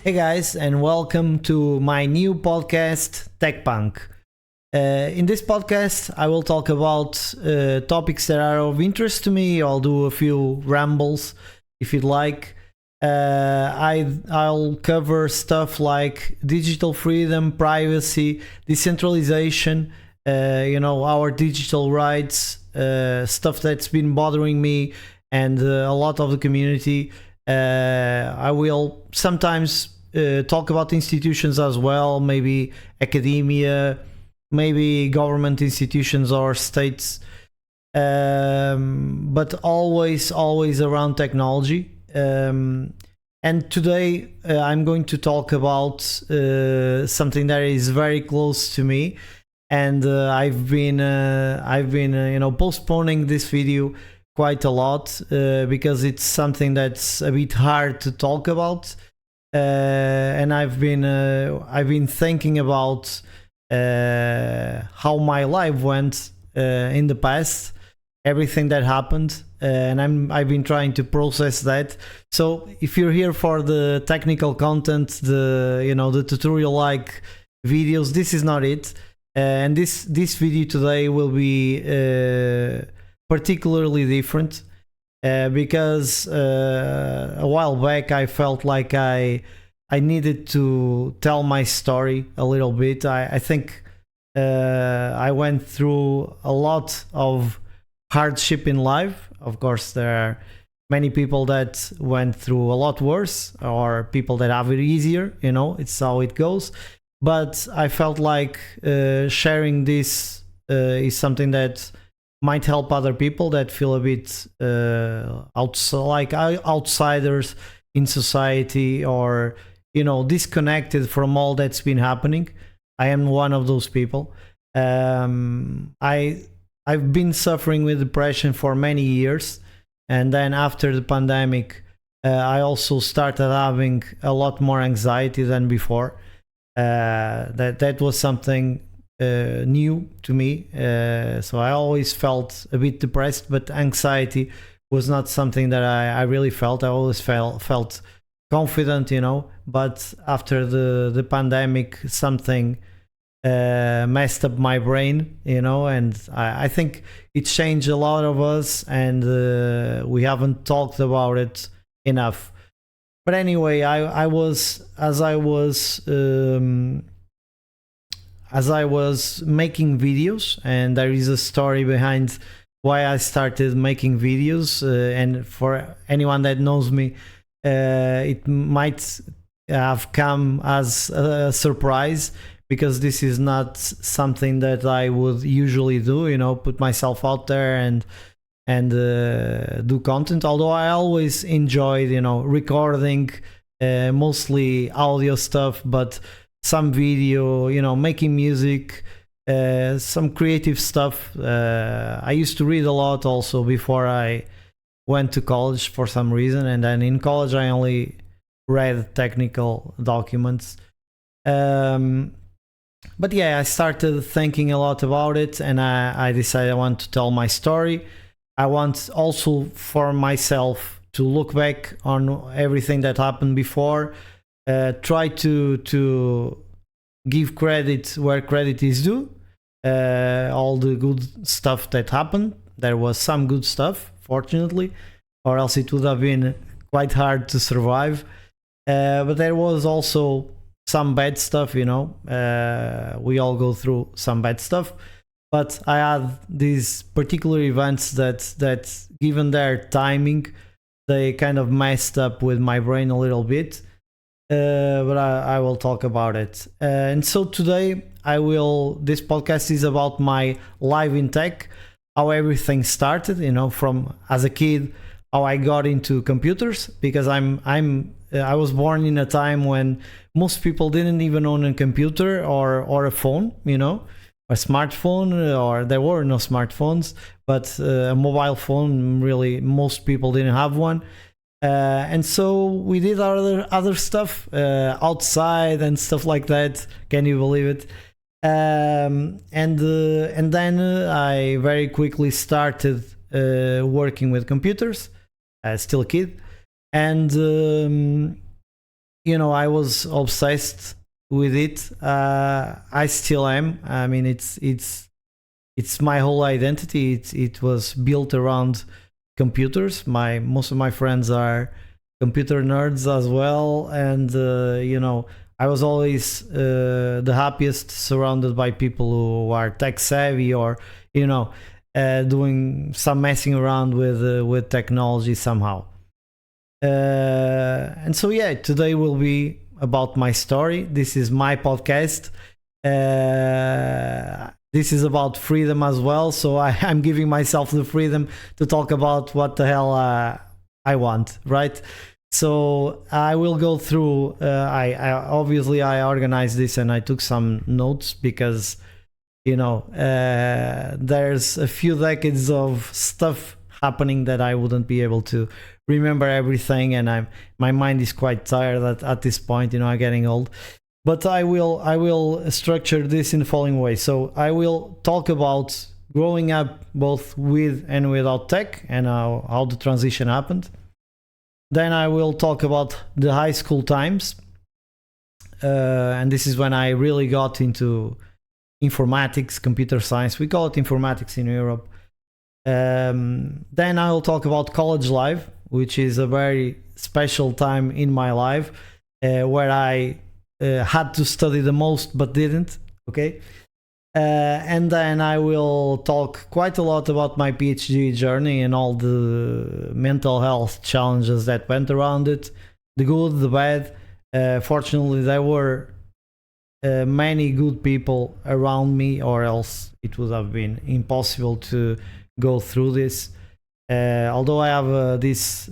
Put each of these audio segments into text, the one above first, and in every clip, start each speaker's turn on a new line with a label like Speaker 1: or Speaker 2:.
Speaker 1: Hey guys, and welcome to my new podcast, Tech Punk. In this podcast, I will talk about topics that are of interest to me. I'll do a few rambles if you'd like. I'll cover stuff like digital freedom, privacy, decentralization, our digital rights, stuff that's been bothering me and a lot of the community. I will sometimes talk about institutions as well, maybe academia, maybe government institutions or states, but always around technology. And today I'm going to talk about something that is very close to me, and I've been postponing this video quite a lot because it's something that's a bit hard to talk about, and I've been thinking about how my life went in the past, everything that happened, and I've been trying to process that. So if you're here for the technical content, the tutorial like videos, this is not it. And this video today will be particularly different because a while back I felt like I needed to tell my story a little bit. I think I went through a lot of hardship in life. Of course, there are many people that went through a lot worse, or people that have it easier. It's how it goes. But I felt like sharing this is something that might help other people that feel a bit outsiders in society, or disconnected from all that's been happening. I am one of those people. I've been suffering with depression for many years, and then after the pandemic, I also started having a lot more anxiety than before. That was something new to me, so I always felt a bit depressed, but anxiety was not something that I really felt. I always felt confident, but after the pandemic, something messed up my brain, and I think it changed a lot of us, and we haven't talked about it enough. But anyway, as I was making videos, and there is a story behind why I started making videos, and for anyone that knows me, it might have come as a surprise, because this is not something that I would usually do, put myself out there and do content, although I always enjoyed recording, mostly audio stuff, but some video, making music, some creative stuff. I used to read a lot also before I went to college for some reason, and then in college I only read technical documents. But yeah, I started thinking a lot about it, and I decided I want to tell my story. I want also for myself to look back on everything that happened before, try to give credit where credit is due. All the good stuff that happened, there was some good stuff, fortunately, or else it would have been quite hard to survive. But there was also some bad stuff, we all go through some bad stuff. But I had these particular events that given their timing, they kind of messed up with my brain a little bit. But I will talk about it. And so today this podcast is about my life in tech, how everything started, from as a kid, how I got into computers, because I was born in a time when most people didn't even own a computer or a phone, a smartphone, or there were no smartphones, but a mobile phone, really, most people didn't have one. And so we did other stuff outside and stuff like that. Can you believe it? And then I very quickly started working with computers. Still a kid, and I was obsessed with it. I still am. I mean, it's my whole identity. It was built around computers. Most of my friends are computer nerds as well, and I was always the happiest surrounded by people who are tech savvy, or doing some messing around with technology somehow. And so yeah, today will be about my story. This is my podcast. This is about freedom as well, so I'm giving myself the freedom to talk about what the hell I want, right? So I will go through. I obviously I organized this and I took some notes because there's a few decades of stuff happening that I wouldn't be able to remember everything, and my mind is quite tired at this point. I'm getting old. But I will structure this in the following way. So I will talk about growing up both with and without tech, and how the transition happened. Then I will talk about the high school times, and this is when I really got into informatics, computer science. We call it informatics in Europe. Then I will talk about college life, which is a very special time in my life, where I had to study the most but didn't. Okay. And then I will talk quite a lot about my PhD journey and all the mental health challenges that went around it, the good, the bad. Fortunately, there were many good people around me, or else it would have been impossible to go through this. Although I have this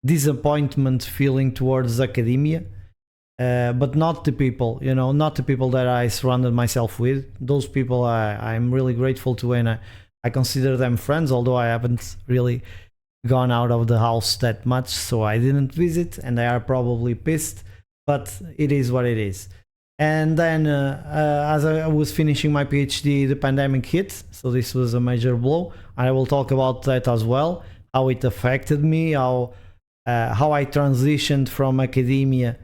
Speaker 1: disappointment feeling towards academia, but not the people, not the people that I surrounded myself with. Those people I'm really grateful to, and I consider them friends, although I haven't really gone out of the house that much, so I didn't visit, and they are probably pissed, but it is what it is. And then as I was finishing my PhD, the pandemic hit, so this was a major blow. I will talk about that as well, how it affected me, how I transitioned from academia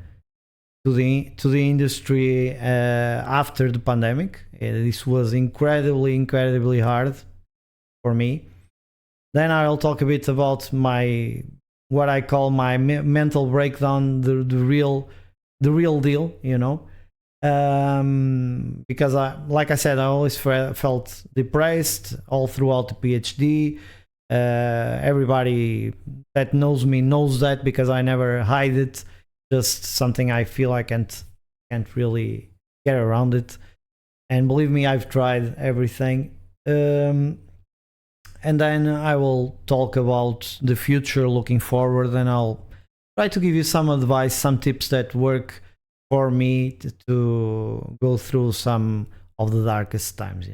Speaker 1: to the industry after the pandemic. This was incredibly hard for me. Then I'll talk a bit about what I call my mental breakdown, the real deal, because like I said, I always felt depressed all throughout the PhD. Everybody that knows me knows that, because I never hide it. Just something I feel I can't really get around it. And believe me, I've tried everything. And then I will talk about the future, looking forward, and I'll try to give you some advice, some tips that work for me to go through some of the darkest times.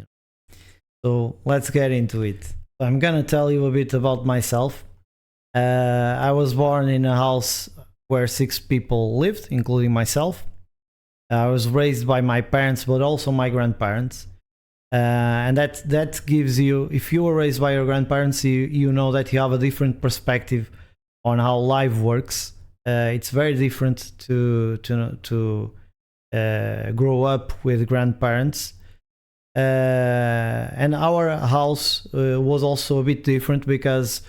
Speaker 1: So let's get into it. I'm gonna tell you a bit about myself. I was born in a house where 6 people lived, including myself. I was raised by my parents, but also my grandparents. And that gives you, if you were raised by your grandparents, you know that you have a different perspective on how life works. It's very different to grow up with grandparents. And our house was also a bit different, because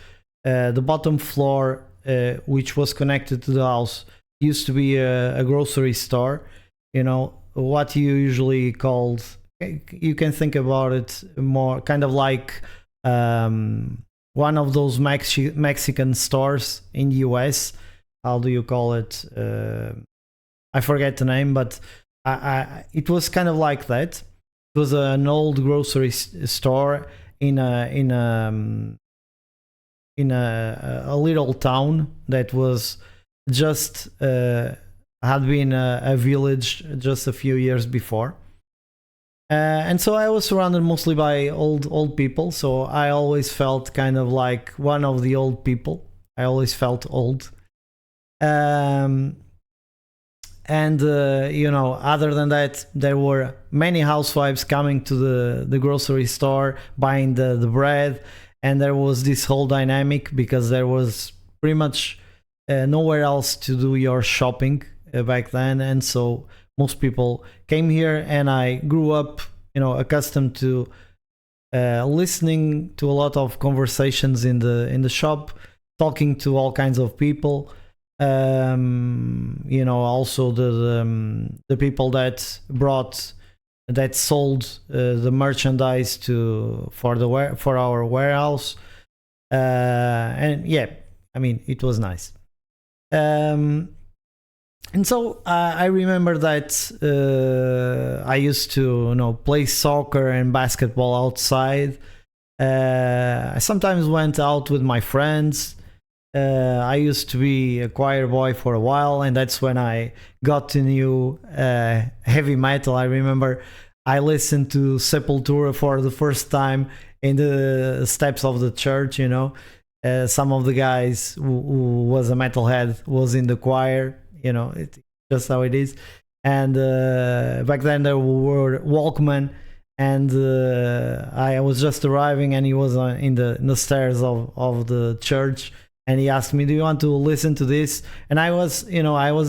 Speaker 1: the bottom floor, which was connected to the house, used to be a grocery store. What you usually called, you can think about it more kind of like one of those Mexican stores in the US. How do you call it? I forget the name, but it was kind of like that. It was an old grocery store in a little town that was just had been a village just a few years before. And so I was surrounded mostly by old people, so I always felt kind of like one of the old people. I always felt old. And other than that, there were many housewives coming to the grocery store, buying the bread, and there was this whole dynamic, because there was pretty much nowhere else to do your shopping back then, and so most people came here, and I grew up, accustomed to listening to a lot of conversations in the shop, talking to all kinds of people. Also the people that sold the merchandise for our warehouse, and yeah, I mean, it was nice. And so I remember that I used to play soccer and basketball outside. I sometimes went out with my friends. I used to be a choir boy for a while, and that's when I got to know heavy metal. I remember I listened to Sepultura for the first time in the steps of the church. Some of the guys who was a metalhead was in the choir. It's just how it is. And back then there were Walkman, and I was just arriving, and he was in the stairs of the church, and he asked me, "Do you want to listen to this?" And I was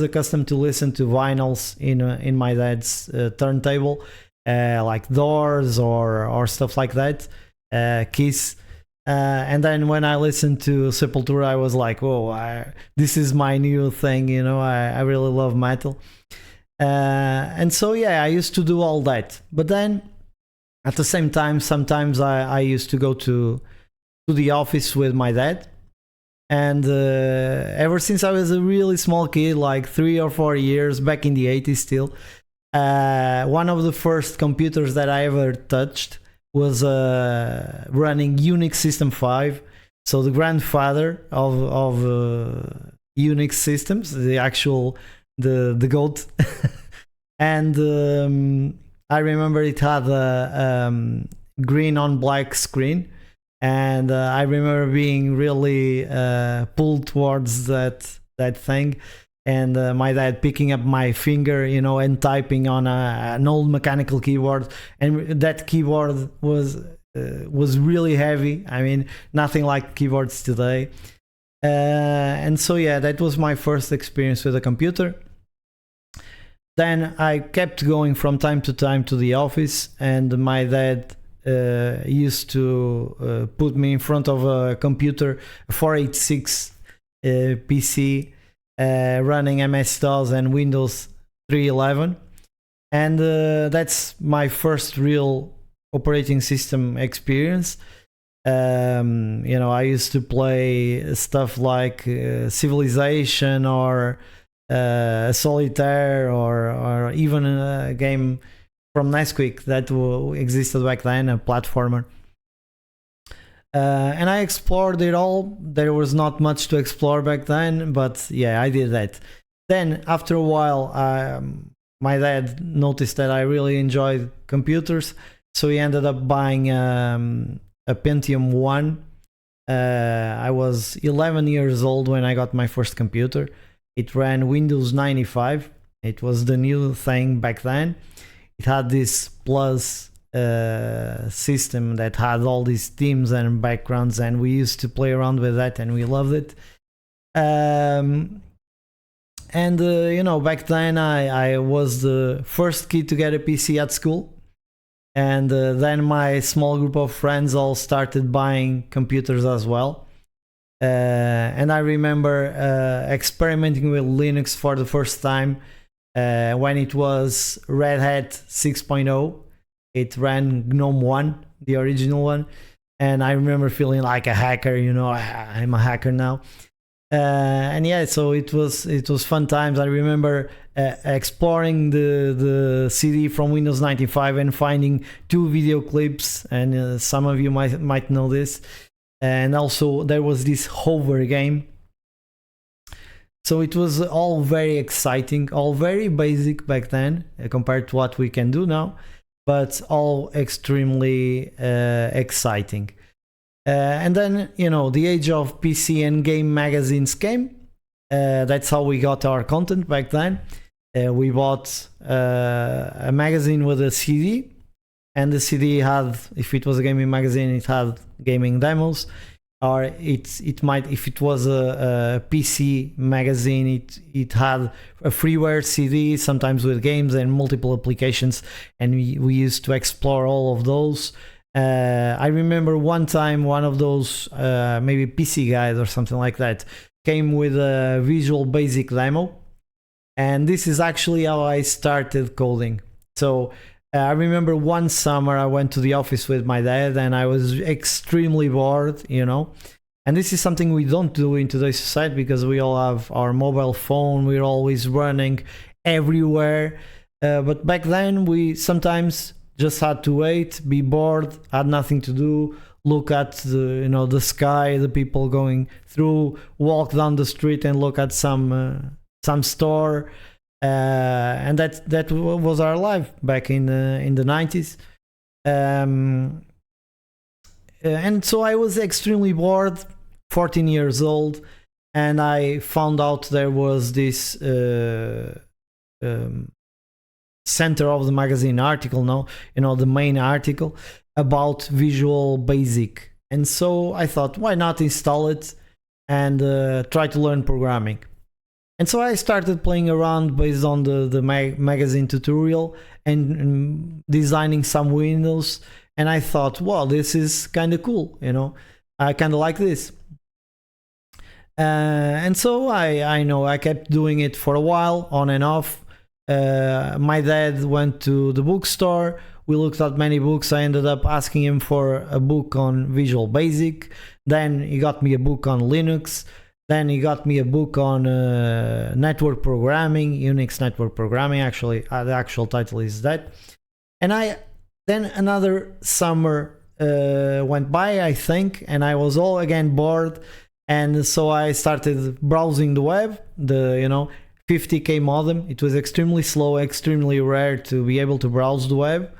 Speaker 1: accustomed to listen to vinyls in my dad's turntable, like Doors or stuff like that, Kiss. And then when I listened to Sepultura, I was like, "Whoa, this is my new thing." I really love metal. And so yeah, I used to do all that. But then at the same time, sometimes I used to go to the office with my dad. And ever since I was a really small kid, like 3 or 4 years back in the 80s still, one of the first computers that I ever touched was running Unix System 5, so the grandfather of Unix systems, the GOAT. And I remember it had a green on black screen, and I remember being really pulled towards that thing. And my dad picking up my finger, and typing on an old mechanical keyboard, and that keyboard was really heavy. I mean, nothing like keyboards today. And so yeah, that was my first experience with a computer. Then I kept going from time to time to the office, and my dad used to put me in front of a computer, a 486 PC. Running MS-DOS and Windows 3.11, and that's my first real operating system experience. I used to play stuff like Civilization or Solitaire, or even a game from Nesquik that existed back then, a platformer. And I explored it all. There was not much to explore back then, but yeah, I did that. Then after a while, my dad noticed that I really enjoyed computers, so he ended up buying a Pentium 1. I was 11 years old when I got my first computer. It ran Windows 95. It was the new thing back then. It had this Plus system that had all these themes and backgrounds, and we used to play around with that, and we loved it. Back then I was the first kid to get a PC at school, and then my small group of friends all started buying computers as well. And I remember experimenting with Linux for the first time when it was Red Hat 6.0. It ran GNOME 1, the original one, and I remember feeling like a hacker. I'm a hacker now. And yeah, so it was fun times. I remember exploring the CD from Windows 95 and finding 2 video clips, and some of you might know this. And also there was this hover game. So it was all very exciting, all very basic back then compared to what we can do now, but all extremely exciting. And then, the age of PC and game magazines came. That's how we got our content back then. We bought a magazine with a CD, and the CD had, if it was a gaming magazine, it had gaming demos. or it might, if it was a PC magazine, it had a freeware CD, sometimes with games and multiple applications, and we used to explore all of those. I remember one time one of those maybe PC Guide or something like that came with a Visual Basic demo, and this is actually how I started coding. So I remember one summer I went to the office with my dad and I was extremely bored, and this is something we don't do in today's society because we all have our mobile phone, we're always running everywhere. But back then we sometimes just had to wait, be bored, had nothing to do, look at the sky, the people going through, walk down the street and look at some store. And that was our life back in the 90s. And so I was extremely bored, 14 years old, and I found out there was this center of the magazine article, the main article about Visual Basic. And so I thought, why not install it and try to learn programming? And so I started playing around based on the magazine tutorial and designing some windows. And I thought, wow, this is kind of cool, I kind of like this. And so I kept doing it for a while, on and off. My dad went to the bookstore. We looked at many books. I ended up asking him for a book on Visual Basic. Then he got me a book on Linux. Then he got me a book on network programming, Unix network programming. Actually, the actual title is that. And then another summer went by, I think, and I was all again bored. And so I started browsing the web, the 50k modem. It was extremely slow, extremely rare to be able to browse the web.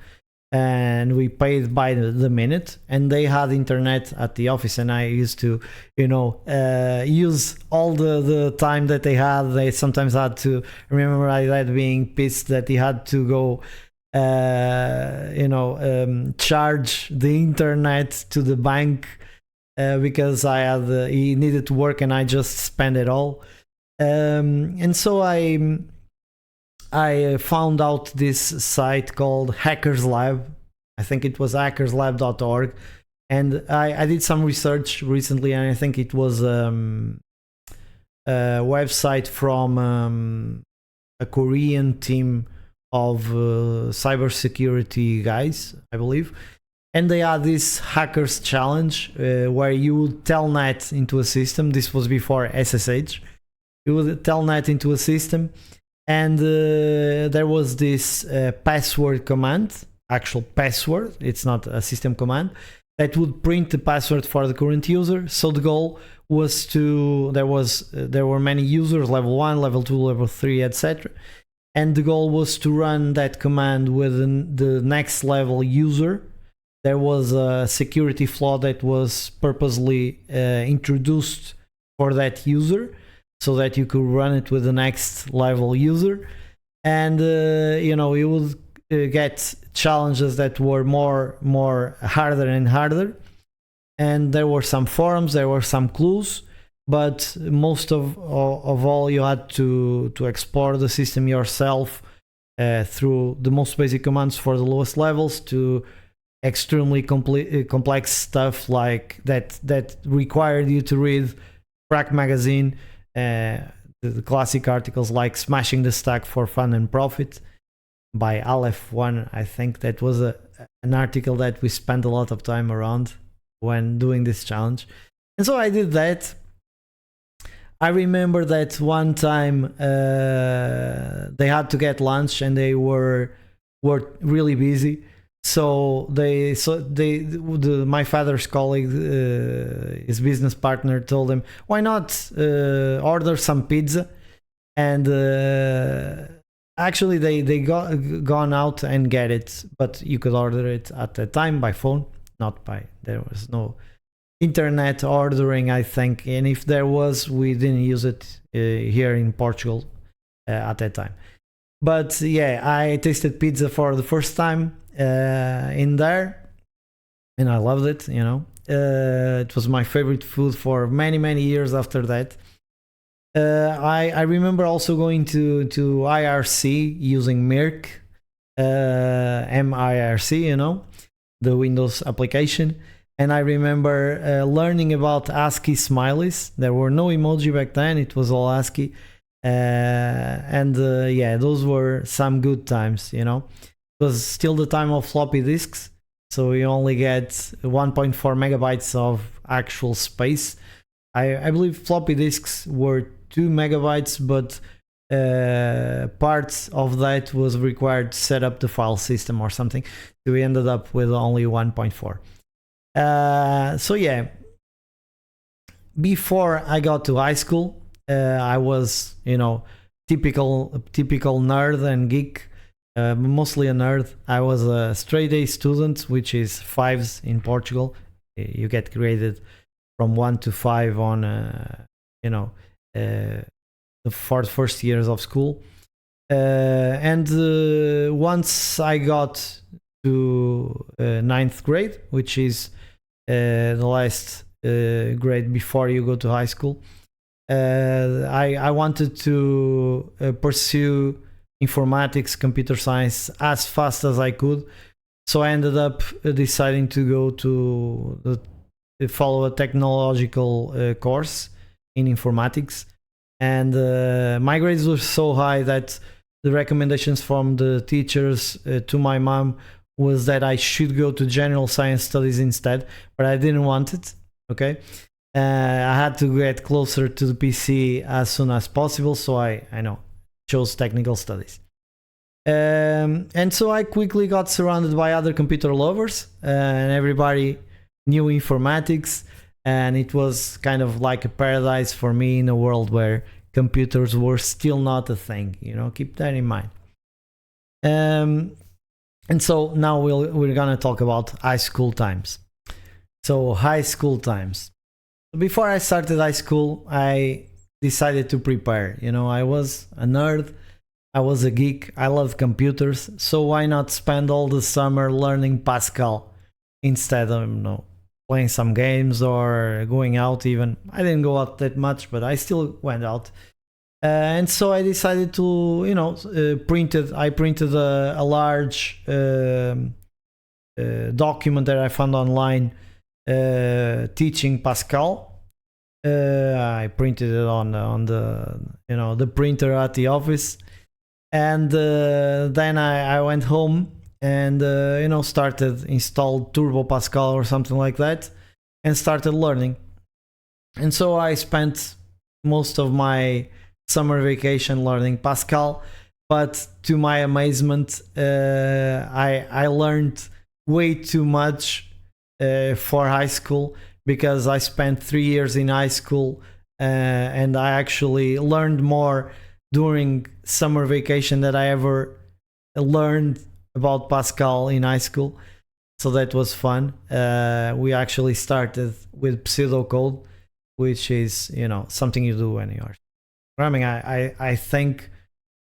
Speaker 1: And we paid by the minute, and they had internet at the office, and I used to use all the time that they had. They sometimes had to, remember my dad being pissed that he had to go charge the internet to the bank because he needed to work and I just spent it all. And so I found out this site called Hackers Lab. I think it was hackerslab.org. And I did some research recently, and I think it was a website from a Korean team of cybersecurity guys, I believe. And they had this hackers challenge where you would telnet into a system. This was before SSH. You would telnet into a system, and there was this password command, actual password, it's not a system command, that would print the password for the current user. So the goal was there were many users, level 1, level 2, level 3, etc. And the goal was to run that command with the next level user. There was a security flaw that was purposely introduced for that user, so that you could run it with the next level user. And you would get challenges that were more harder and harder. And there were some forums, there were some clues, but most of all, you had to explore the system yourself through the most basic commands for the lowest levels to extremely complex stuff like that required you to read Crack Magazine, the classic articles like Smashing the Stack for Fun and Profit by Aleph One. I think that was an article that we spent a lot of time around when doing this challenge. And so I did that. I remember that one time they had to get lunch and they were really busy. So my father's colleague, his business partner, told him, why not order some pizza? And actually they gone out and get it, but you could order it at the time by phone, there was no internet ordering, I think. And if there was, we didn't use it here in Portugal at that time. But yeah, I tasted pizza for the first time in there, and I loved it, It was my favorite food for many years after that. I remember also going to IRC using Mirk, MIRC, you know, the Windows application. And I remember learning about ASCII smileys. There were no emoji back then, it was all ASCII. Yeah, those were some good times, you know. It was still the time of floppy disks, so you only get 1.4 megabytes of actual space. I believe floppy disks were 2 megabytes, but parts of that was required to set up the file system or something, so we ended up with only 1.4. So yeah, before I got to high school, I was, you know, typical nerd and geek, mostly a nerd. I was a straight A student, which is fives in Portugal. You get graded from 1 to 5 on, you know, the first years of school. Once I got to ninth grade, which is the last grade before you go to high school, I wanted to pursue informatics, computer science as fast as I could. So I ended up deciding to go to follow a technological course in informatics. And my grades were so high that the recommendations from the teachers to my mom was that I should go to general science studies instead, but I didn't want it. Okay, I had to get closer to the PC as soon as possible, so I know chose technical studies. And so I quickly got surrounded by other computer lovers, and everybody knew informatics, and it was kind of like a paradise for me in a world where computers were still not a thing. You know, keep that in mind. And so now we're gonna talk about high school times. So high school times. Before I started high school, I decided to prepare. You know, I was a nerd, I was a geek, I love computers, so why not spend all the summer learning Pascal instead of, you know, playing some games or going out even. I didn't go out that much, but I still went out. And so I decided to, you know, I printed a large document that I found online teaching Pascal. I printed it on the, you know, the printer at the office, and then I went home and you know, installed Turbo Pascal or something like that, and started learning. And so I spent most of my summer vacation learning Pascal, but to my amazement, I learned way too much for high school, because I spent 3 years in high school, and I actually learned more during summer vacation than I ever learned about Pascal in high school. So that was fun. We actually started with pseudocode, which is, you know, something you do when you're programming. I think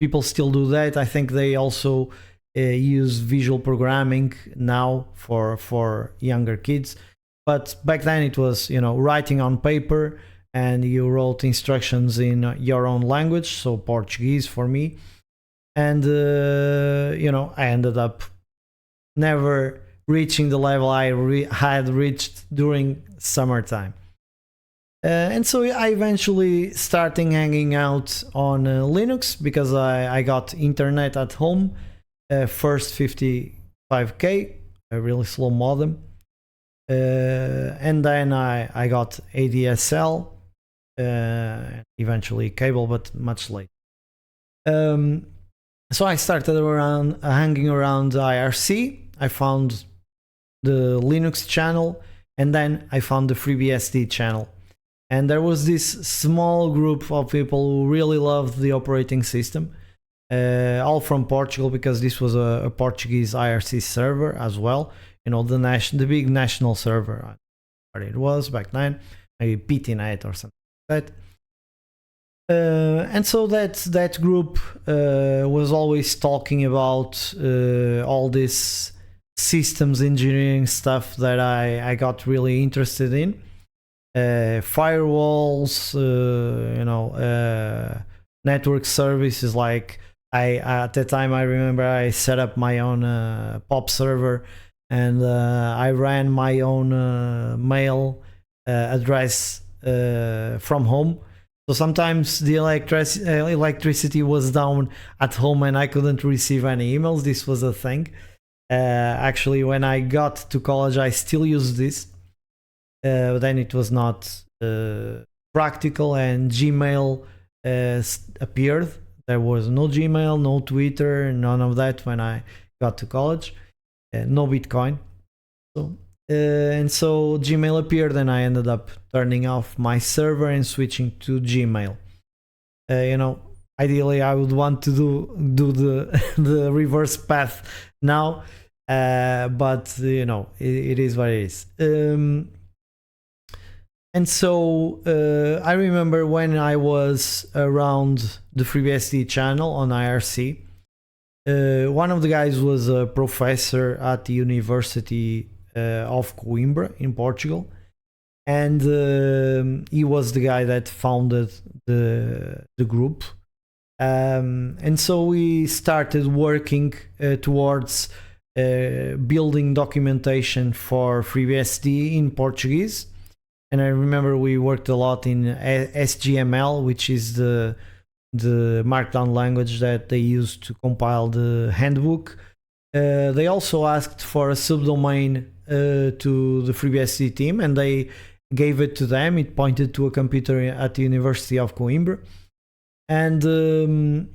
Speaker 1: people still do that. I think they also use visual programming now for younger kids. But back then it was, you know, writing on paper, and you wrote instructions in your own language, so Portuguese for me. And, you know, I ended up never reaching the level I had reached during summertime. And so I eventually started hanging out on Linux, because I got internet at home, first 55k, a really slow modem. And then I got ADSL, eventually cable, but much later. So I started hanging around IRC. I found the Linux channel, and then I found the FreeBSD channel. And there was this small group of people who really loved the operating system, all from Portugal, because this was a Portuguese IRC server as well. You know, the big national server, what it was back then, maybe PTNet or something like that. And so that group was always talking about all this systems engineering stuff that I got really interested in. Firewalls, network services. Like at the time, I remember I set up my own POP server, and I ran my own mail address from home. So sometimes the electricity was down at home and I couldn't receive any emails. This was a thing. Actually, when I got to college, I still used this. Then it was not practical, and Gmail appeared. There was no Gmail, no Twitter, none of that when I got to college. No Bitcoin. And so Gmail appeared, and I ended up turning off my server and switching to Gmail. Ideally I would want to do the the reverse path now, but it is what it is. And so I remember when I was around the FreeBSD channel on IRC, one of the guys was a professor at the University of Coimbra in Portugal, and he was the guy that founded the group. And so we started working towards building documentation for FreeBSD in Portuguese. And I remember we worked a lot in SGML, which is the markdown language that they use to compile the handbook. They also asked for a subdomain to the FreeBSD team, and they gave it to them. It pointed to a computer at the University of Coimbra. And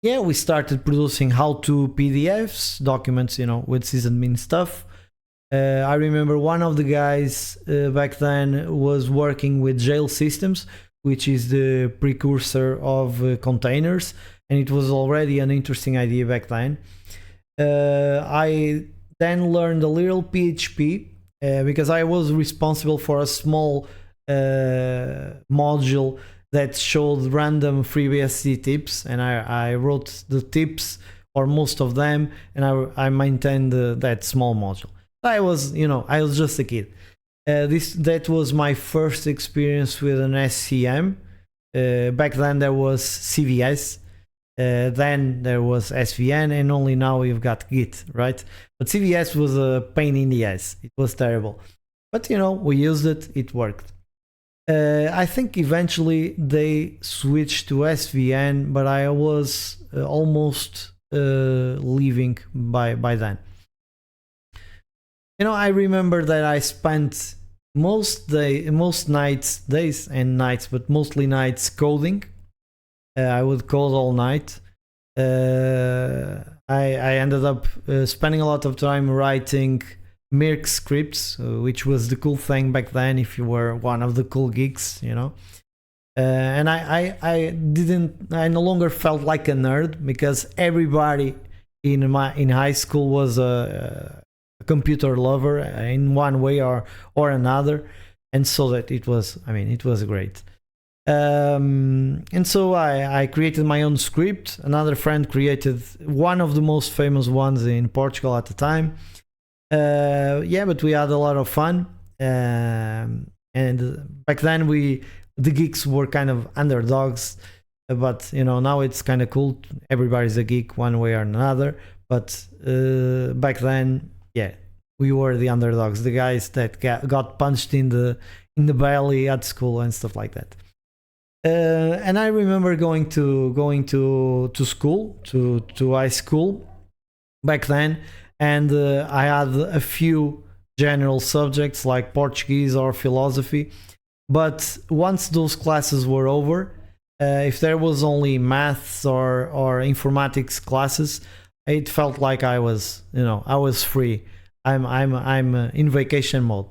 Speaker 1: we started producing how-to PDFs, documents, with sysadmin stuff. I remember one of the guys back then was working with jail systems, which is the precursor of containers, and it was already an interesting idea back then. I then learned a little PHP because I was responsible for a small module that showed random FreeBSD tips, and I wrote the tips, or most of them, and I maintained that small module. I was just a kid. That was my first experience with an SCM. Back then there was CVS, then there was SVN, and only now you've got Git, right? But CVS was a pain in the ass. It was terrible. But we used it, it worked. I think eventually they switched to SVN, but I was almost leaving by then. I remember that I spent most days and nights, but mostly nights coding. I would code all night. I ended up spending a lot of time writing Mirk scripts, which was the cool thing back then if you were one of the cool geeks, and I no longer felt like a nerd, because everybody in high school was a computer lover in one way or another, and so that it was great. And so I created my own script. Another friend created one of the most famous ones in Portugal at the time. But we had a lot of fun, and back then the geeks were kind of underdogs, but now it's kind of cool. Everybody's a geek one way or another, but back then, we were the underdogs, the guys that got punched in the belly at school and stuff like that. And I remember going to school, to high school back then, and I had a few general subjects like Portuguese or philosophy. But once those classes were over, if there was only maths or informatics classes, it felt like I was free. I'm in vacation mode,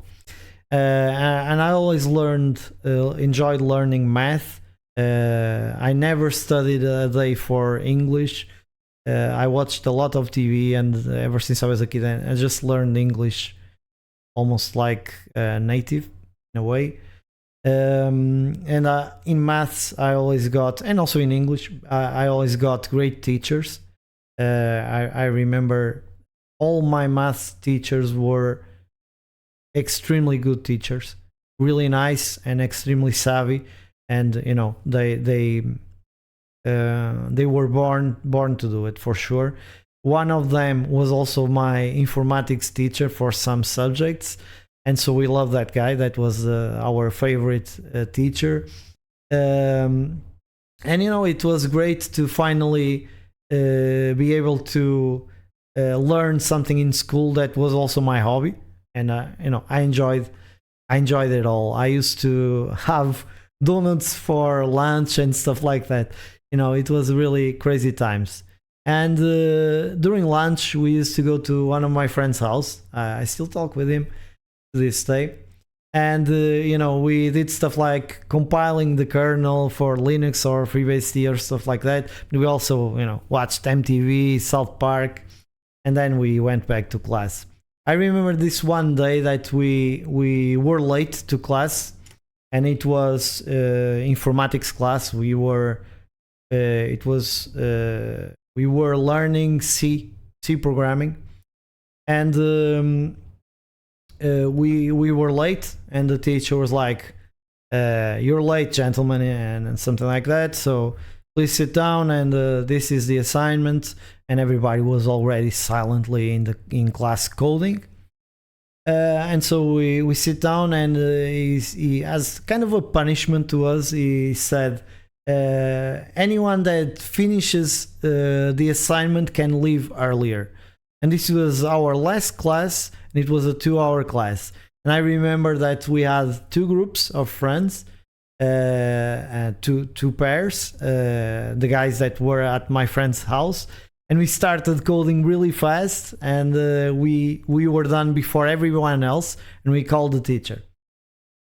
Speaker 1: and I always enjoyed learning math. I never studied a day for English. I watched a lot of TV, and ever since I was a kid, I just learned English almost like native in a way. And in maths, I always got, and also in English, I always got great teachers. I remember all my math teachers were extremely good teachers, really nice and extremely savvy, and they were born to do it for sure. One of them was also my informatics teacher for some subjects, and so we love that guy. That was our favorite teacher. And it was great to finally be able to learn something in school that was also my hobby, and I enjoyed it all. I used to have donuts for lunch and stuff like that. It was really crazy times. And during lunch, we used to go to one of my friend's house. I still talk with him to this day. And we did stuff like compiling the kernel for Linux or FreeBSD or stuff like that. We also watched MTV, South Park, and then we went back to class. I remember this one day that we were late to class, and it was informatics class. We were learning C programming, and we were late, and the teacher was like, "You're late, gentlemen," and something like that. So please sit down, and this is the assignment. And everybody was already silently in class coding. And so we sit down, and he, as kind of a punishment to us, he said, anyone that finishes the assignment can leave earlier. And this was our last class, and it was a 2-hour class. And I remember that we had 2 groups of friends, two pairs, the guys that were at my friend's house. And we started coding really fast, and we were done before everyone else, and we called the teacher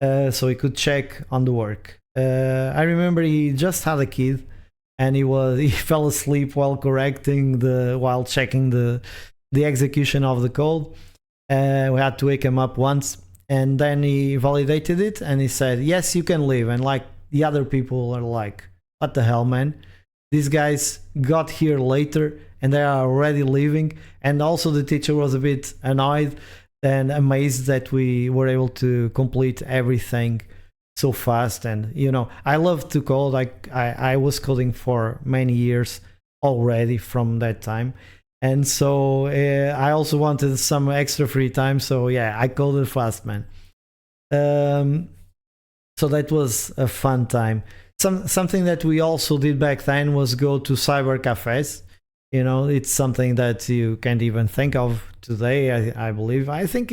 Speaker 1: so he could check on the work. I remember he just had a kid, and he fell asleep while checking the execution of the code. We had to wake him up once, and then he validated it, and he said, "Yes, you can leave." And like the other people are like, "What the hell, man? These guys got here later, and they are already leaving." And also the teacher was a bit annoyed and amazed that we were able to complete everything so fast. And I love to code. I was coding for many years already from that time, and so I also wanted some extra free time, so yeah, I coded fast, man. So that was a fun time. Something that we also did back then was go to cyber cafes. It's something that you can't even think of today. I believe. I think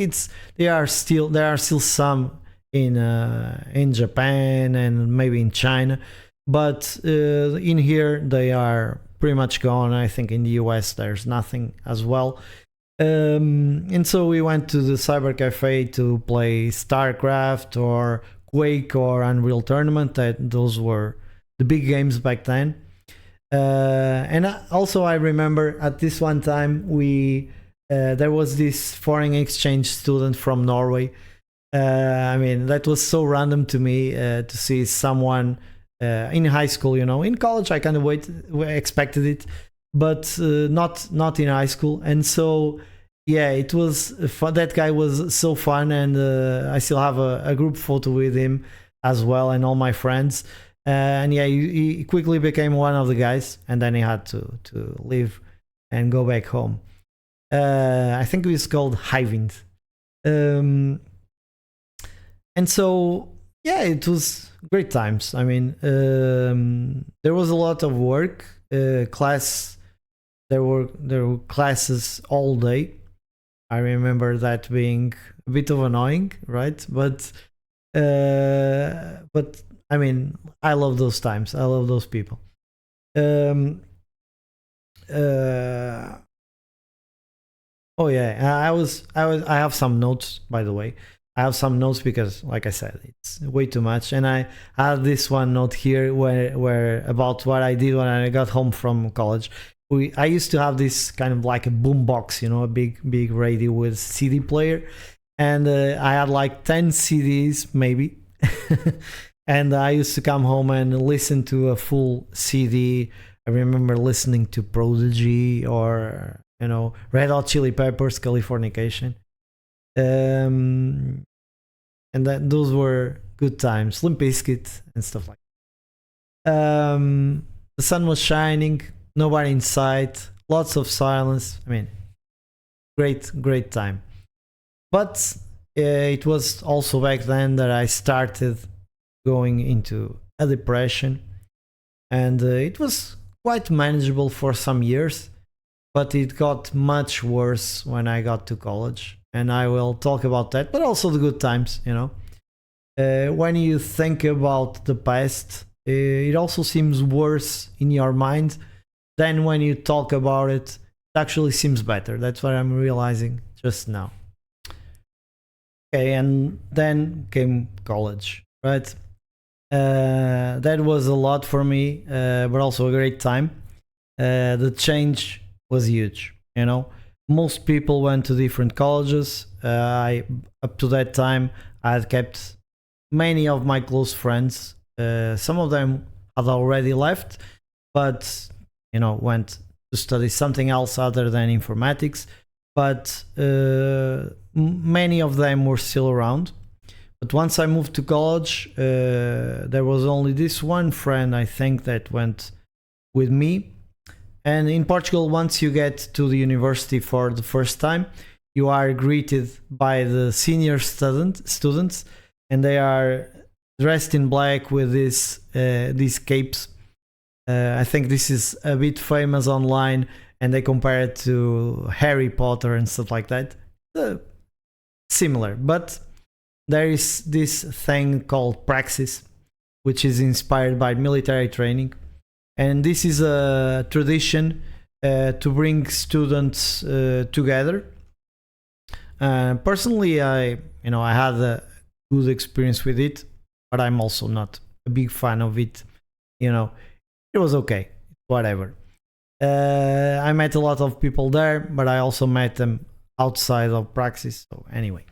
Speaker 1: there are still some in Japan and maybe in China, but in here they are pretty much gone. I think in the US there's nothing as well. And so we went to the cyber cafe to play StarCraft or Quake or Unreal Tournament. Those were the big games back then. And also I remember at this one time there was this foreign exchange student from Norway. That was so random to me to see someone in high school. In college I kind of expected it, but not in high school. And so yeah, it was fun. That guy was so fun, and I still have a group photo with him as well, and all my friends. And yeah, he quickly became one of the guys, and then he had to leave and go back home. I think it was called Highwind. And so yeah, it was great times. There was a lot of work. There were classes all day. I remember that being a bit of annoying, right? But I love those times. I love those people. Oh yeah, I have some notes, by the way. I have some notes because, like I said, it's way too much. And I have this one note here where about what I did when I got home from college. I used to have this kind of like a boombox, a big radio with CD player, and I had like 10 CDs maybe. And I used to come home and listen to a full CD. I remember listening to Prodigy or you know, Red Hot Chili Peppers, Californication. And those were good times. Limp Bizkit and stuff like that. The sun was shining, nobody in sight, lots of silence. I mean, great time. But it was also back then that I started going into a depression, and it was quite manageable for some years, but it got much worse when I got to college, and I will talk about that, but also the good times, you know. When you think about the past, it also seems worse in your mind than when you talk about it. It actually seems better. That's what I'm realizing just now. Okay, and then came college, right? That was a lot for me, but also a great time. The change was huge, you know. Most people went to different colleges. Up to that time, I had kept many of my close friends. Some of them had already left, but you know, went to study something else other than informatics. But many of them were still around. But once I moved to college, there was only this one friend, I think, that went with me. And in Portugal, once you get to the university for the first time, you are greeted by the senior students, and they are dressed in black with these capes. I think this is a bit famous online, and they compare it to Harry Potter and stuff like that. Similar, but there is this thing called praxis, which is inspired by military training, and this is a tradition to bring students together. Personally, I had a good experience with it, but I'm also not a big fan of it. You know, it was okay, whatever. I met a lot of people there, but I also met them outside of praxis. So anyway.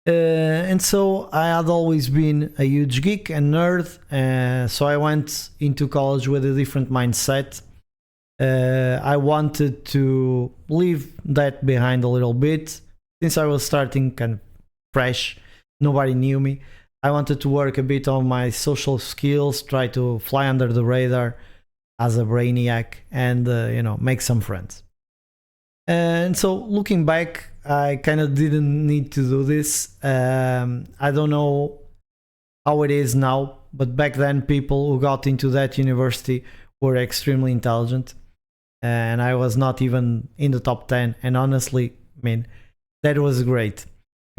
Speaker 1: And so I had always been a huge geek and nerd, so I went into college with a different mindset. I wanted to leave that behind a little bit. Since I was starting kind of fresh, nobody knew me. I wanted to work a bit on my social skills, try to fly under the radar as a brainiac, and make some friends. And so looking back, I kind of didn't need to do this. I don't know how it is now, but back then people who got into that university were extremely intelligent, and I was not even in the top 10. And honestly, I mean, that was great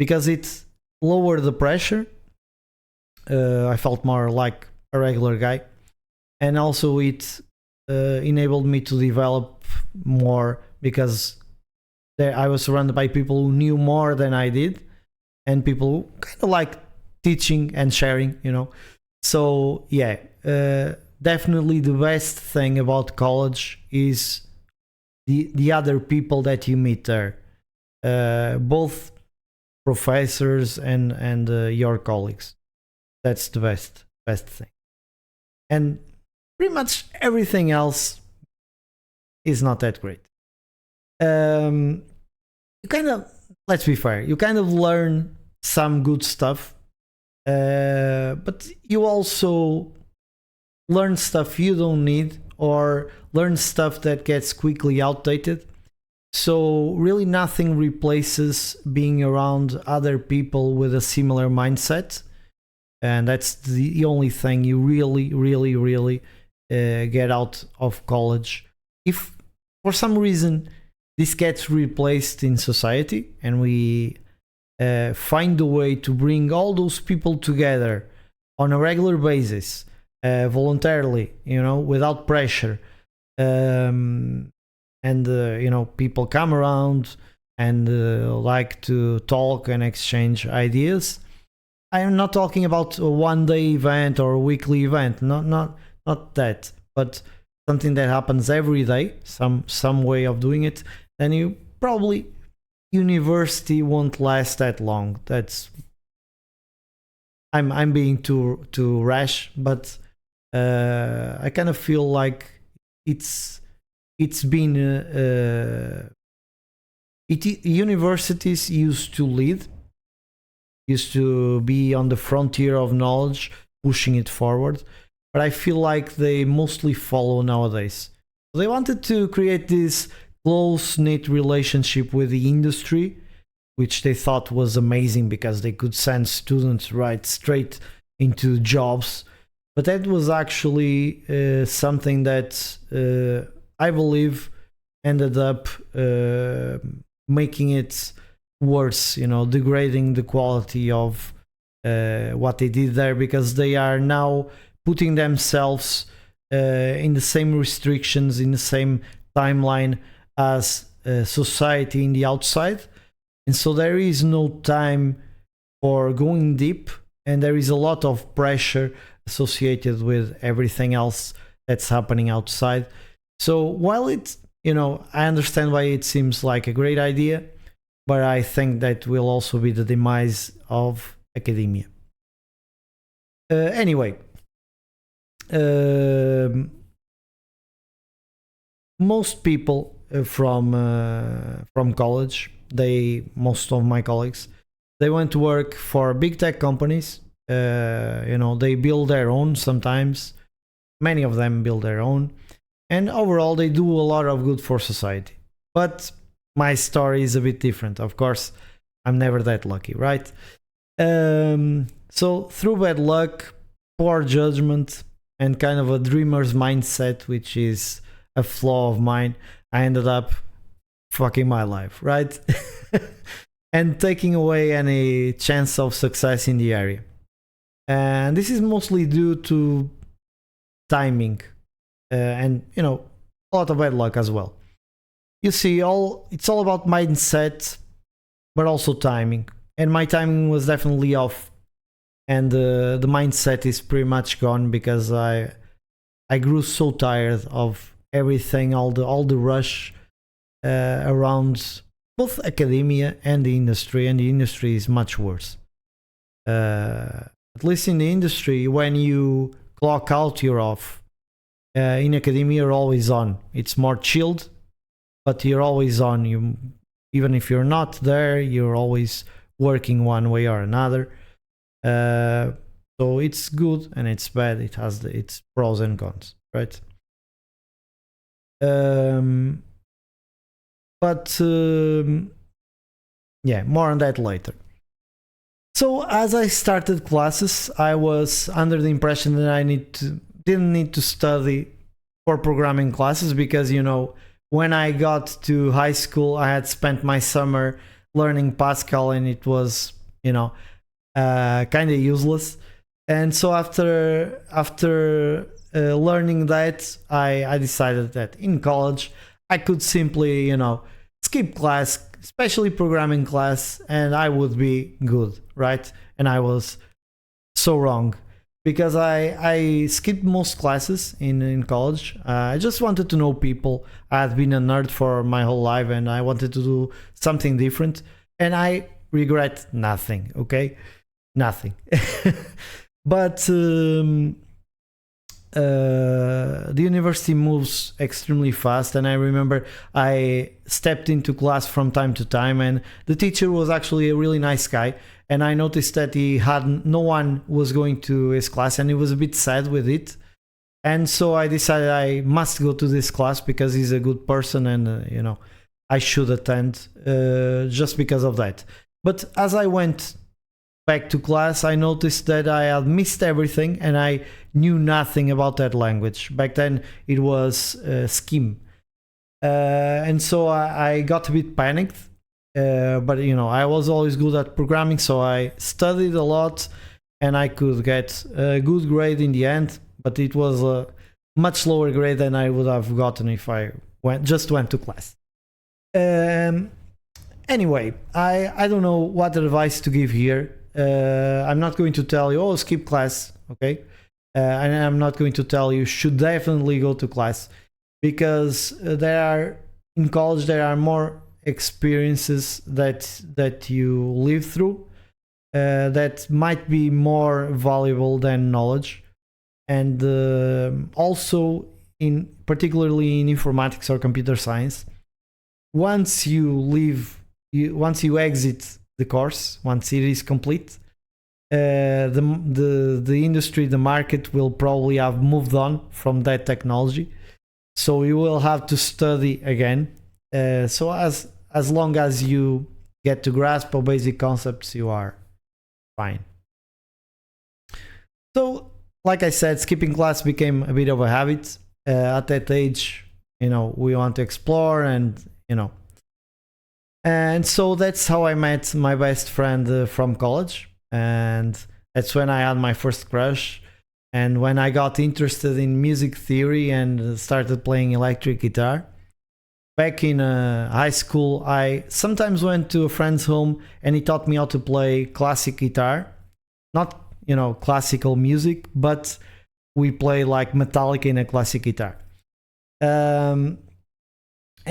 Speaker 1: because it lowered the pressure. I felt more like a regular guy, and also it enabled me to develop more because I was surrounded by people who knew more than I did, and people who kind of like teaching and sharing, So yeah, definitely the best thing about college is the other people that you meet there, both professors and your colleagues. That's the best thing, and pretty much everything else is not that great. You kind of, let's be fair, you kind of learn some good stuff, but you also learn stuff you don't need, or learn stuff that gets quickly outdated. So really nothing replaces being around other people with a similar mindset, and that's the only thing you really get out of college. If for some reason this gets replaced in society and we find a way to bring all those people together on a regular basis, voluntarily, without pressure, and people come around and like to talk and exchange ideas. I am not talking about a one-day event or a weekly event, not that, but something that happens every day, some way of doing it. Then you probably, university won't last that long. That's, I'm being too rash, but I kind of feel like it's been Universities used to lead, used to be on the frontier of knowledge, pushing it forward, but I feel like they mostly follow nowadays. They wanted to create this close-knit relationship with the industry, which they thought was amazing because they could send students right straight into jobs. But that was actually something that I believe ended up making it worse, degrading the quality of what they did there, because they are now putting themselves in the same restrictions, in the same timeline as society in the outside. And so there is no time for going deep, and there is a lot of pressure associated with everything else that's happening outside. So while it's, I understand why it seems like a great idea, but I think that will also be the demise of academia. Anyway, most people from college, most of my colleagues, they went to work for big tech companies. They build their own sometimes. Many of them build their own, and overall they do a lot of good for society. But my story is a bit different. Of course, I'm never that lucky, right? So through bad luck, poor judgment, and kind of a dreamer's mindset, which is a flaw of mine, I ended up fucking my life, right? And taking away any chance of success in the area. And this is mostly due to timing and, a lot of bad luck as well. You see, it's all about mindset, but also timing. And my timing was definitely off. And the mindset is pretty much gone because I grew so tired of everything, all the rush around both academia and the industry is much worse. At least in the industry, when you clock out, you're off. In academia, you're always on. It's more chilled, but you're always on. Even if you're not there, you're always working one way or another. So it's good and it's bad. It has its pros and cons, right? But yeah, more on that later. So as I started classes, I was under the impression that I didn't need to study for programming classes because, when I got to high school, I had spent my summer learning Pascal and it was, kind of useless. And so after learning that, I decided that in college I could simply, skip class, especially programming class, and I would be good, right? And I was so wrong because I skipped most classes in college. I just wanted to know people. I had been a nerd for my whole life and I wanted to do something different, and I regret nothing, okay? Nothing. But the university moves extremely fast, and I remember I stepped into class from time to time, and the teacher was actually a really nice guy, and I noticed that he had no one was going to his class, and he was a bit sad with it. And so I decided I must go to this class because he's a good person, and I should attend just because of that. But as I went back to class, I noticed that I had missed everything and I knew nothing about that language. Back then it was Scheme. And so I got a bit panicked. But I was always good at programming, so I studied a lot and I could get a good grade in the end, but it was a much lower grade than I would have gotten if I just went to class. Anyway, I don't know what advice to give here. I'm not going to tell you, skip class, okay? And I'm not going to tell you should definitely go to class, because in college there are more experiences that you live through that might be more valuable than knowledge. And also particularly in informatics or computer science, once you leave, once you exit the course, once it is complete, the industry, the market will probably have moved on from that technology, so you will have to study again. So as long as you get to grasp of basic concepts, you are fine. So, like I said, skipping class became a bit of a habit. At that age, we want to explore, and so that's how I met my best friend from college, and that's when I had my first crush. And when I got interested in music theory and started playing electric guitar. Back in high school, I sometimes went to a friend's home and he taught me how to play classic guitar. Not, classical music, but we play like Metallica in a classic guitar. And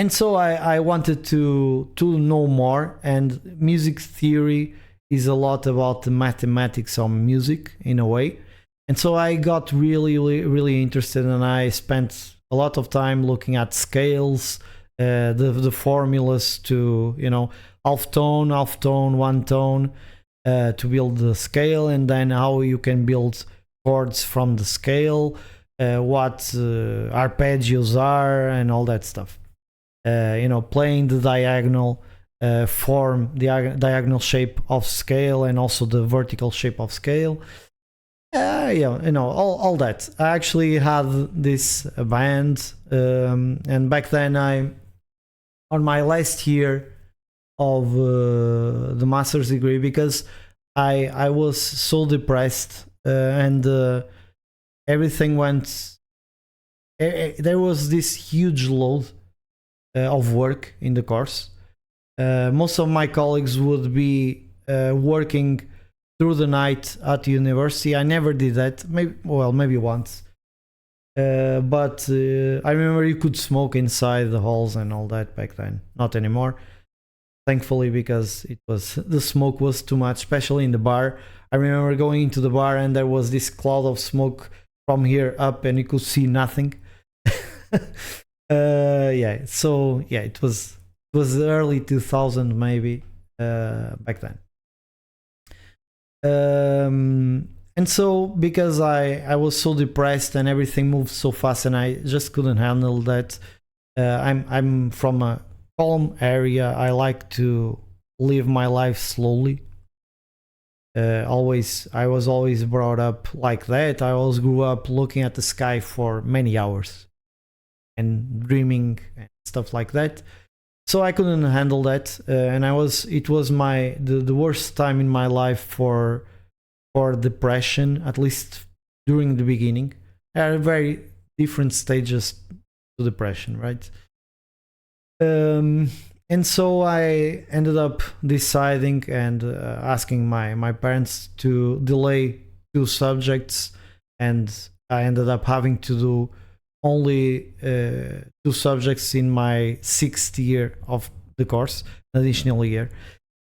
Speaker 1: so I wanted to know more, and music theory is a lot about the mathematics of music in a way. And so I got really, really interested, and I spent a lot of time looking at scales, the formulas to, half tone, one tone, to build the scale, and then how you can build chords from the scale, what arpeggios are, and all that stuff. Playing the diagonal form, the diagonal shape of scale, and also the vertical shape of scale. All that. I actually had this band, and back then on my last year of the master's degree, because I was so depressed, and everything went. There was this huge load of work in the course. Most of my colleagues would be working through the night at the university. I never did that. Maybe once. But I remember you could smoke inside the halls and all that back then. Not anymore, thankfully, because the smoke was too much, especially in the bar. I remember going into the bar and there was this cloud of smoke from here up, and you could see nothing. It was early 2000 maybe, back then. And so because I was so depressed and everything moved so fast and I just couldn't handle that, I'm from a calm area. I like to live my life slowly. I was always brought up like that. I always grew up looking at the sky for many hours and dreaming and stuff like that. So I couldn't handle that, and it was the worst time in my life for depression, at least during the beginning. There are very different stages to depression, right? And so I ended up deciding and asking my parents to delay 2 subjects, and I ended up having to do only 2 subjects in my 6th year of the course, additional year.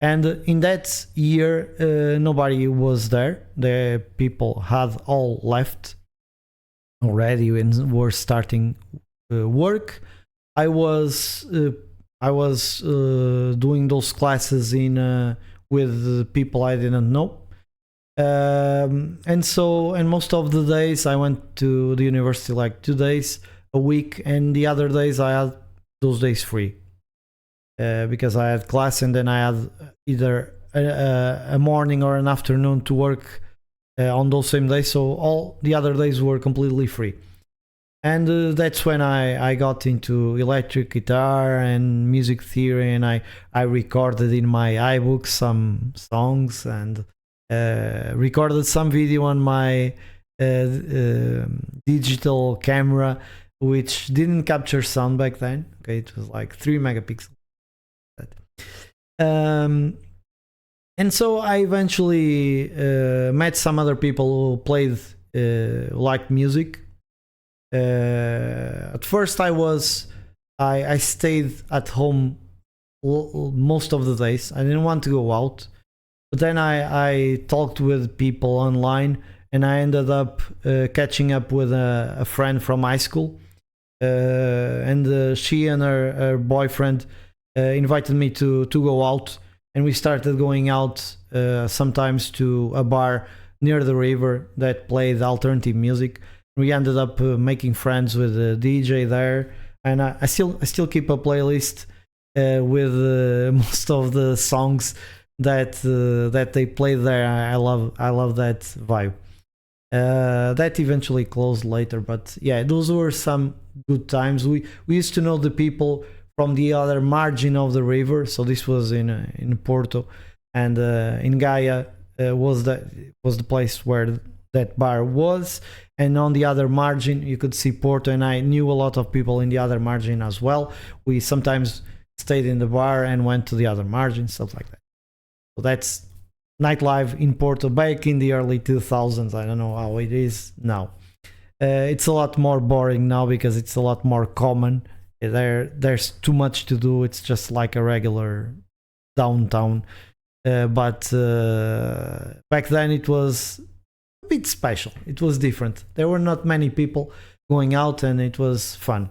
Speaker 1: And in that year, nobody was there. The people had all left already and were starting work. I was doing those classes with people I didn't know. And most of the days I went to the university like 2 days a week, and the other days I had those days free, because I had class, and then I had either a morning or an afternoon to work on those same days, so all the other days were completely free. And that's when I got into electric guitar and music theory, and I recorded in my iBook some songs, and recorded some video on my digital camera, which didn't capture sound back then. Okay, it was like 3 megapixels. And so I eventually met some other people who played liked music. At first I stayed at home most of the days. I didn't want to go out. But then I talked with people online, and I ended up catching up with a friend from high school. And she and her boyfriend invited me to go out, and we started going out sometimes to a bar near the river that played alternative music. We ended up making friends with the DJ there, and I still keep a playlist with most of the songs that they played there. I love that vibe. That eventually closed later, but yeah, those were some good times. We used to know the people from the other margin of the river, so this was in Porto, and in Gaia was the place where that bar was, and on the other margin you could see Porto, and I knew a lot of people in the other margin as well. We sometimes stayed in the bar and went to the other margin, stuff like that. So that's nightlife in Porto back in the early 2000s. I don't know how it is now. It's a lot more boring now because it's a lot more common. There's too much to do. It's just like a regular downtown. But back then it was a bit special. It was different. There were not many people going out, and it was fun.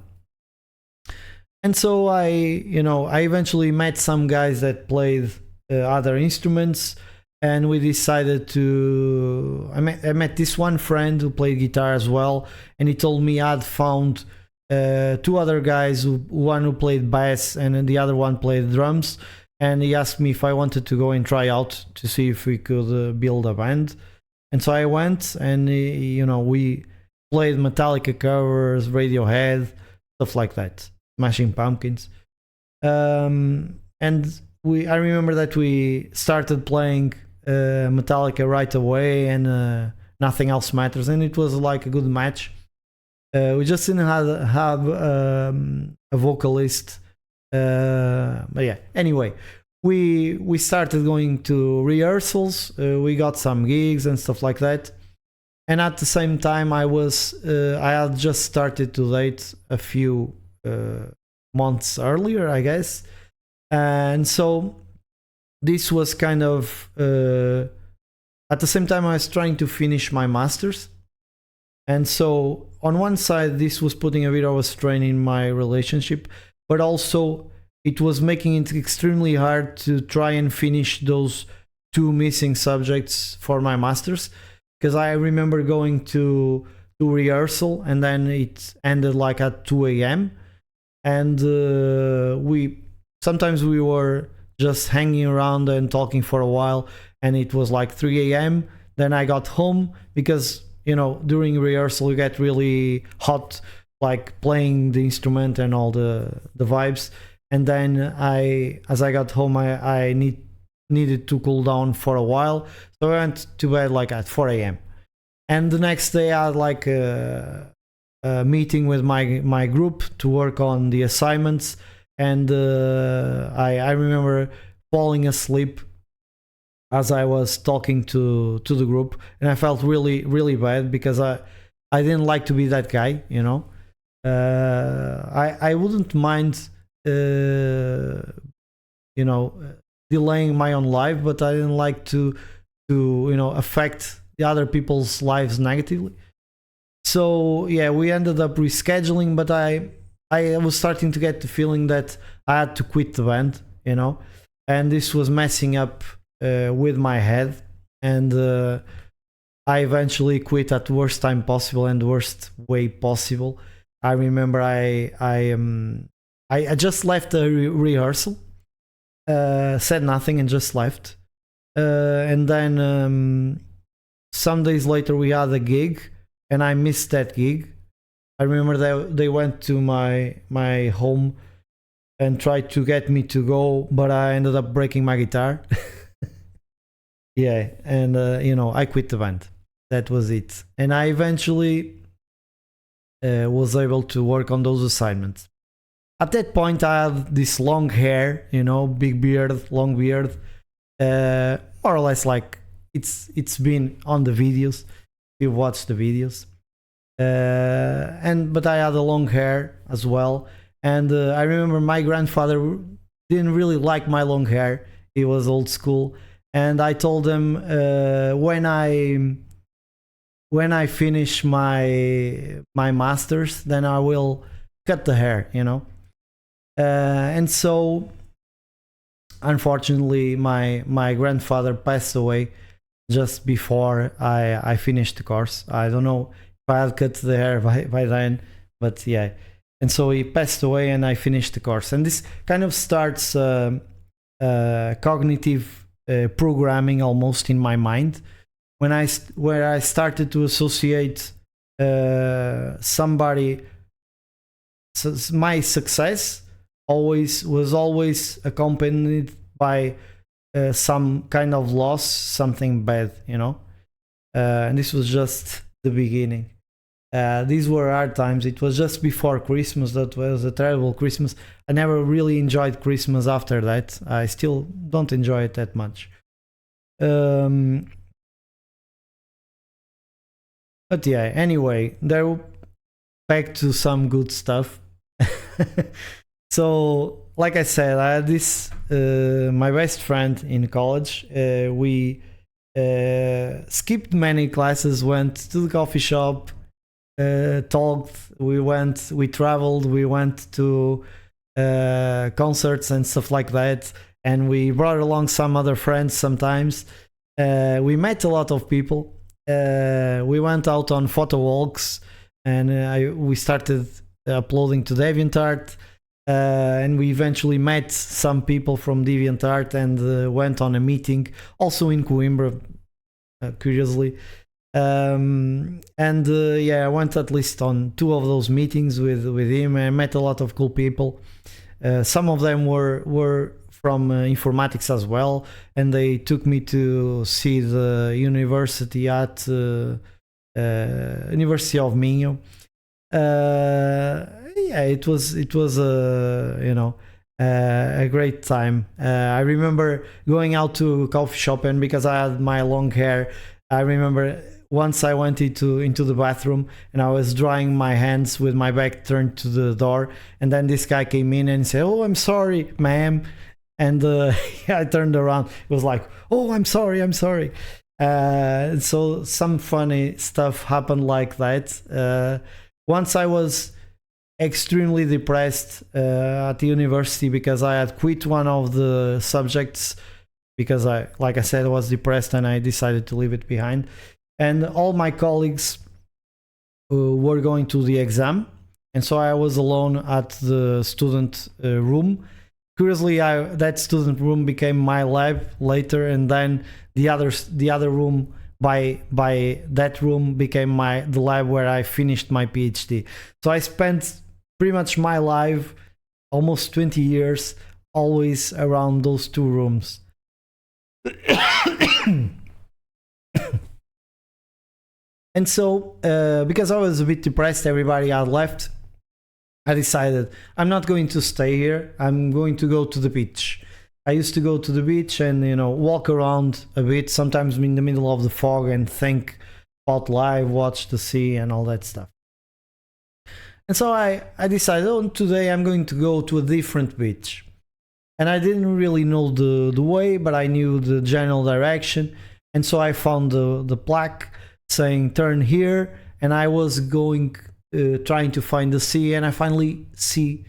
Speaker 1: And so I eventually met some guys that played other instruments, and we decided to. I met this one friend who played guitar as well, and he told me I'd found two other guys, one who played bass and the other one played drums, and he asked me if I wanted to go and try out to see if we could build a band. And so I went, and we played Metallica covers, Radiohead, stuff like that, Smashing Pumpkins, and I remember that we started playing Metallica right away, and Nothing Else Matters, and it was like a good match. We just didn't have a vocalist, but yeah. Anyway, we started going to rehearsals. We got some gigs and stuff like that. And at the same time, I had just started to date a few months earlier, I guess. And so this was kind of at the same time I was trying to finish my masters. And so on one side, this was putting a bit of a strain in my relationship, but also it was making it extremely hard to try and finish those two missing subjects for my masters, because I remember going to rehearsal, and then it ended like at 2 a.m. and sometimes we were just hanging around and talking for a while, and it was like 3 a.m. Then I got home because during rehearsal you get really hot, like playing the instrument and all the vibes. And then as I got home, I needed to cool down for a while, so I went to bed like at 4 a.m. And the next day I had like a meeting with my group to work on the assignments, and I remember falling asleep as I was talking to the group, and I felt really, really bad because I didn't like to be that guy. I wouldn't mind delaying my own life, but I didn't like to affect the other people's lives negatively. So yeah, we ended up rescheduling, but I was starting to get the feeling that I had to quit the band, and this was messing up with my head, and I eventually quit at the worst time possible and the worst way possible. I remember I just left the rehearsal, said nothing, and just left. And then some days later we had a gig, and I missed that gig. I remember that they went to my home and tried to get me to go, but I ended up breaking my guitar. Yeah, and I quit the band. That was it. And I eventually was able to work on those assignments. At that point, I had this long hair, big beard, long beard, more or less like it's been on the videos. You watched the videos, but I had a long hair as well. And I remember my grandfather didn't really like my long hair. He was old school, and I told him when I finish my masters, then I will cut the hair, and so unfortunately, my grandfather passed away just before I finished the course. I don't know if I had cut the hair by then, but yeah. And so he passed away, and I finished the course. And this kind of starts cognitive programming almost in my mind, where I started to associate somebody, my success was always accompanied by some kind of loss, something bad, you know. And this was just the beginning. These were hard times. It was just before Christmas. That was a terrible Christmas. I never really enjoyed Christmas after that. I still don't enjoy it that much. But yeah, anyway, back to some good stuff. So, like I said, I had this my best friend in college. We skipped many classes, went to the coffee shop, talked. We traveled. We went to concerts and stuff like that, and we brought along some other friends sometimes. We met a lot of people. We went out on photo walks, and we started uploading to DeviantArt. And we eventually met some people from DeviantArt and went on a meeting, also in Coimbra, curiously. And yeah, I went at least on 2 of those meetings with him. I met a lot of cool people. Some of them were from informatics as well, and they took me to see the university at University of Minho. Yeah, it was a great time. I remember going out to a coffee shop, and because I had my long hair, I remember once I went into the bathroom and I was drying my hands with my back turned to the door, and then this guy came in and said, "Oh, I'm sorry, ma'am." And I turned around. It was like, "Oh, I'm sorry." So some funny stuff happened like that. Once I was extremely depressed at the university because I had quit one of the subjects because like I said, I was depressed, and I decided to leave it behind. And all my colleagues were going to the exam, and so I was alone at the student room. Curiously, that student room became my lab later, and then the other room by that room became the lab where I finished my PhD. So I spent pretty much my life, almost 20 years, always around those 2 rooms. And so, because I was a bit depressed, everybody had left, I decided I'm not going to stay here. I'm going to go to the beach. I used to go to the beach and, walk around a bit, sometimes in the middle of the fog, and think about life, watch the sea and all that stuff. And so I decided, today I'm going to go to a different beach. And I didn't really know the way, but I knew the general direction. And so I found the plaque saying turn here, and I was going trying to find the sea, and I finally see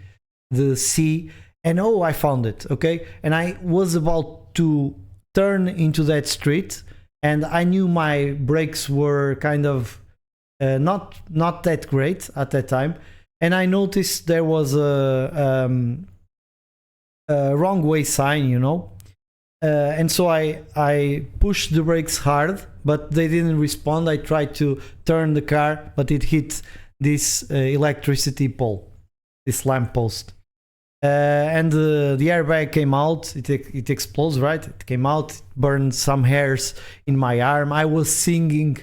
Speaker 1: the sea, and I found it. Okay, and I was about to turn into that street, and I knew my brakes were kind of not that great at that time, and I noticed there was a wrong way sign, and so I pushed the brakes hard, but they didn't respond. I tried to turn the car, but it hit this electricity pole, this lamp post, and the airbag came out. It explodes, right? It came out, it burned some hairs in my arm. I was singing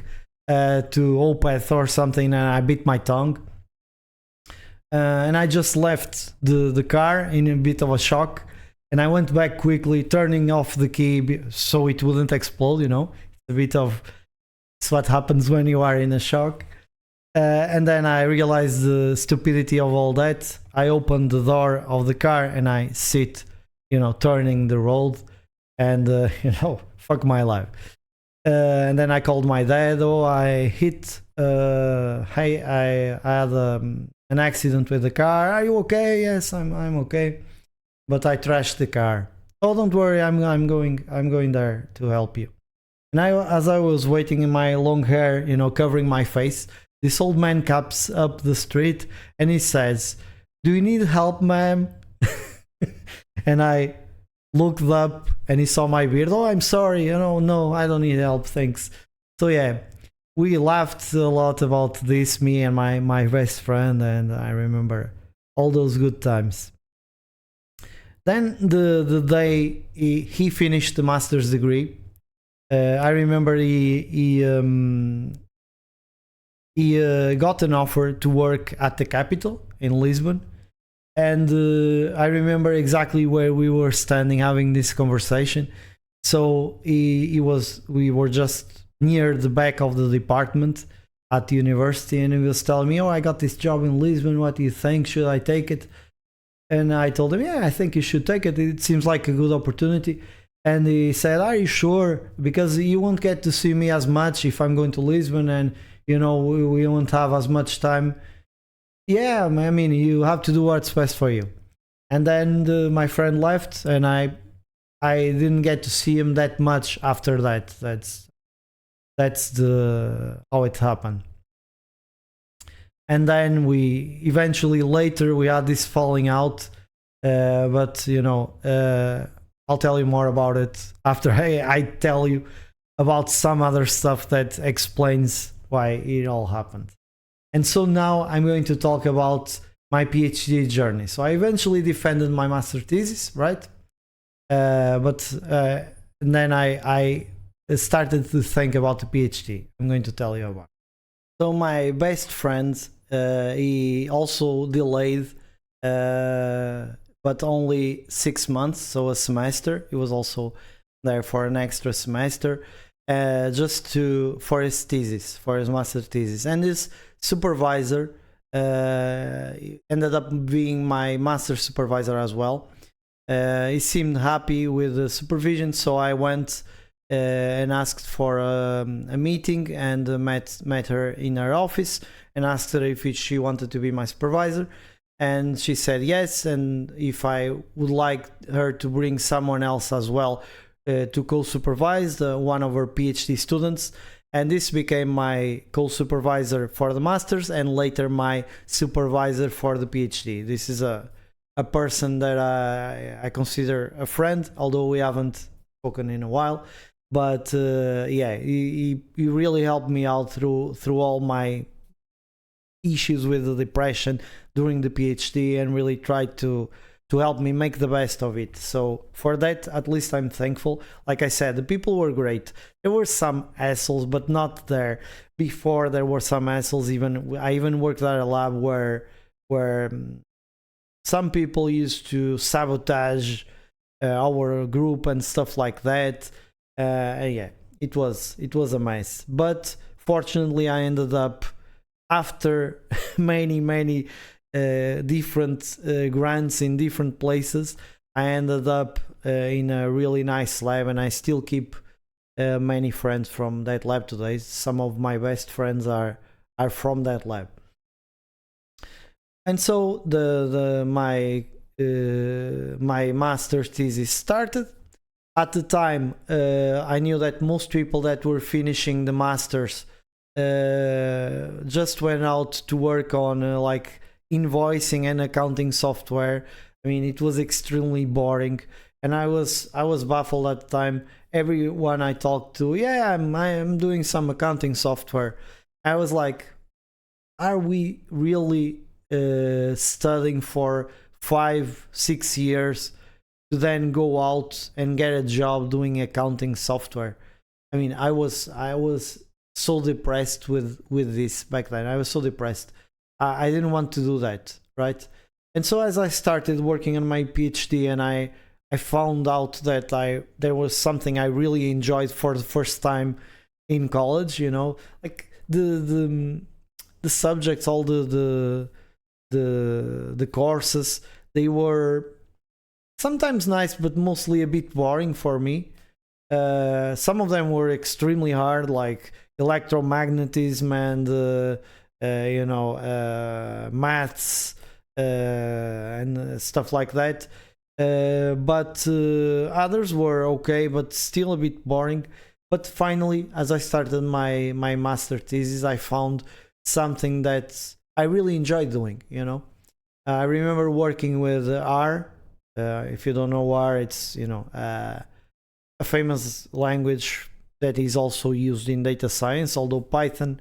Speaker 1: to Opeth or something, and I bit my tongue, and I just left the car in a bit of a shock. And I went back quickly, turning off the key so it wouldn't explode, It's what happens when you are in a shock. And then I realized the stupidity of all that. I opened the door of the car and I sit, turning the road, and, fuck my life. And then I called my dad. I hit, hey, I had an accident with the car. Are you okay? Yes, I'm okay. But I trashed the car. Oh, don't worry, I'm going there to help you. And as I was waiting in my long hair, covering my face, this old man comes up the street and he says, "Do you need help, ma'am?" And I looked up and he saw my beard. "Oh, I'm sorry, no, I don't need help, thanks." So yeah, we laughed a lot about this, me and my best friend, and I remember all those good times. Then the day he finished the master's degree, I remember he got an offer to work at the capital in Lisbon, and I remember exactly where we were standing having this conversation. So we were just near the back of the department at the university, and he was telling me, "Oh, I got this job in Lisbon. What do you think? Should I take it?" And I told him, "Yeah, I think you should take it. It seems like a good opportunity." And he said, "Are you sure? Because you won't get to see me as much if I'm going to Lisbon, and we won't have as much time." "Yeah, I mean, you have to do what's best for you." And then my friend left, and I didn't get to see him that much after that. That's the how it happened. And then we eventually later we had this falling out, but I'll tell you more about it after I tell you about some other stuff that explains why it all happened. And so now I'm going to talk about my PhD journey. So I eventually defended my master thesis, right? But then I started to think about the PhD. I'm going to tell you about. So my best friend, he also delayed, but only 6 months, so a semester. He was also there for an extra semester, just for his thesis, for his master thesis. And his supervisor ended up being my master supervisor as well. He seemed happy with the supervision, so I went and asked for a meeting and met her in her office and asked her if she wanted to be my supervisor, and she said yes, and if I would like her to bring someone else as well to co-supervise one of her PhD students. And this became my co-supervisor for the masters and later my supervisor for the PhD. This is a person that I consider a friend, although we haven't spoken in a while. But yeah, he really helped me out through all my issues with the depression during the PhD and really tried to help me make the best of it. So for that, at least I'm thankful. Like I said, the people were great. There were some assholes, but not there. Before there were some assholes. I even worked at a lab where some people used to sabotage our group and stuff like that. Yeah, it was a mess. But fortunately, I ended up after many different grants in different places. I ended up in a really nice lab, and I still keep many friends from that lab today. Some of my best friends are from that lab. And so my master's thesis started. At the time, I knew that most people that were finishing the masters just went out to work on like invoicing and accounting software. I mean, it was extremely boring, and I was baffled at the time. Everyone I talked to, yeah, I'm doing some accounting software. I was like, are we really studying for 5-6 years to then go out and get a job doing accounting software? I mean, I was so depressed with this back then. I was so depressed. I didn't want to do that, right? And so as I started working on my PhD, and I found out that there was something I really enjoyed for the first time in college, like the subjects, all the courses, they were sometimes nice, but mostly a bit boring for me. Some of them were extremely hard, like electromagnetism and maths and stuff like that. but others were okay, but still a bit boring. But finally, as I started my master thesis, I found something that I really enjoyed doing. I remember working with R. If you don't know R, it's a famous language that is also used in data science. Although Python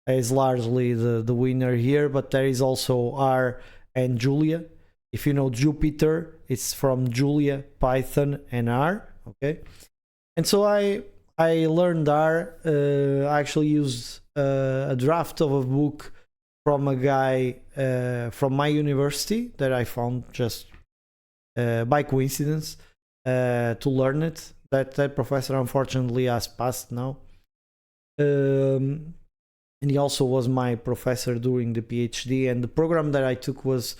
Speaker 1: is largely the winner here, but there is also R and Julia. If you know Jupyter, it's from Julia, Python, and R. Okay, and so I learned R. I actually used a draft of a book from a guy from my university that I found just by coincidence to learn it. That professor unfortunately has passed now, and he also was my professor during the PhD. And the program that I took is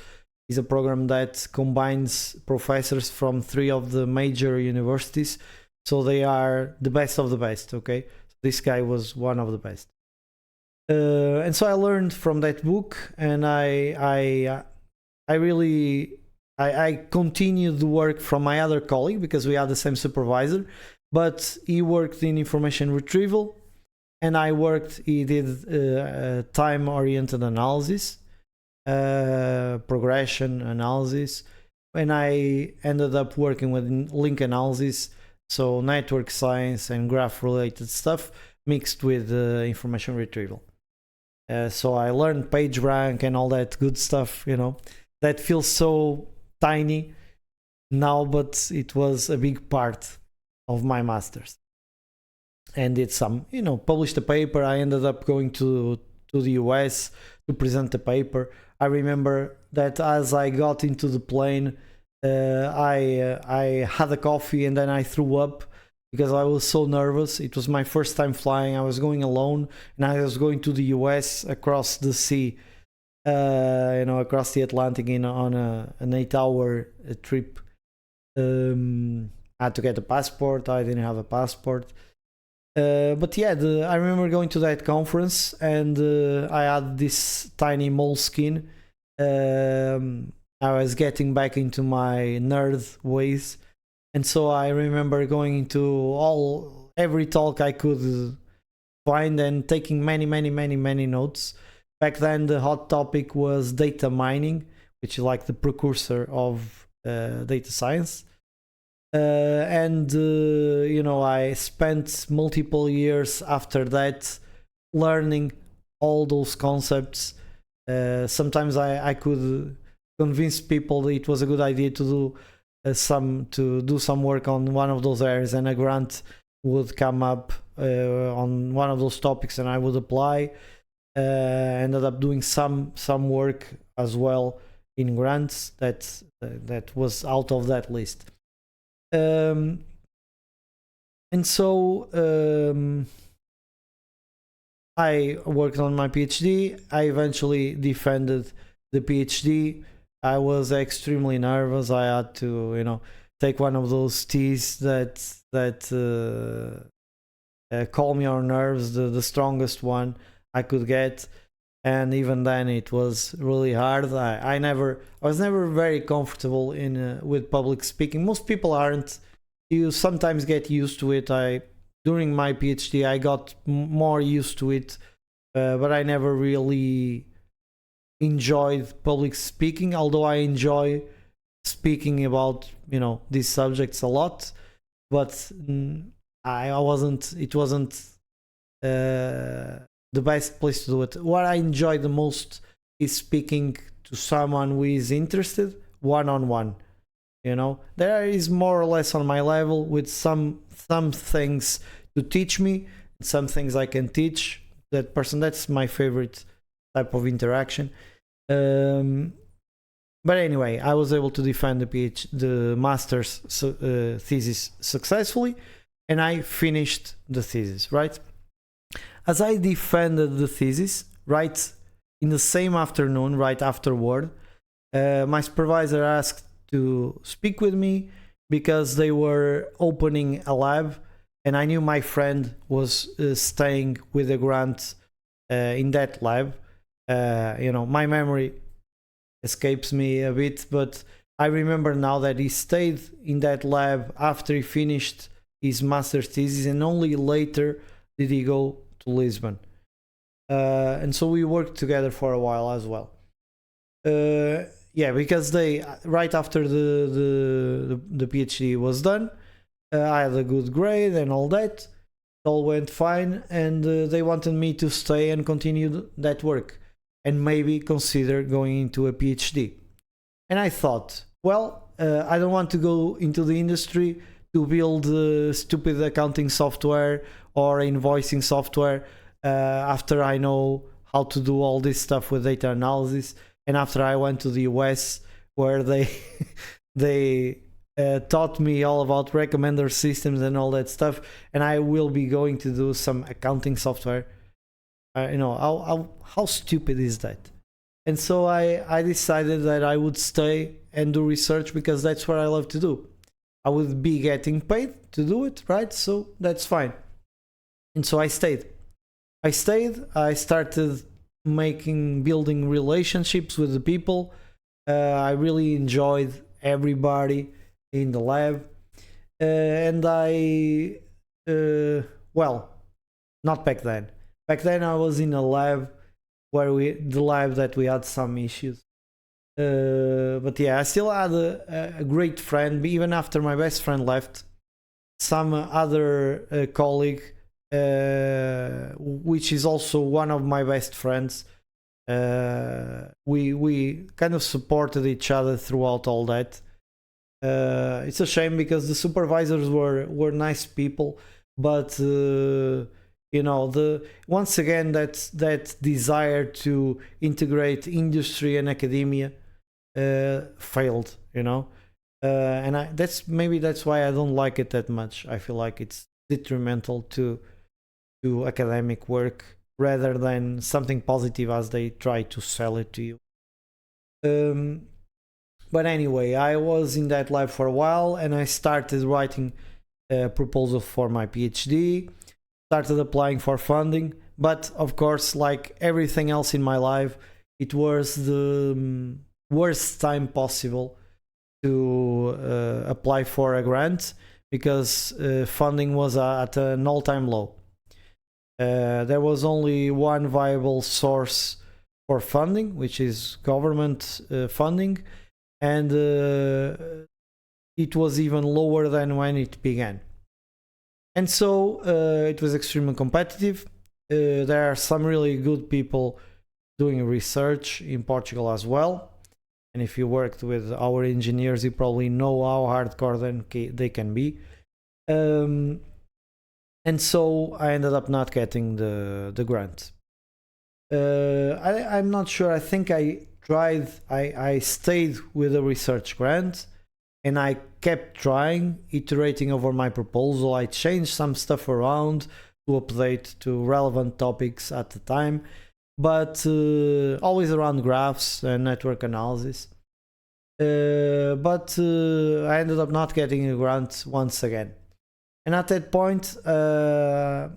Speaker 1: a program that combines professors from 3 of the major universities, so they are the best of the best. Okay, this guy was one of the best. And so I learned from that book, and I continued the work from my other colleague because we had the same supervisor, but he worked in information retrieval, and he did time-oriented analysis, progression analysis, and I ended up working with link analysis, so network science and graph-related stuff mixed with information retrieval. So I learned PageRank and all that good stuff, that feels so tiny now, but it was a big part of my master's. And did some, published a paper. I ended up going to the US to present the paper. I remember that as I got into the plane, I had a coffee and then I threw up because I was so nervous. It was my first time flying. I was going alone, and I was going to the US across the sea, across the Atlantic on an 8-hour trip. I had to get a passport. I didn't have a passport. But yeah, I remember going to that conference, and I had this tiny moleskin. I was getting back into my nerd ways. And so I remember going into every talk I could find and taking many notes. Back then, the hot topic was data mining, which is like the precursor of data science. I spent multiple years after that learning all those concepts. Sometimes I could convince people that it was a good idea to do some work on one of those areas, and a grant would come up on one of those topics, and I would apply. Ended up doing some work as well in grants that was out of that list. And so I worked on my PhD. I eventually defended the PhD. I was extremely nervous. I had to, take one of those teas that calm your nerves, the strongest one I could get. And even then, it was really hard. I was never very comfortable with public speaking. Most people aren't. You sometimes get used to it. During my PhD, I got more used to it, but I never really enjoyed public speaking, although I enjoy speaking about these subjects a lot. But it wasn't the best place to do it. What I enjoy the most is speaking to someone who is interested one-on-one. There is more or less on my level, with some things to teach me, some things I can teach that person. That's my favorite type of interaction. But anyway, I was able to defend the master's thesis successfully, and I finished the thesis, right? As I defended the thesis, right in the same afternoon, right afterward, my supervisor asked to speak with me because they were opening a lab, and I knew my friend was staying with a grant in that lab. My memory escapes me a bit, but I remember now that he stayed in that lab after he finished his master's thesis, and only later did he go to Lisbon. And so we worked together for a while as well. Yeah, because they right after the PhD was done, I had a good grade and all that. It all went fine, and they wanted me to stay and continue that work, and maybe consider going into a PhD. And I thought, well, I don't want to go into the industry to build stupid accounting software or invoicing software after I know how to do all this stuff with data analysis, and after I went to the US where they they taught me all about recommender systems and all that stuff, and I will be going to do some accounting software. You know, how stupid is that? And so I decided that I would stay and do research because that's what I love to do. I would be getting paid to do it, right? So that's fine. And so I stayed. I started building relationships with the people. I really enjoyed everybody in the lab. And well, not back then. Back then I was in a lab the lab that we had some issues. But yeah, I still had a great friend, even after my best friend left. Some other colleague, which is also one of my best friends. We kind of supported each other throughout all that. It's a shame because the supervisors were nice people, but you know, once again that desire to integrate industry and academia failed, you know. And that's why I don't like it that much. I feel like it's detrimental to academic work rather than something positive as they try to sell it to you. But anyway, I was in that lab for a while, and I started writing a proposal for my PhD, started applying for funding, but of course, like everything else in my life, it was the worst time possible to apply for a grant because funding was at an all-time low. There was only one viable source for funding, which is government funding, and it was even lower than when it began. And so it was extremely competitive. There are some really good people doing research in Portugal as well. And if you worked with our engineers, you probably know how hardcore they can be. And so I ended up not getting the grant. I'm not sure. I think I stayed with a research grant, and I kept trying, iterating over my proposal. I changed some stuff around to update to relevant topics at the time, but always around graphs and network analysis. But I ended up not getting a grant once again. And at that point, there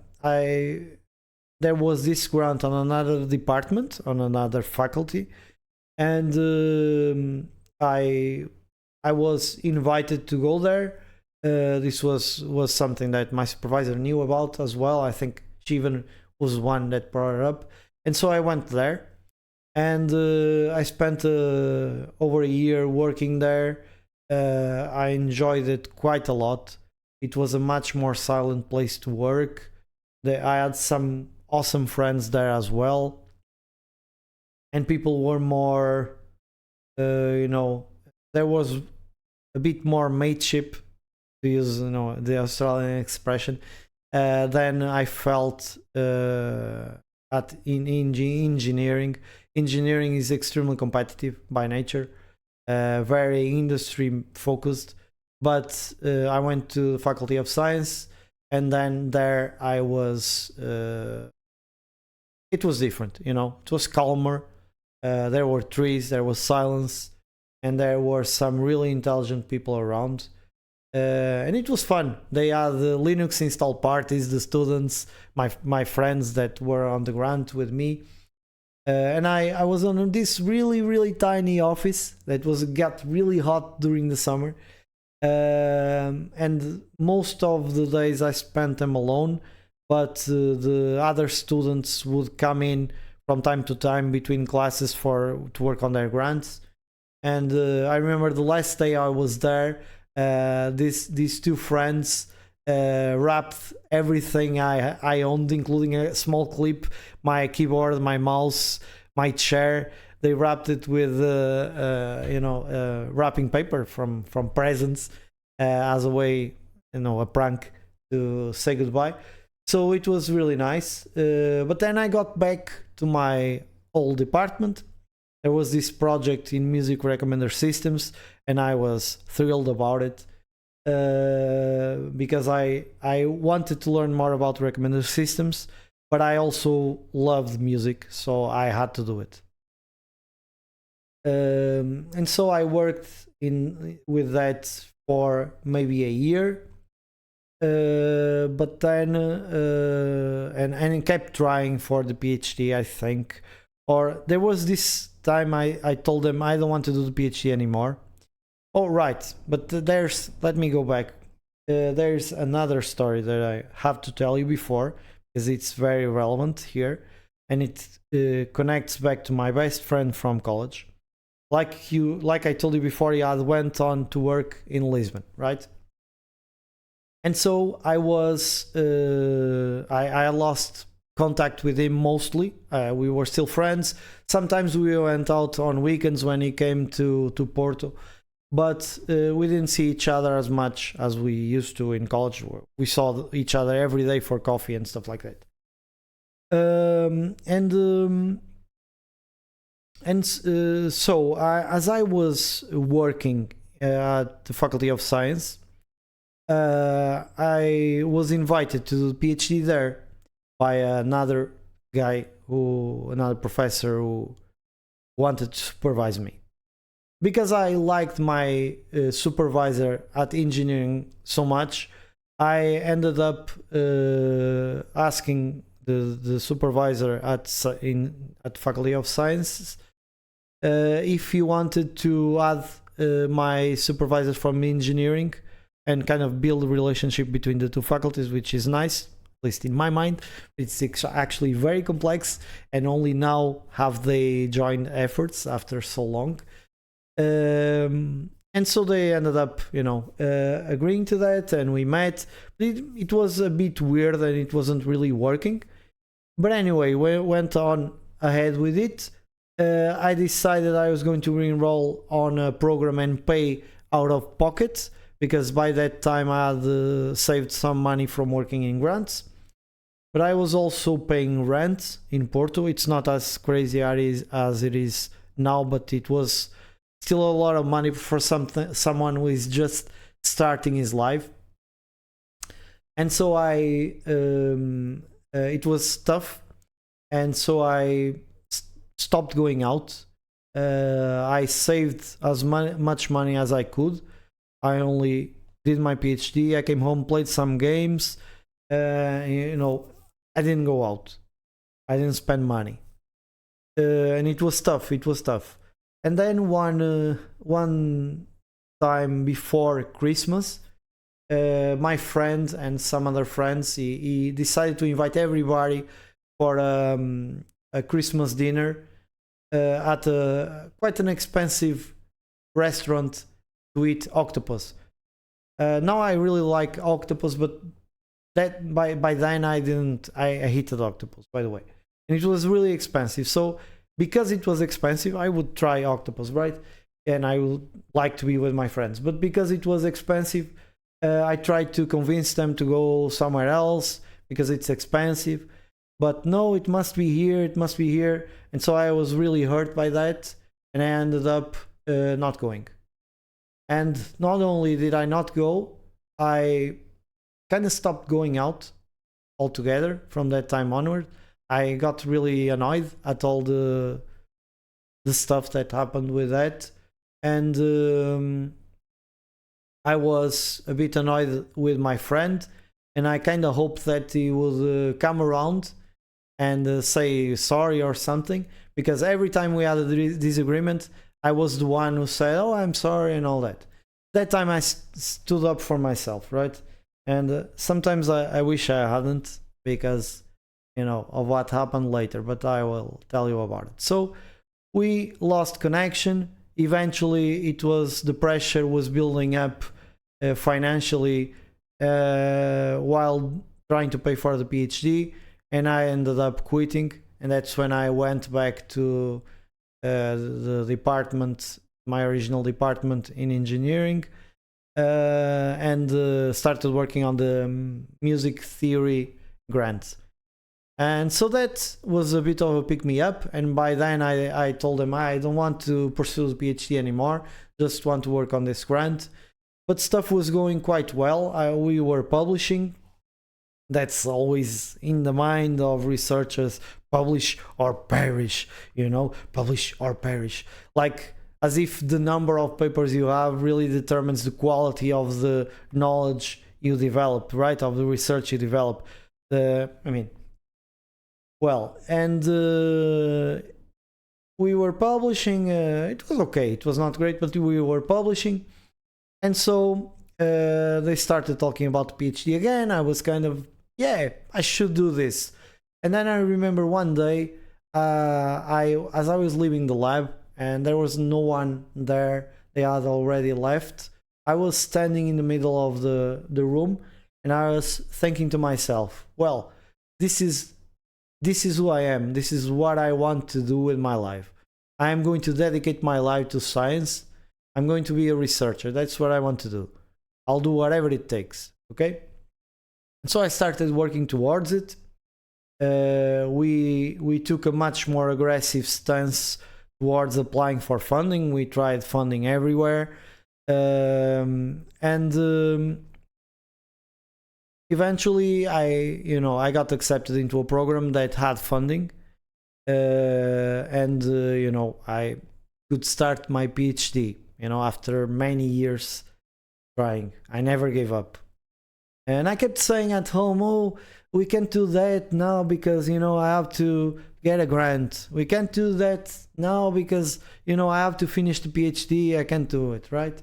Speaker 1: was this grant on another department, on another faculty, and I was invited to go there. This was something that my supervisor knew about as well. I think she even was one that brought it up. And so I went there, and I spent over a year working there. I enjoyed it quite a lot. It was a much more silent place to work. I had some awesome friends there as well. And people were more, you know, there was a bit more mateship, to use, you know, the Australian expression, than I felt in engineering. Engineering is extremely competitive by nature, very industry focused. But I went to the Faculty of Science, and then there I was. It was different, you know. It was calmer. There were trees, there was silence, and there were some really intelligent people around. And it was fun. They had the Linux install parties, the students, my friends that were on the grant with me. And I was on this really tiny office that was got really hot during the summer, and most of the days I spent them alone, but the other students would come in from time to time between classes to work on their grants. And I remember the last day I was there, these two friends wrapped everything I owned, including a small clip, my keyboard, my mouse, my chair. They wrapped it with wrapping paper from presents, as a way, a prank to say goodbye. So it was really nice. But then I got back to my old department. There was this project in music recommender systems, and I was thrilled about it, because I wanted to learn more about recommender systems, but I also loved music, so I had to do it. And so I worked with that for maybe a year, but then and kept trying for the PhD, I think. Or there was this time I told them I don't want to do the PhD anymore. Oh, right, but let me go back. There's another story that I have to tell you before, because it's very relevant here, and it connects back to my best friend from college. Like I told you before, he had went on to work in Lisbon, right? And so I lost contact with him mostly. We were still friends. Sometimes we went out on weekends when he came to Porto, but we didn't see each other as much as we used to in college. We saw each other every day for coffee and stuff like that. So as I was working at the Faculty of Science, I was invited to do the PhD there by another another professor who wanted to supervise me. Because I liked my supervisor at engineering so much, I ended up asking the supervisor at Faculty of Sciences if he wanted to add my supervisor from engineering and kind of build a relationship between the two faculties, which is nice, at least in my mind. It's actually very complex, and only now have they joined efforts after so long. And so they ended up, agreeing to that, and we met. It was a bit weird, and it wasn't really working. But anyway, we went on ahead with it. I decided I was going to re-enroll on a program and pay out of pocket, because by that time I had saved some money from working in grants. But I was also paying rent in Porto. It's not as crazy as it is now, but it was still a lot of money for someone who is just starting his life. And so it was tough, and so I stopped going out. I saved as much money as I could. I only did my PhD. I came home, played some games. I didn't go out. I didn't spend money, and it was tough. And then one time before Christmas, my friend and some other friends, he decided to invite everybody for a Christmas dinner at quite an expensive restaurant to eat octopus. Now I really like octopus, but that by then I didn't. I hated octopus, by the way, and it was really expensive. So because it was expensive, I would try octopus, right? And I would like to be with my friends. But because it was expensive, I tried to convince them to go somewhere else because it's expensive. But no, it must be here. It must be here. And so I was really hurt by that, and I ended up not going. And not only did I not go, I kind of stopped going out altogether from that time onward. I got really annoyed at all the stuff that happened with that, and I was a bit annoyed with my friend, and I kind of hoped that he would come around and say sorry or something, because every time we had a disagreement, I was the one who said, "Oh, I'm sorry," and all that. That time I stood up for myself, right? And sometimes I wish I hadn't, because of what happened later, but I will tell you about it. So we lost connection. Eventually, the pressure was building up financially while trying to pay for the PhD, and I ended up quitting. And that's when I went back to the department, my original department in engineering, and started working on the music theory grant. And so that was a bit of a pick me up. And by then I told them I don't want to pursue the PhD anymore, just want to work on this grant. But stuff was going quite well. We were publishing. That's always in the mind of researchers: publish or perish, publish or perish. Like, as if the number of papers you have really determines the quality of the knowledge you develop, right? Of the research you develop. Well, and we were publishing. It was okay. It was not great, but we were publishing. And so they started talking about the PhD again. I was kind of, yeah, I should do this. And then I remember one day, as I was leaving the lab and there was no one there, they had already left. I was standing in the middle of the room, and I was thinking to myself, well, this is who I am. This is what I want to do with my life. I am going to dedicate my life to science. I'm going to be a researcher. That's what I want to do. I'll do whatever it takes. Okay? And so I started working towards it. We took a much more aggressive stance towards applying for funding. We tried funding everywhere. Eventually I got accepted into a program that had funding, I could start my PhD, after many years trying. I never gave up. And I kept saying at home, oh, we can't do that now because, I have to get a grant. We can't do that now because, I have to finish the PhD. I can't do it, right?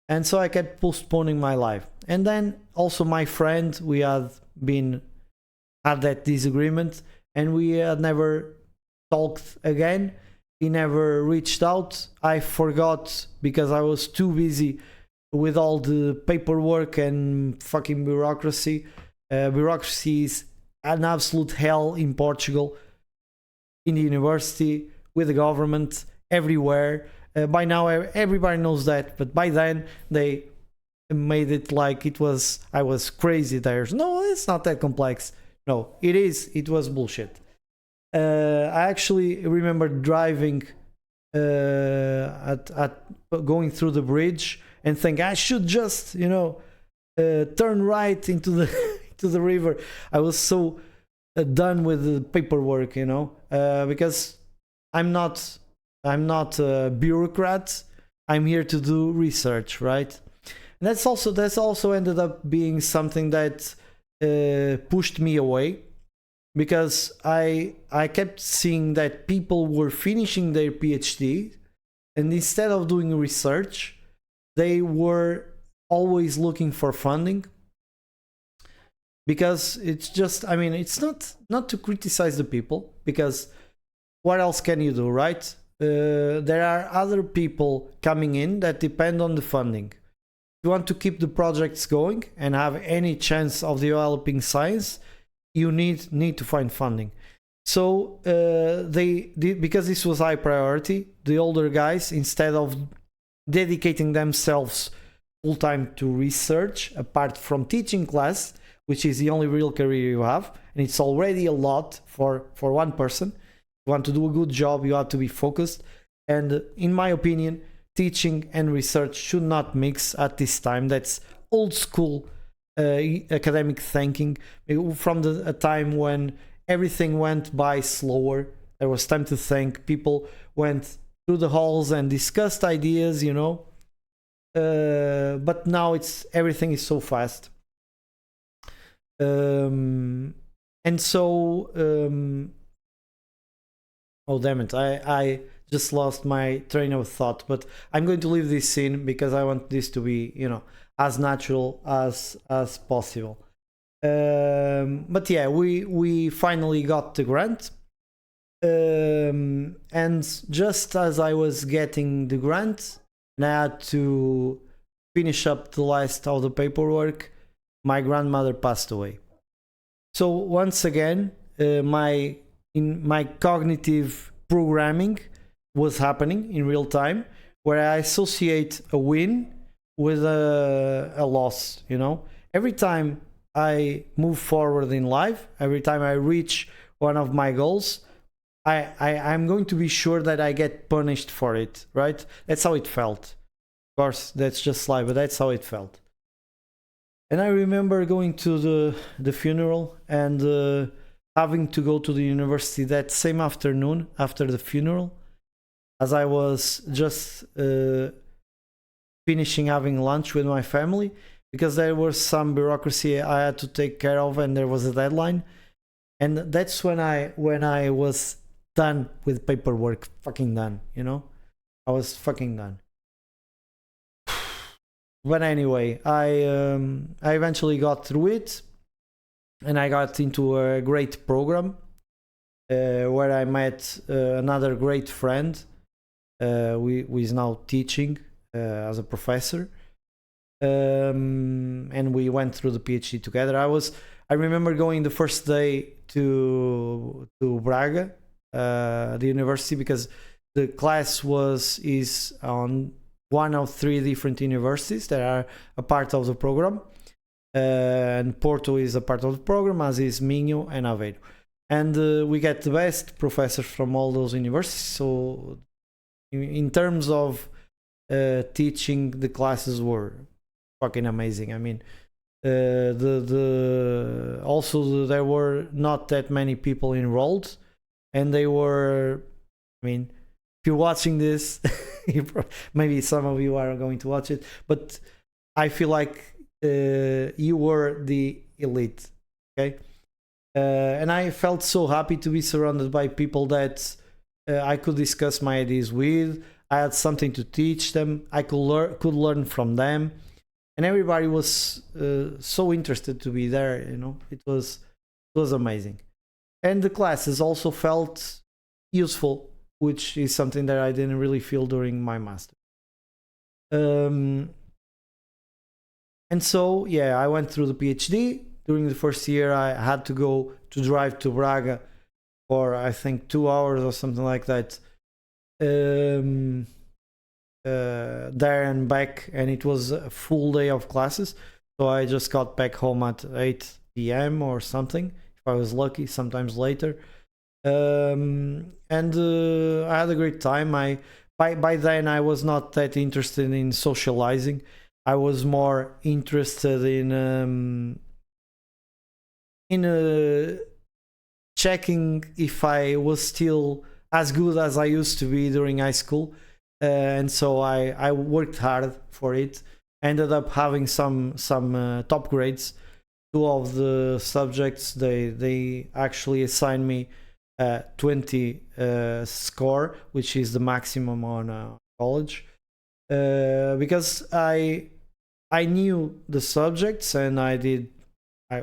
Speaker 1: And so I kept postponing my life. And then also my friend, we had that disagreement, and we had never talked again. He never reached out. I forgot because I was too busy with all the paperwork and fucking bureaucracy. Bureaucracy is an absolute hell in Portugal, in the university, with the government, everywhere. By now everybody knows that, but by then they made it like I was crazy. No, it's not that complex. No, it is. It was bullshit. I actually remember driving at going through the bridge and think I should just turn right into the to the river. I was so done with the paperwork, because I'm not a bureaucrat. I'm here to do research, right? And that's also ended up being something that pushed me away, because I kept seeing that people were finishing their PhD, and instead of doing research, they were always looking for funding. Because it's just, it's not to criticize the people, because what else can you do, right? There are other people coming in that depend on the funding. If you want to keep the projects going and have any chance of developing science, you need to find funding. So because this was high priority, the older guys, instead of dedicating themselves full time to research, apart from teaching class, which is the only real career you have, and it's already a lot for one person. You want to do a good job, you have to be focused. And in my opinion, teaching and research should not mix at this time. That's old school academic thinking, from a time when everything went by slower. There was time to think. People went through the halls and discussed ideas, but now everything is so fast. And And so, oh damn it, I just lost my train of thought, but I'm going to leave this scene because I want this to be, you know, as natural as possible. But yeah, we finally got the grant. And just as I was getting the grant and I had to finish up the last of the paperwork, my grandmother passed away. So once again, my cognitive programming was happening in real time, where I associate a win with a loss. You know, every time I move forward in life, every time I reach one of my goals, I'm going to be sure that I get punished for it, right? That's how it felt. Of course, that's just life, but that's how it felt. And I remember going to the funeral and having to go to the university that same afternoon after the funeral, as I was just finishing having lunch with my family, because there was some bureaucracy I had to take care of and there was a deadline. And that's when I was done with paperwork, fucking done, you know? I was fucking done. But anyway, I eventually got through it, and I got into a great program where I met another great friend who is now teaching as a professor, and we went through the PhD together. I remember going the first day to Braga, the university, because the class is on one of 3 different universities that are a part of the program, and Porto is a part of the program, as is Minho and Aveiro, and we get the best professors from all those universities. So in terms of teaching, the classes were fucking amazing. I mean, there were not that many people enrolled, and they were, I mean, if you're watching this, maybe some of you are going to watch it, but I feel like you were the elite, okay? And I felt so happy to be surrounded by people that I could discuss my ideas with. I had something to teach them. I could learn from them, and everybody was so interested to be there. You know, it was amazing, and the classes also felt useful, which is something that I didn't really feel during my master. And so, yeah, I went through the PhD. During the first year, I had to drive to Braga for, I think, 2 hours or something like that, there and back, and it was a full day of classes. So I just got back home at 8 p.m. or something, if I was lucky, sometimes later. And I had a great time. By then I was not that interested in socializing. I was more interested in checking if I was still as good as I used to be during high school, and so I worked hard for it. Ended up having some top grades. 2 of the subjects, they actually assigned me 20 score, which is the maximum on college, because I knew the subjects, and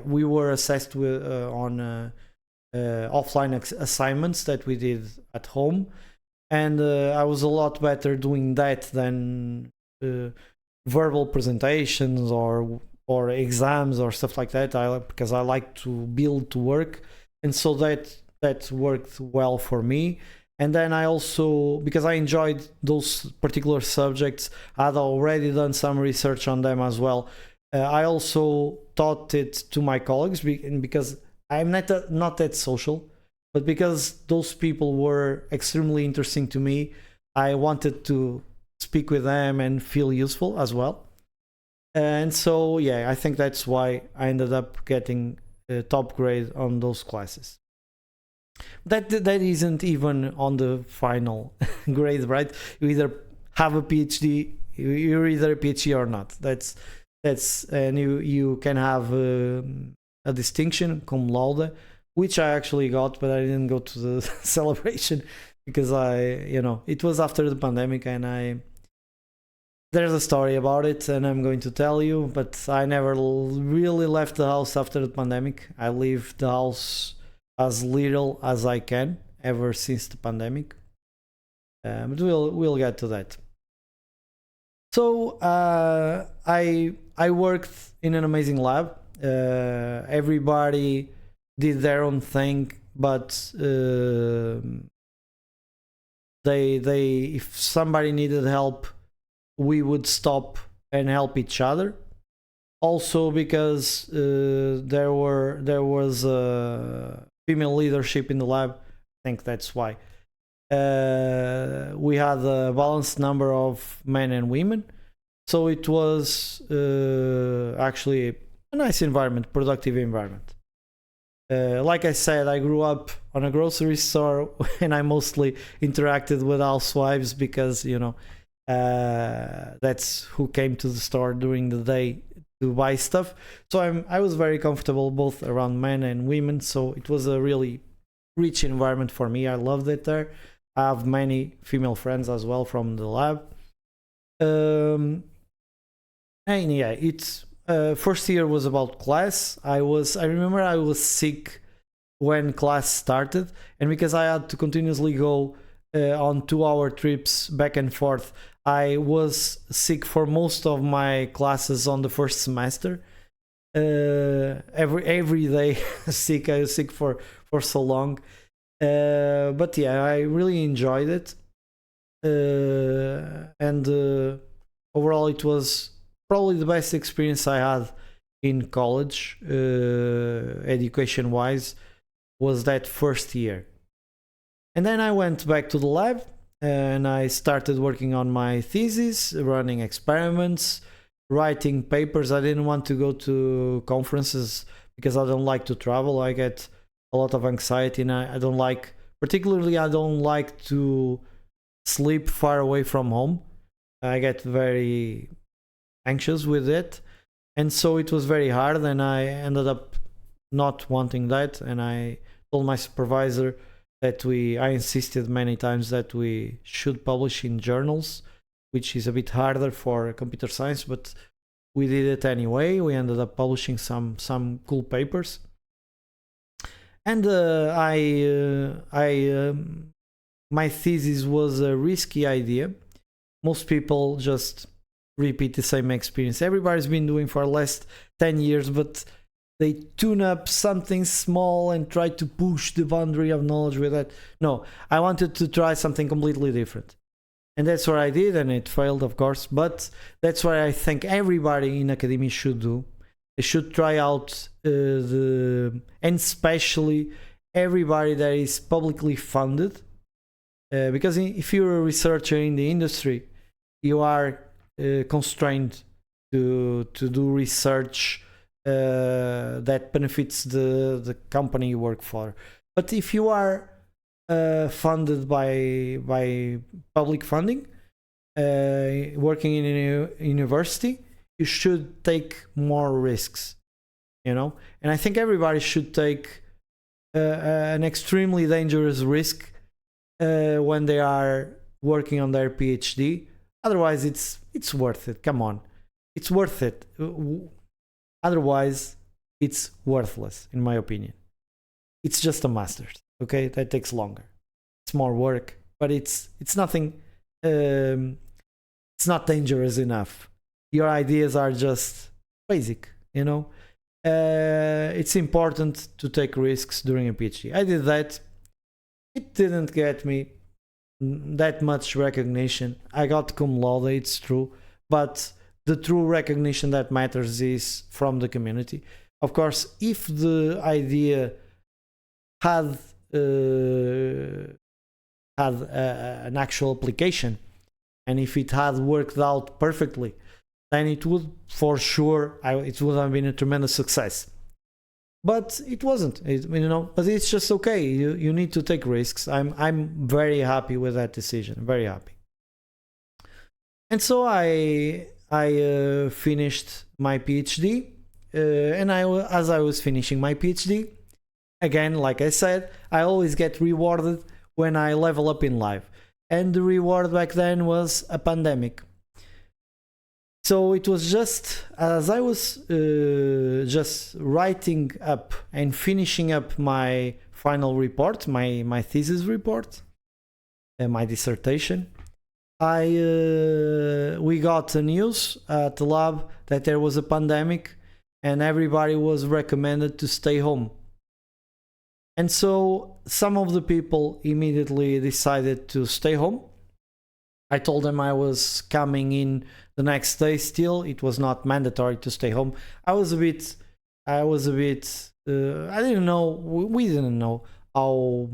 Speaker 1: we were assessed with on offline assignments that we did at home, and I was a lot better doing that than verbal presentations or exams or stuff like that. Because I like to build to work, and so that worked well for me. And then I also, because I enjoyed those particular subjects, I had already done some research on them as well. I also taught it to my colleagues, because I'm not that social, but because those people were extremely interesting to me, I wanted to speak with them and feel useful as well. And so, yeah, I think that's why I ended up getting a top grade on those classes. That isn't even on the final grade, right? You either have a PhD, you're either a PhD or not. That's and you can have a distinction, cum laude, which I actually got, but I didn't go to the celebration because it was after the pandemic, and there's a story about it, and I'm going to tell you. But I never really left the house after the pandemic. I leave the house as little as I can ever since the pandemic. But we'll get to that. So I worked in an amazing lab. Everybody did their own thing, but if somebody needed help, we would stop and help each other. Also because there was female leadership in the lab. I think that's why. We had a balanced number of men and women, so it was actually a nice environment, productive environment. Like I said, I grew up on a grocery store and I mostly interacted with housewives because that's who came to the store during the day to buy stuff. So I was very comfortable both around men and women, so it was a really rich environment for me. I loved it there. I have many female friends as well from the lab. And yeah, it's first year was about class. I remember I was sick when class started, and because I had to continuously go on 2-hour trips back and forth, I was sick for most of my classes on the first semester. Every day sick. I was sick for so long. But yeah, I really enjoyed it, and overall it was probably the best experience I had in college, education wise, was that first year. And then I went back to the lab and I started working on my thesis, running experiments, writing papers. I didn't want to go to conferences because I don't like to travel. I get a lot of anxiety, and I don't like to sleep far away from home. I get very anxious with it, and so it was very hard, and I ended up not wanting that. And I told my supervisor that I insisted many times that we should publish in journals, which is a bit harder for computer science, but we did it anyway. We ended up publishing some cool papers. And my thesis was a risky idea. Most people just repeat the same experience everybody's been doing for the last 10 years, but they tune up something small and try to push the boundary of knowledge with that. No, I wanted to try something completely different. And that's what I did, and it failed, of course, but that's what I think everybody in academia should do. They should try out and especially everybody that is publicly funded, because if you're a researcher in the industry, you are constrained to do research that benefits the company you work for. But if you are funded by public funding, working in a university, you should take more risks, and I think everybody should take an extremely dangerous risk when they are working on their PhD. Otherwise, it's worth it. Come on, it's worth it. Otherwise, it's worthless, in my opinion. It's just a master's, okay? That takes longer. It's more work, but it's nothing. It's not dangerous enough. Your ideas are just basic, It's important to take risks during a PhD. I did that. It didn't get me that much recognition. I got cum laude, it's true, but the true recognition that matters is from the community. Of course, if the idea had an actual application, and if it had worked out perfectly, then it would, for sure, it would have been a tremendous success. But it wasn't, but it's just okay. You need to take risks. I'm very happy with that decision, very happy. And so I finished my PhD, and as I was finishing my PhD, again, like I said, I always get rewarded when I level up in life. And the reward back then was a pandemic. So it was just as I was just writing up and finishing up my final report, my thesis report, my dissertation. We got the news at the lab that there was a pandemic and everybody was recommended to stay home. And so some of the people immediately decided to stay home. I told them I was coming in the next day still. It was not mandatory to stay home. I didn't know, we didn't know how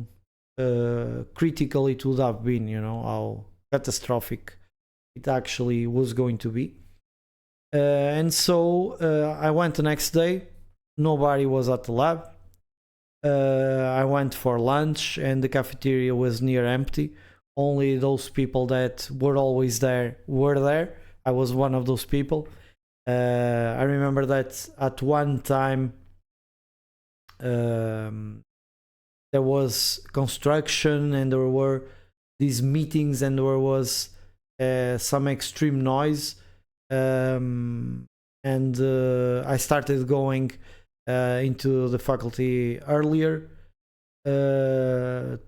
Speaker 1: critical it would have been, how catastrophic it actually was going to be. And so I went the next day. Nobody was at the lab. I went for lunch and the cafeteria was near empty. Only those people that were always there were there. I was one of those people. I remember that at one time there was construction and there were these meetings and there was some extreme noise. And I started going into the faculty earlier to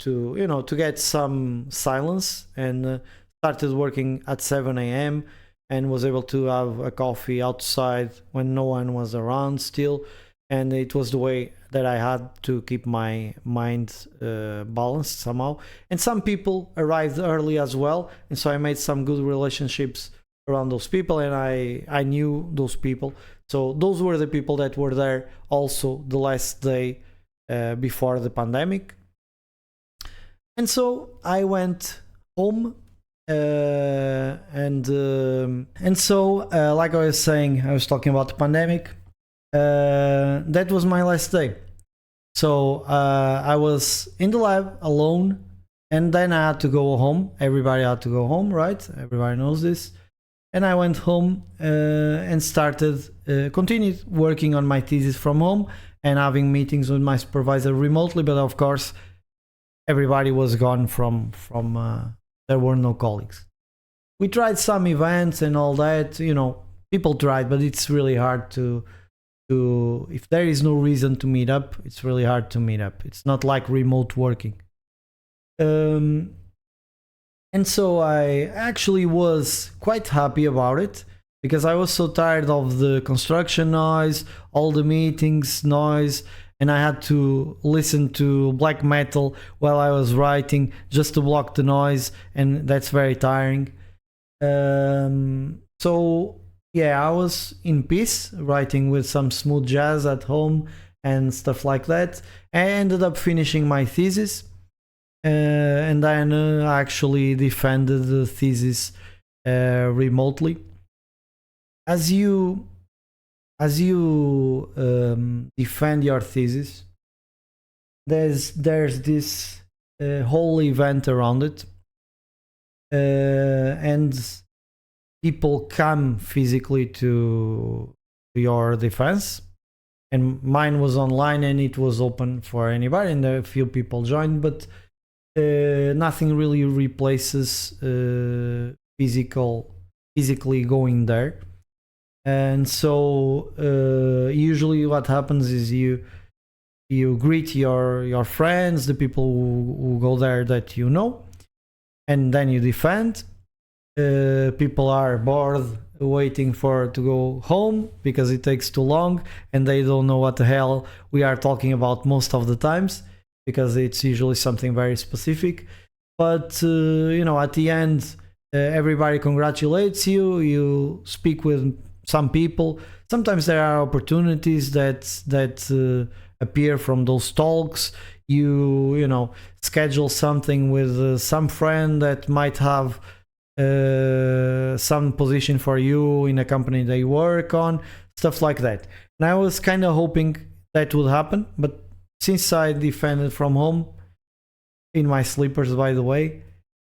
Speaker 1: get some silence, and started working at 7 a.m. and was able to have a coffee outside when no one was around still. And it was the way that I had to keep my mind balanced somehow. And some people arrived early as well, and so I made some good relationships around those people, and I knew those people. So those were the people that were there also the last day before the pandemic. And so I went home, and so like I was saying, I was talking about the pandemic. That was my last day. So I was in the lab alone, and then I had to go home. Everybody had to go home, right? Everybody knows this. And I went home and continued working on my thesis from home and having meetings with my supervisor remotely. But of course, everybody was gone from there were no colleagues. We tried some events and all that, people tried, but it's really hard to if there is no reason to meet up, it's really hard to meet up. It's not like remote working. And so I actually was quite happy about it, because I was so tired of the construction noise, all the meetings noise, and I had to listen to black metal while I was writing just to block the noise, and that's very tiring. So yeah, I was in peace writing with some smooth jazz at home and stuff like that. I ended up finishing my thesis. And then I actually defended the thesis remotely. As you defend your thesis, there's this whole event around it, and people come physically to your defense. And mine was online and it was open for anybody, and a few people joined, but nothing really replaces physically going there. And so usually what happens is you greet your friends, the people who go there that you know, and then you defend. People are bored waiting to go home because it takes too long and they don't know what the hell we are talking about most of the times, because it's usually something very specific. But at the end, everybody congratulates you. You speak with some people. Sometimes there are opportunities that appear from those talks. You schedule something with some friend that might have some position for you in a company they work on, stuff like that. And I was kind of hoping that would happen, but since I defended from home, in my slippers, by the way,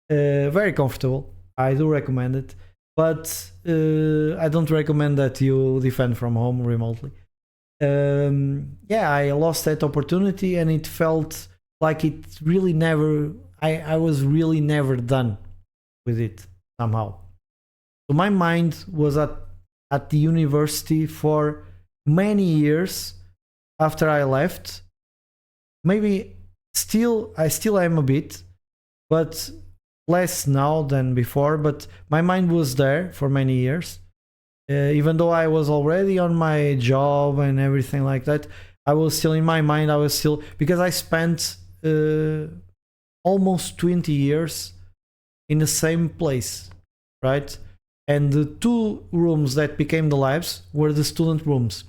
Speaker 1: very comfortable. I do recommend it, but I don't recommend that you defend from home remotely. yeah, I lost that opportunity, and it felt like it really never. I was really never done with it somehow. So my mind was at the university for many years after I left. Maybe I still am a bit, but less now than before. But my mind was there for many years. Even though I was already on my job and everything like that, I was still in my mind. I was still, because I spent almost 20 years in the same place, right? And the two rooms that became the labs were the student rooms.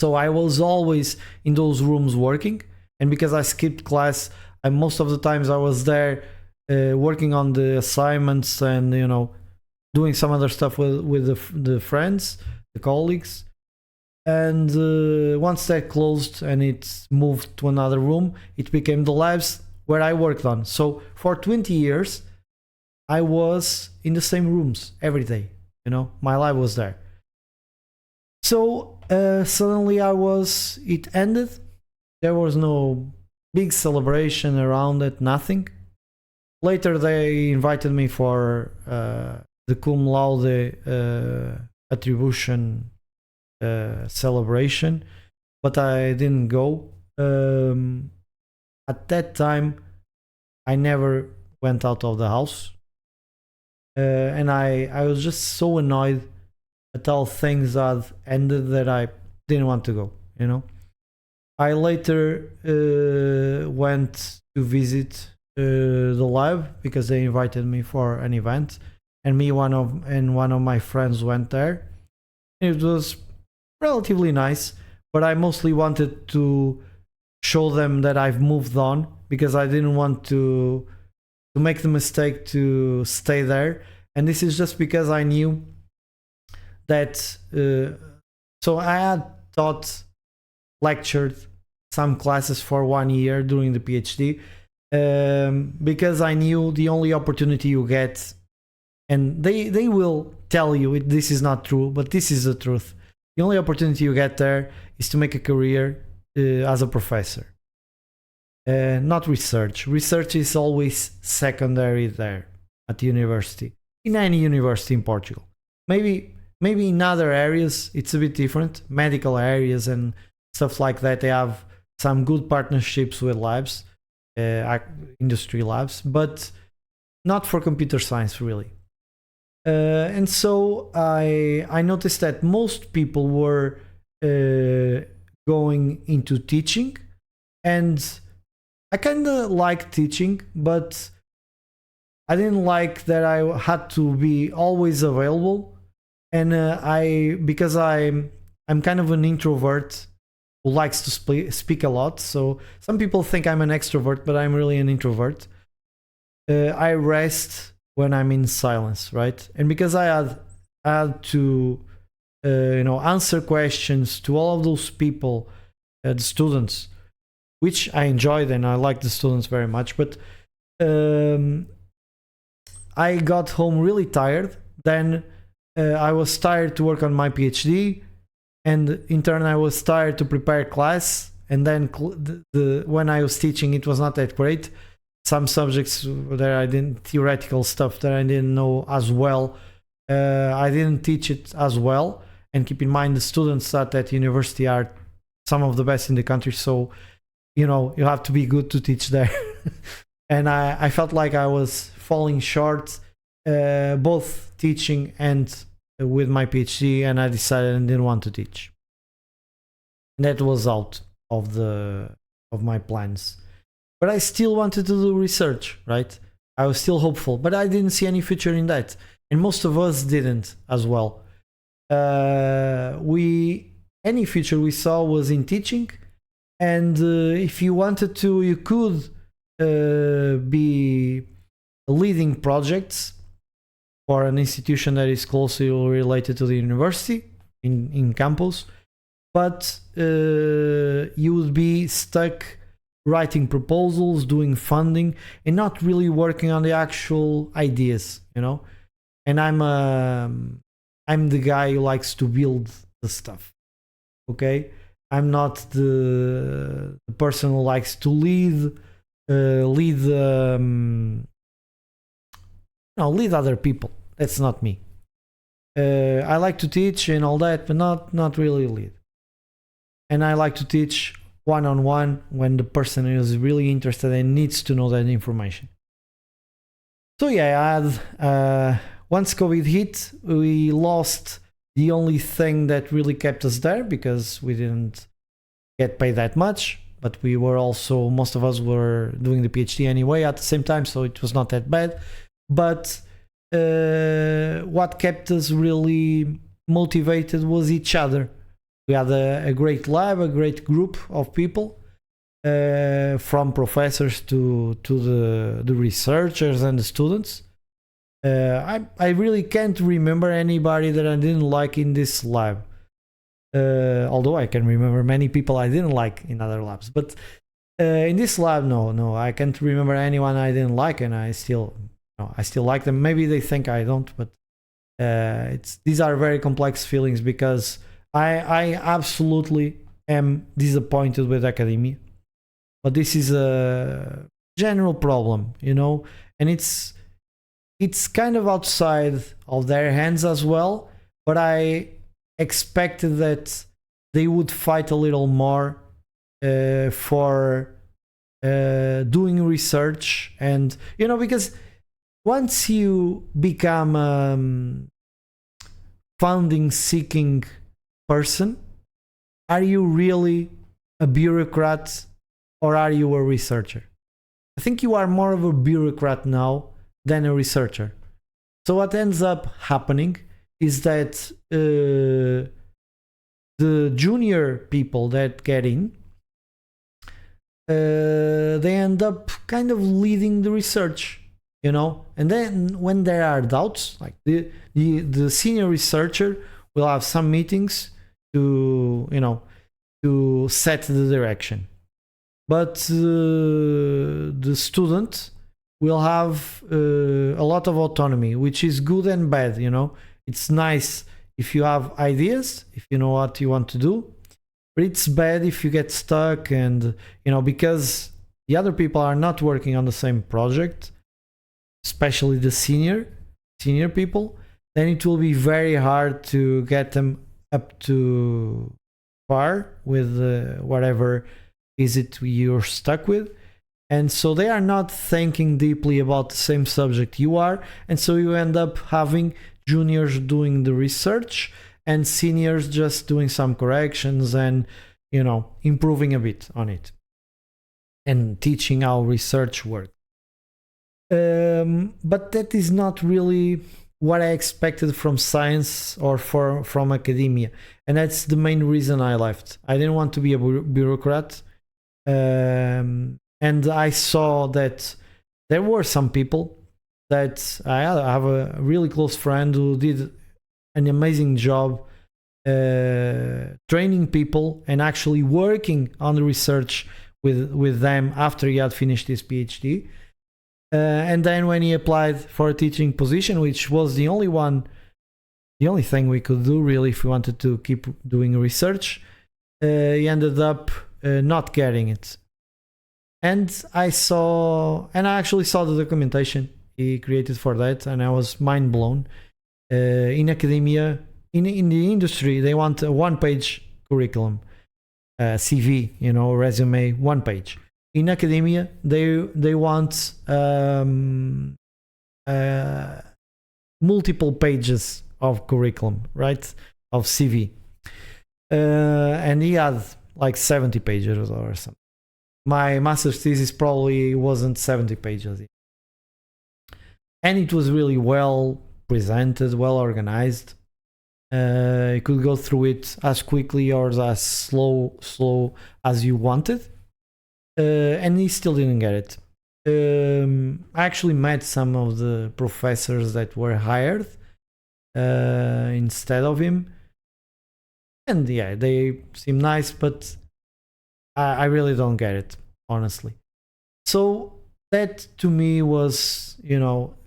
Speaker 1: So I was always in those rooms working, and because I skipped class, most of the times I was there working on the assignments and doing some other stuff with the friends, the colleagues. And once that closed and it moved to another room, it became the labs where I worked on. So for 20 years, I was in the same rooms every day. My lab was there. So suddenly it ended. There was no big celebration around it, nothing. Later they invited me for the cum laude attribution celebration, but I didn't go. At that time, I never went out of the house. And I was just so annoyed at how things had ended that I didn't want to go. I later went to visit the lab because they invited me for an event, and one of my friends went there. It was relatively nice, but I mostly wanted to show them that I've moved on, because I didn't want to make the mistake to stay there. And this is just because I knew that so I had lectured some classes for 1 year during the PhD, because I knew the only opportunity you get, and they will tell you this is not true, but this is the truth. The only opportunity you get there is to make a career as a professor, not research. Research is always secondary there at the university, in any university in Portugal. Maybe in other areas it's a bit different, medical areas and stuff like that. They have some good partnerships with labs, industry labs, but not for computer science really. And so I noticed that most people were going into teaching, and I kind of like teaching, but I didn't like that I had to be always available. And because I'm kind of an introvert who likes to speak a lot. So some people think I'm an extrovert, but I'm really an introvert. I rest when I'm in silence, right? And because I had to answer questions to all of those people, the students, which I enjoyed, and I like the students very much, but I got home really tired. Then I was tired to work on my PhD, and in turn I was tired to prepare class. And then when I was teaching, it was not that great. Some subjects that I didn't, theoretical stuff that I didn't know as well, I didn't teach it as well. And keep in mind, the students at that university are some of the best in the country, so you have to be good to teach there. And I felt like I was falling short, both teaching and with my PhD, and I decided I didn't want to teach. And that was out of my plans. But I still wanted to do research, right? I was still hopeful, but I didn't see any future in that. And most of us didn't as well. Any future we saw was in teaching. And if you wanted to, you could be leading projects for an institution that is closely related to the university in campus. But you would be stuck writing proposals, doing funding, and not really working on the actual ideas, And I'm the guy who likes to build the stuff. Okay, I'm not the person who likes to lead other people. That's not me. I like to teach and all that, but not really lead. And I like to teach one-on-one when the person is really interested and needs to know that information. So yeah, I had once COVID hit, we lost the only thing that really kept us there, because we didn't get paid that much, but we were also, most of us were doing the PhD anyway at the same time, so it was not that bad. But what kept us really motivated was each other. We had a great lab, a great group of people, from professors to the researchers and the students. I really can't remember anybody that I didn't like in this lab. Although I can remember many people I didn't like in other labs. But in this lab, no, I can't remember anyone I didn't like, and I still like them. Maybe they think I don't, but these are very complex feelings, because I absolutely am disappointed with academia. But this is a general problem, and it's kind of outside of their hands as well. But I expected that they would fight a little more for doing research, and because once you become funding seeking person, are you really a bureaucrat or are you a researcher? I think you are more of a bureaucrat now than a researcher. So what ends up happening is that the junior people that get in, they end up kind of leading the research, and then when there are doubts, like the senior researcher will have some meetings to set the direction, but the student will have a lot of autonomy, which is good and bad. It's nice if you have ideas, if you know what you want to do, but it's bad if you get stuck, and because the other people are not working on the same project, especially the senior people, then it will be very hard to get them up to par with whatever is it you're stuck with. And so they are not thinking deeply about the same subject you are, and so you end up having juniors doing the research and seniors just doing some corrections and improving a bit on it and teaching how research works. But that is not really what I expected from science or from academia, and that's the main reason I left. I didn't want to be a bureaucrat, and I saw that there were some people that I have a really close friend who did an amazing job training people and actually working on the research with them after he had finished his PhD. And then when he applied for a teaching position, which was the only thing we could do really if we wanted to keep doing research, he ended up not getting it. And I actually saw the documentation he created for that, and I was mind blown. In academia, in the industry, they want a one-page curriculum, CV, resume, one page. In academia, they want multiple pages of curriculum, right? Of CV, and he had like 70 pages or something. My master's thesis probably wasn't 70 pages, and it was really well presented, well organized. You could go through it as quickly or as slow as you wanted. And he still didn't get it. I actually met some of the professors that were hired instead of him, and yeah, they seem nice, but I really don't get it, honestly. So that to me was,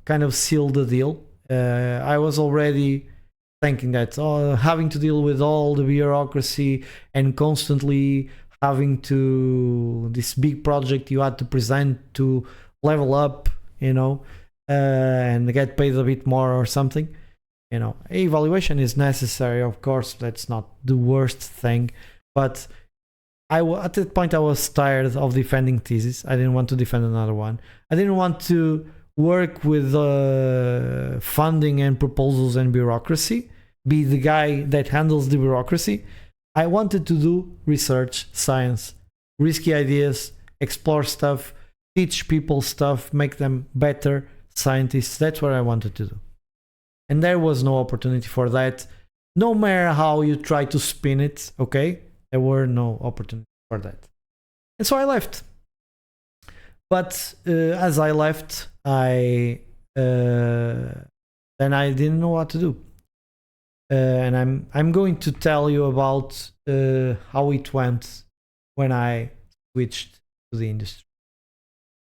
Speaker 1: kind of sealed the deal. I was already thinking that having to deal with all the bureaucracy and constantly having to this big project you had to present to level up, and get paid a bit more or something. Evaluation is necessary, of course. That's not the worst thing, but at that point I was tired of defending thesis. I didn't want to defend another one. I didn't want to work with funding and proposals and bureaucracy, be the guy that handles the bureaucracy. I wanted to do research, science, risky ideas, explore stuff, teach people stuff, make them better scientists. That's what I wanted to do. And there was no opportunity for that. No matter how you try to spin it, okay? There were no opportunity for that. And so I left. But as I left, then I didn't know what to do. And I'm going to tell you about how it went when I switched to the industry.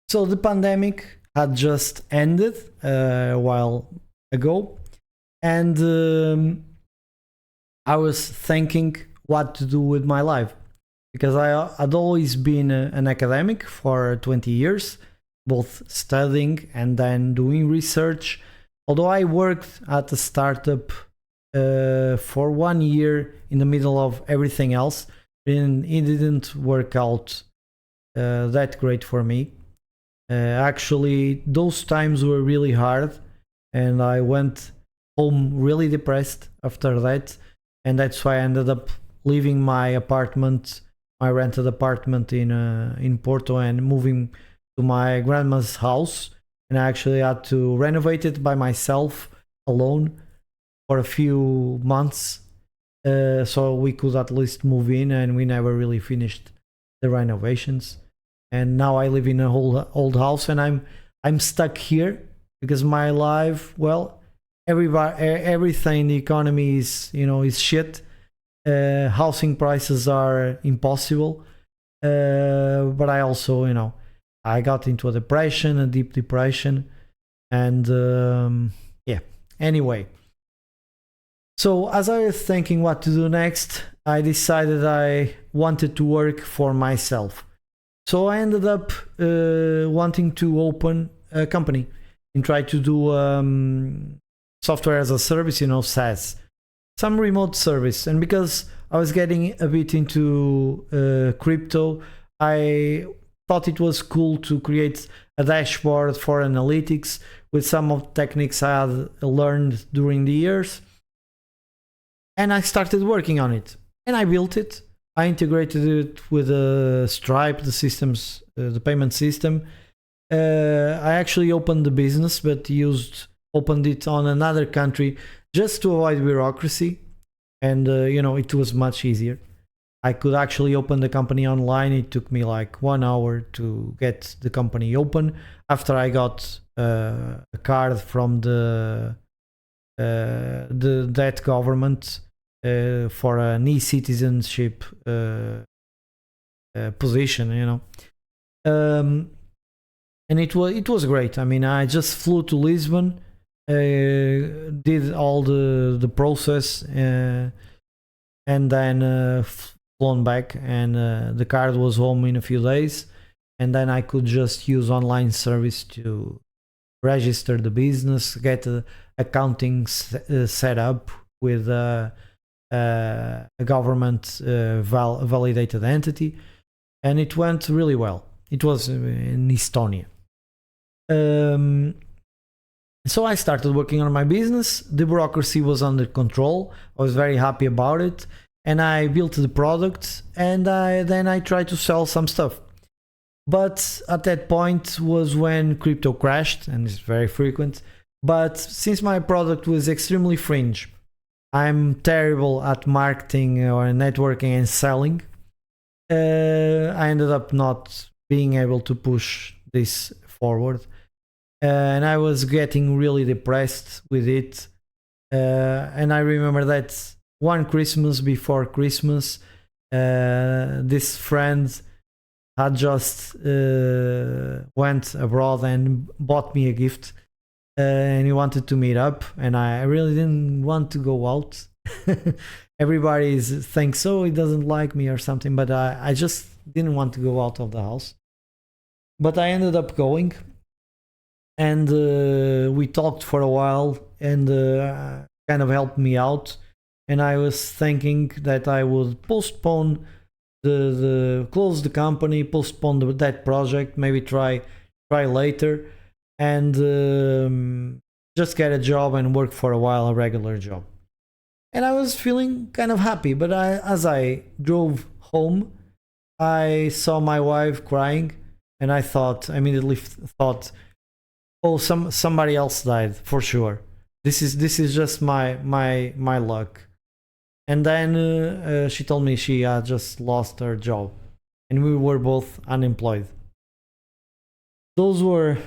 Speaker 1: So the pandemic had just ended a while ago, and I was thinking what to do with my life, because I had always been an academic for 20 years, both studying and then doing research. Although I worked at a startup for 1 year in the middle of everything else, and it didn't work out that great for me. Actually, those times were really hard, and I went home really depressed after that, and that's why I ended up leaving my apartment, my rented apartment in Porto, and moving to my grandma's house. And I actually had to renovate it by myself alone for a few months, so we could at least move in, and we never really finished the renovations. And now I live in a whole old house, and I'm stuck here because my life, well, everything in the economy is shit. Housing prices are impossible, but I also I got into a deep depression, and yeah. Anyway, so as I was thinking what to do next, I decided I wanted to work for myself. So I ended up wanting to open a company and try to do software as a service, SaaS, some remote service. And because I was getting a bit into crypto, I thought it was cool to create a dashboard for analytics with some of the techniques I had learned during the years. And I started working on it, and I built it. I integrated it with Stripe, the payment system. I actually opened the business, but opened it on another country just to avoid bureaucracy. And it was much easier. I could actually open the company online. It took me like 1 hour to get the company open after I got a card from that government for an e-citizenship position, and it was great. I mean, I just flew to Lisbon, did all the process, and then flown back, and the card was home in a few days, and then I could just use online service to register the business, get accounting set up with a government validated entity, and it went really well. It was in Estonia. So I started working on my business. The bureaucracy was under control. I was very happy about it, and I built the product, and then I tried to sell some stuff. But at that point was when crypto crashed, and it's very frequent. But since my product was extremely fringe, I'm terrible at marketing or networking and selling, I ended up not being able to push this forward. And I was getting really depressed with it. And I remember that one Christmas before Christmas, this friend had just went abroad and bought me a gift. and he wanted to meet up, and I really didn't want to go out. Everybody thinks, so he doesn't like me or something, but I just didn't want to go out of the house. But I ended up going, and we talked for a while, and kind of helped me out. And I was thinking that I would postpone the close the company, postpone that project, maybe try later, and just get a job and work for a while, a regular job. And I was feeling kind of happy, but as I drove home, I saw my wife crying, and I immediately thought, oh, somebody else died for sure. This is just my luck. And then she told me she had just lost her job, and we were both unemployed. Those were,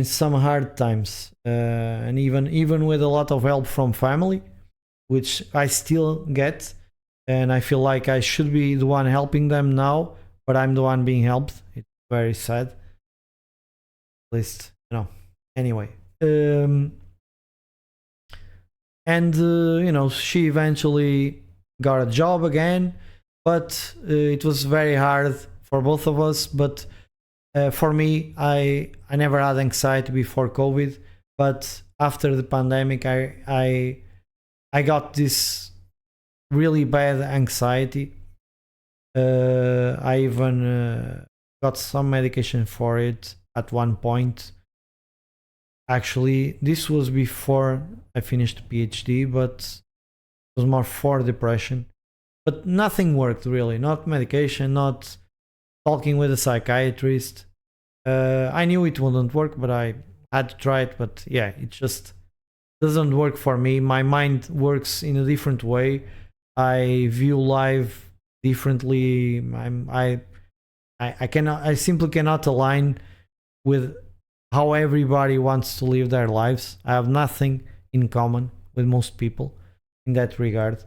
Speaker 1: some hard times, and even with a lot of help from family, which I still get, and I feel like I should be the one helping them now, but I'm the one being helped. It's very sad. At least, Anyway, and she eventually got a job again, but it was very hard for both of us. But for me, I never had anxiety before COVID, but after the pandemic, I got this really bad anxiety. I even got some medication for it at one point. Actually, this was before I finished PhD, but it was more for depression. But nothing worked really, not medication, not talking with a psychiatrist. I knew it wouldn't work, but I had to try it. But yeah, it just doesn't work for me. My mind works in a different way. I view life differently. I simply cannot align with how everybody wants to live their lives. I have nothing in common with most people in that regard.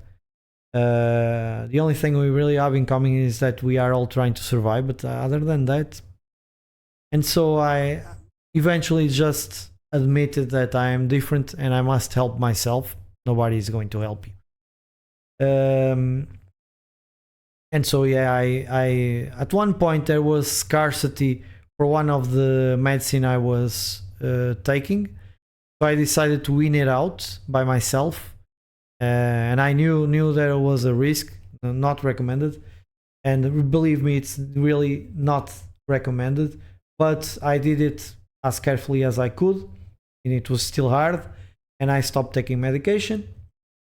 Speaker 1: The only thing we really have in common is that we are all trying to survive, but other than that. And so I eventually just admitted that I am different and I must help myself. Nobody is going to help you. And so yeah, I at one point there was scarcity for one of the medicine I was taking, so I decided to win it out by myself, and I knew there was a risk, not recommended, and believe me, it's really not recommended, but I did it as carefully as I could, and it was still hard, and I stopped taking medication,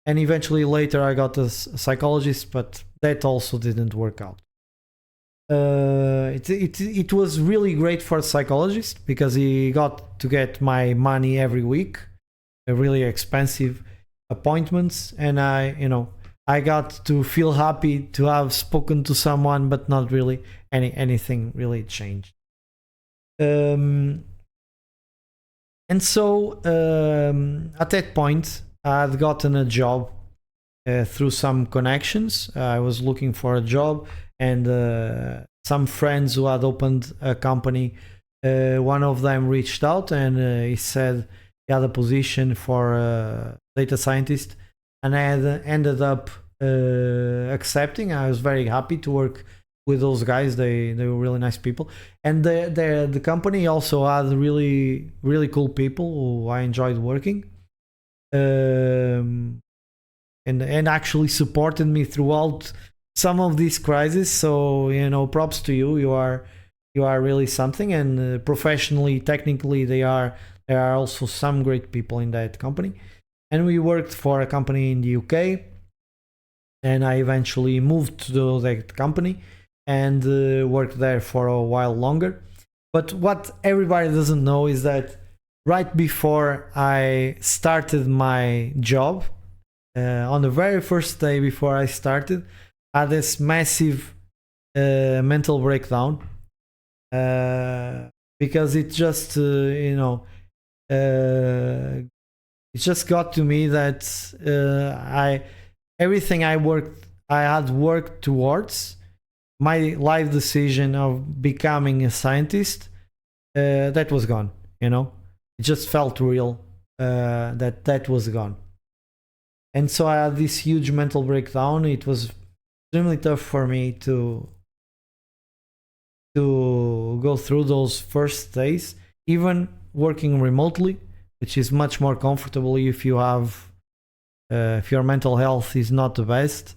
Speaker 1: and eventually later I got a psychologist, but that also didn't work out. It was really great for a psychologist because he got to get my money every week, really expensive appointments, and I got to feel happy to have spoken to someone, but not really anything really changed. And so at that point I had gotten a job through some connections. I was looking for a job, and some friends who had opened a company, one of them reached out, and he said he had a position for a data scientist, and I had ended up accepting. I was very happy to work with those guys. They were really nice people, and the company also had really cool people who I enjoyed working, and actually supported me throughout some of these crises. So props to you. You are really something, and professionally, technically, there are also some great people in that company. And we worked for a company in the UK, and I eventually moved to that company and worked there for a while longer. But what everybody doesn't know is that right before I started my job, on the very first day before I started, I had this massive mental breakdown, because it just it just got to me that everything I had worked towards, my life decision of becoming a scientist, that was gone. It just felt real. that was gone. And so I had this huge mental breakdown. It was extremely tough for me to go through those first days, even working remotely, which is much more comfortable if you have if your mental health is not the best.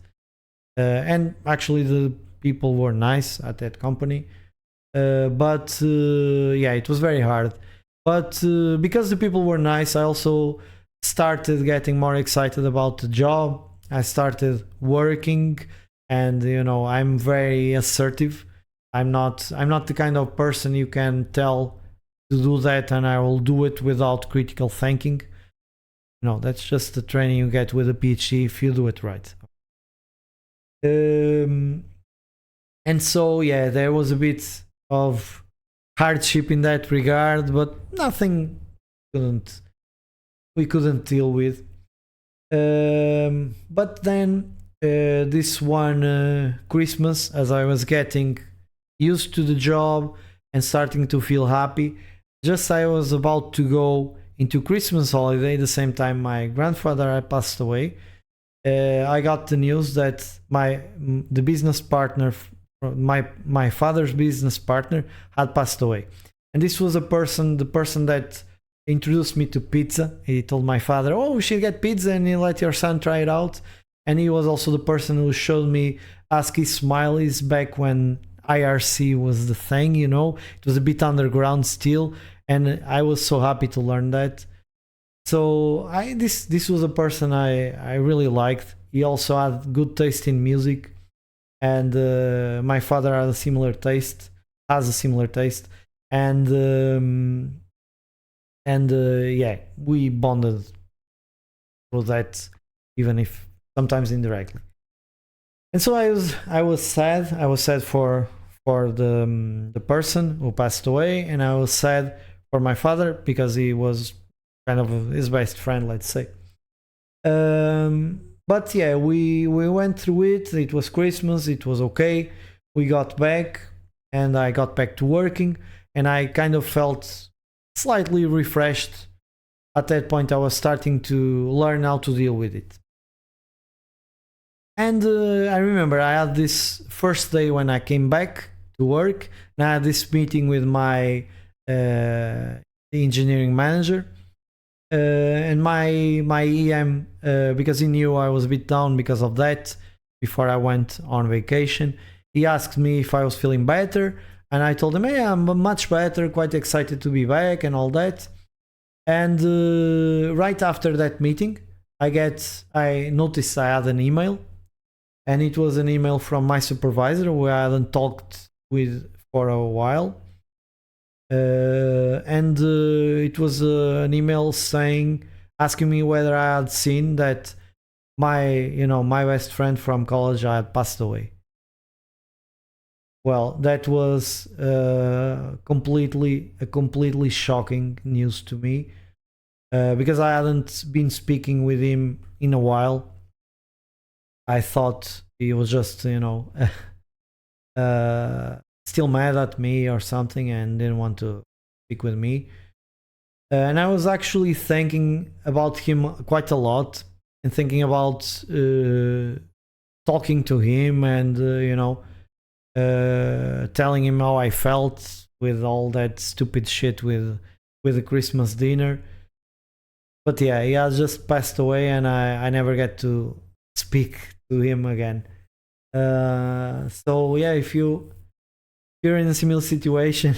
Speaker 1: And actually, the people were nice at that company, but yeah, it was very hard. But because the people were nice, I also started getting more excited about the job. I started working, and I'm very assertive. I'm not the kind of person you can tell to do that and I will do it without critical thinking. No, that's just the training you get with a PhD if you do it right. And so yeah, there was a bit of hardship in that regard, but nothing we couldn't deal with. But then this one Christmas, as I was getting used to the job and starting to feel happy, just I was about to go into Christmas holiday, the same time my grandfather had passed away. I got the news that the business partner, my father's business partner, had passed away, and this was the person that introduced me to pizza. He told my father, "Oh, we should get pizza, and you let your son try it out." And he was also the person who showed me ASCII smileys back when IRC was the thing. It was a bit underground still, and I was so happy to learn that. So this was a person I really liked. He also had good taste in music, and my father has a similar taste, and yeah, we bonded through that, even if sometimes indirectly. And so I was sad. I was sad for the person who passed away, and I was sad for my father because he was kind of his best friend, let's say. But yeah, we went through it. It was Christmas. It was okay. We got back, and I got back to working, and I kind of felt slightly refreshed. At that point, I was starting to learn how to deal with it. And I remember I had this first day when I came back to work, and I had this meeting with my engineering manager. And my EM, because he knew I was a bit down because of that before I went on vacation, he asked me if I was feeling better, and I told him, "Hey, I'm much better, quite excited to be back and all that." And right after that meeting, I noticed I had an email, and it was an email from my supervisor who I hadn't talked with for a while. And it was an email asking me whether I had seen that my best friend from college had passed away. Well, that was completely shocking news to me, because I hadn't been speaking with him in a while. I thought he was just still mad at me or something and didn't want to speak with me. And I was actually thinking about him quite a lot, and thinking about talking to him and telling him how I felt with all that stupid shit with the Christmas dinner. But yeah, he has just passed away, and I never get to speak to him again. So yeah, if you're in a similar situation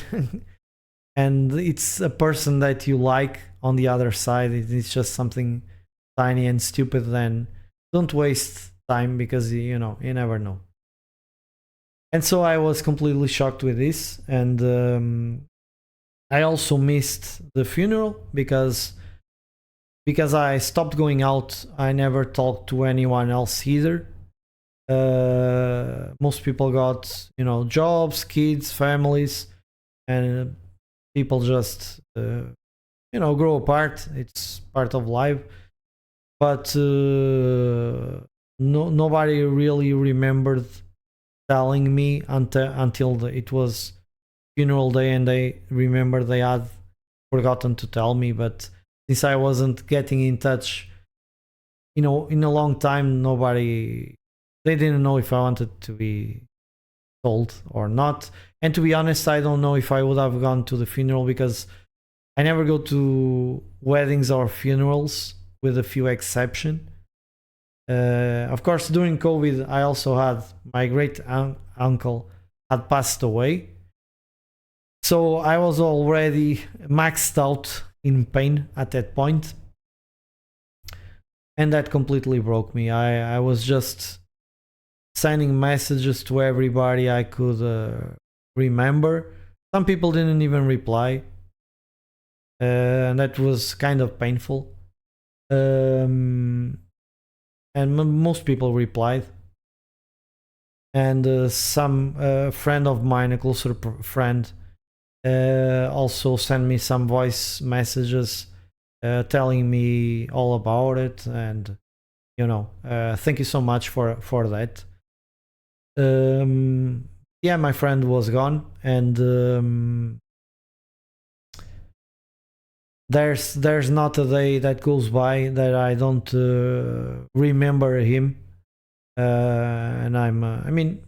Speaker 1: and it's a person that you like on the other side, it's just something tiny and stupid, then don't waste time, because you never know. And so I was completely shocked with this, and I also missed the funeral because I stopped going out. I never talked to anyone else either. Most people got jobs, kids, families, and people just grow apart. It's part of life. But nobody really remembered telling me until it was funeral day, and they remembered they had forgotten to tell me. But since I wasn't getting in touch, you know, in a long time, they didn't know if I wanted to be told or not. And to be honest, I don't know if I would have gone to the funeral, because I never go to weddings or funerals, with a few exceptions. Of course, during COVID, I also had my great uncle had passed away. So I was already maxed out in pain at that point. And that completely broke me. I was just sending messages to everybody I could remember. Some people didn't even reply. And that was kind of painful. And most people replied. And some friend of mine, a closer friend, also sent me some voice messages telling me all about it. And you know, thank you so much for that. Yeah, my friend was gone, and there's not a day that goes by that I don't remember him. And I mean,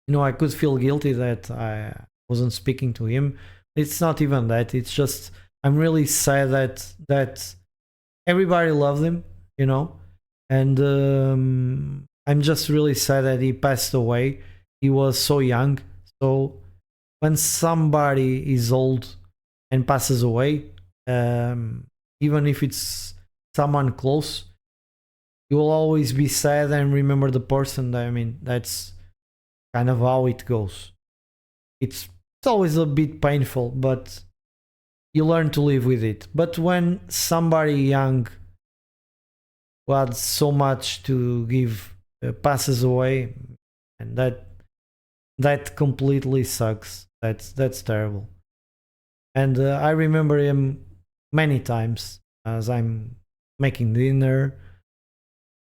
Speaker 1: you know, I could feel guilty that I wasn't speaking to him. It's not even that. It's just I'm really sad that everybody loved him, you know, and I'm just really sad that he passed away. He was so young. So when somebody is old and passes away, even if it's someone close, you will always be sad and remember the person. I mean, that's kind of how it goes. It's always a bit painful, but you learn to live with it. But when somebody young who had so much to give passes away, and that completely sucks. That's terrible. And I remember him many times as I'm making dinner,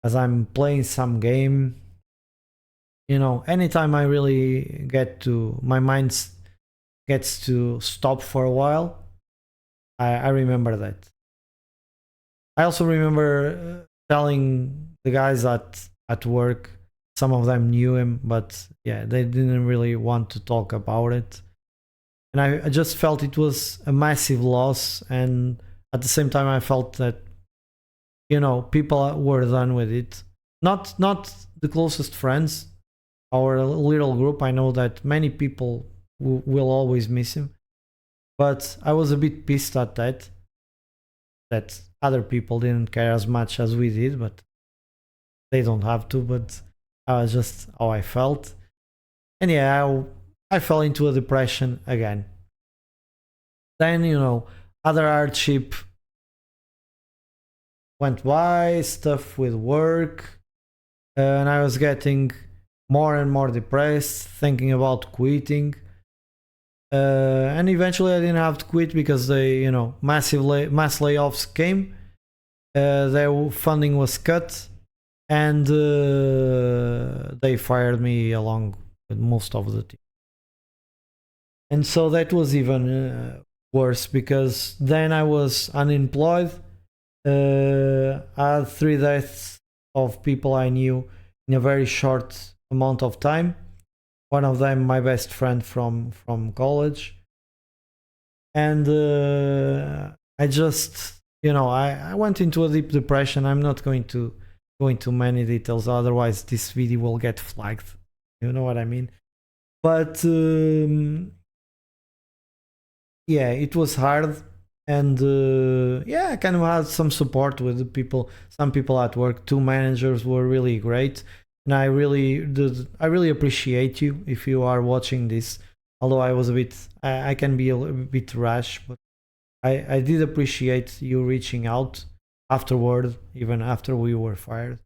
Speaker 1: as I'm playing some game. You know, anytime I really get to my mind gets to stop for a while, I remember that. I also remember telling the guys at work. Some of them knew him, but yeah, they didn't really want to talk about it. And I just felt it was a massive loss. And at the same time, I felt that, you know, people were done with it. Not the closest friends, our little group. I know that many people will always miss him. But I was a bit pissed at that other people didn't care as much as we did, but they don't have to. But I was just how I felt. And yeah, I fell into a depression again. Then, you know, other hardship went by, stuff with work, and I was getting more and more depressed, thinking about quitting. And eventually I didn't have to quit because they, you know, mass layoffs came. Their funding was cut, and they fired me along with most of the team. And so that was even worse, because then I was unemployed. I had 3 deaths of people I knew in a very short amount of time. One of them, my best friend from college. And I just, you know, I went into a deep depression. I'm not going to go into many details, otherwise this video will get flagged. You know what I mean? But yeah, it was hard. And yeah, I kind of had some support with the people, some people at work. 2 managers were really great. And I really appreciate you if you are watching this. Although I was a bit, I can be a bit rash, but I did appreciate you reaching out afterward, even after we were fired.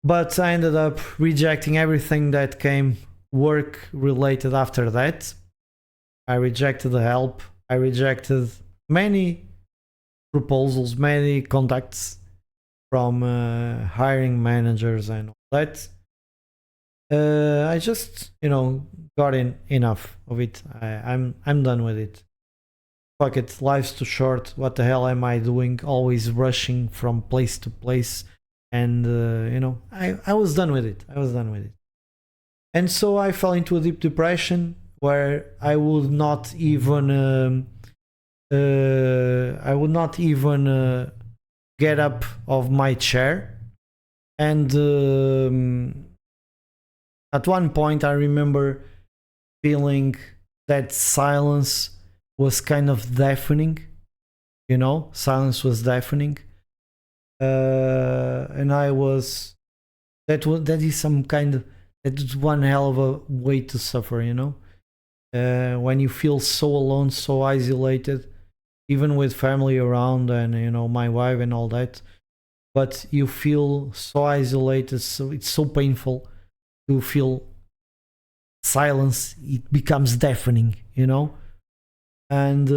Speaker 1: But I ended up rejecting everything that came work related after that. I rejected the help. I rejected many proposals, many contacts from hiring managers and all that. I just, you know, got enough of it. I'm done with it. fuck it, life's too short. What the hell am I doing? Always rushing from place to place. And, I was done with it. I was done with it. And so I fell into a deep depression where I would not even get up of my chair. And at one point I remember feeling that silence was kind of deafening. Silence was deafening. And that is some kind of, that is one hell of a way to suffer, when you feel so alone, so isolated, even with family around and my wife and all that, but you feel so isolated, so it's so painful to feel silence. It becomes deafening, and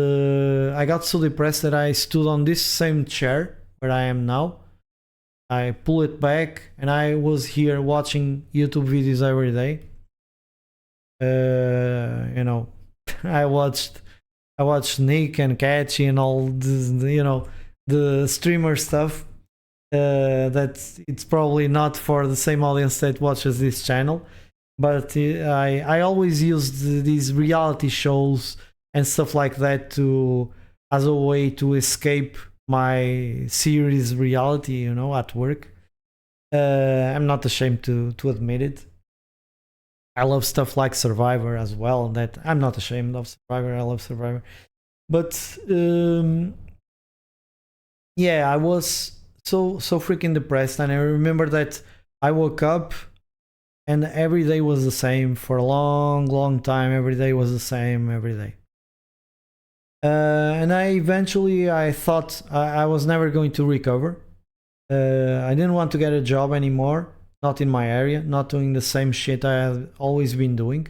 Speaker 1: I got so depressed that I stood on this same chair where I am now. I pull it back and I was here watching YouTube videos every day. I watched Nick and Catchy and all this, the streamer stuff. That it's probably not for the same audience that watches this channel, but I always used these reality shows and stuff like that as a way to escape my serious reality, at work. I'm not ashamed to admit it. I love stuff like Survivor as well. That I'm not ashamed of Survivor. I love Survivor, but yeah, I was so freaking depressed, and I remember that I woke up and every day was the same for a long time. Every day was the same every day. And I thought I was never going to recover. I didn't want to get a job anymore, not in my area, not doing the same shit I had always been doing.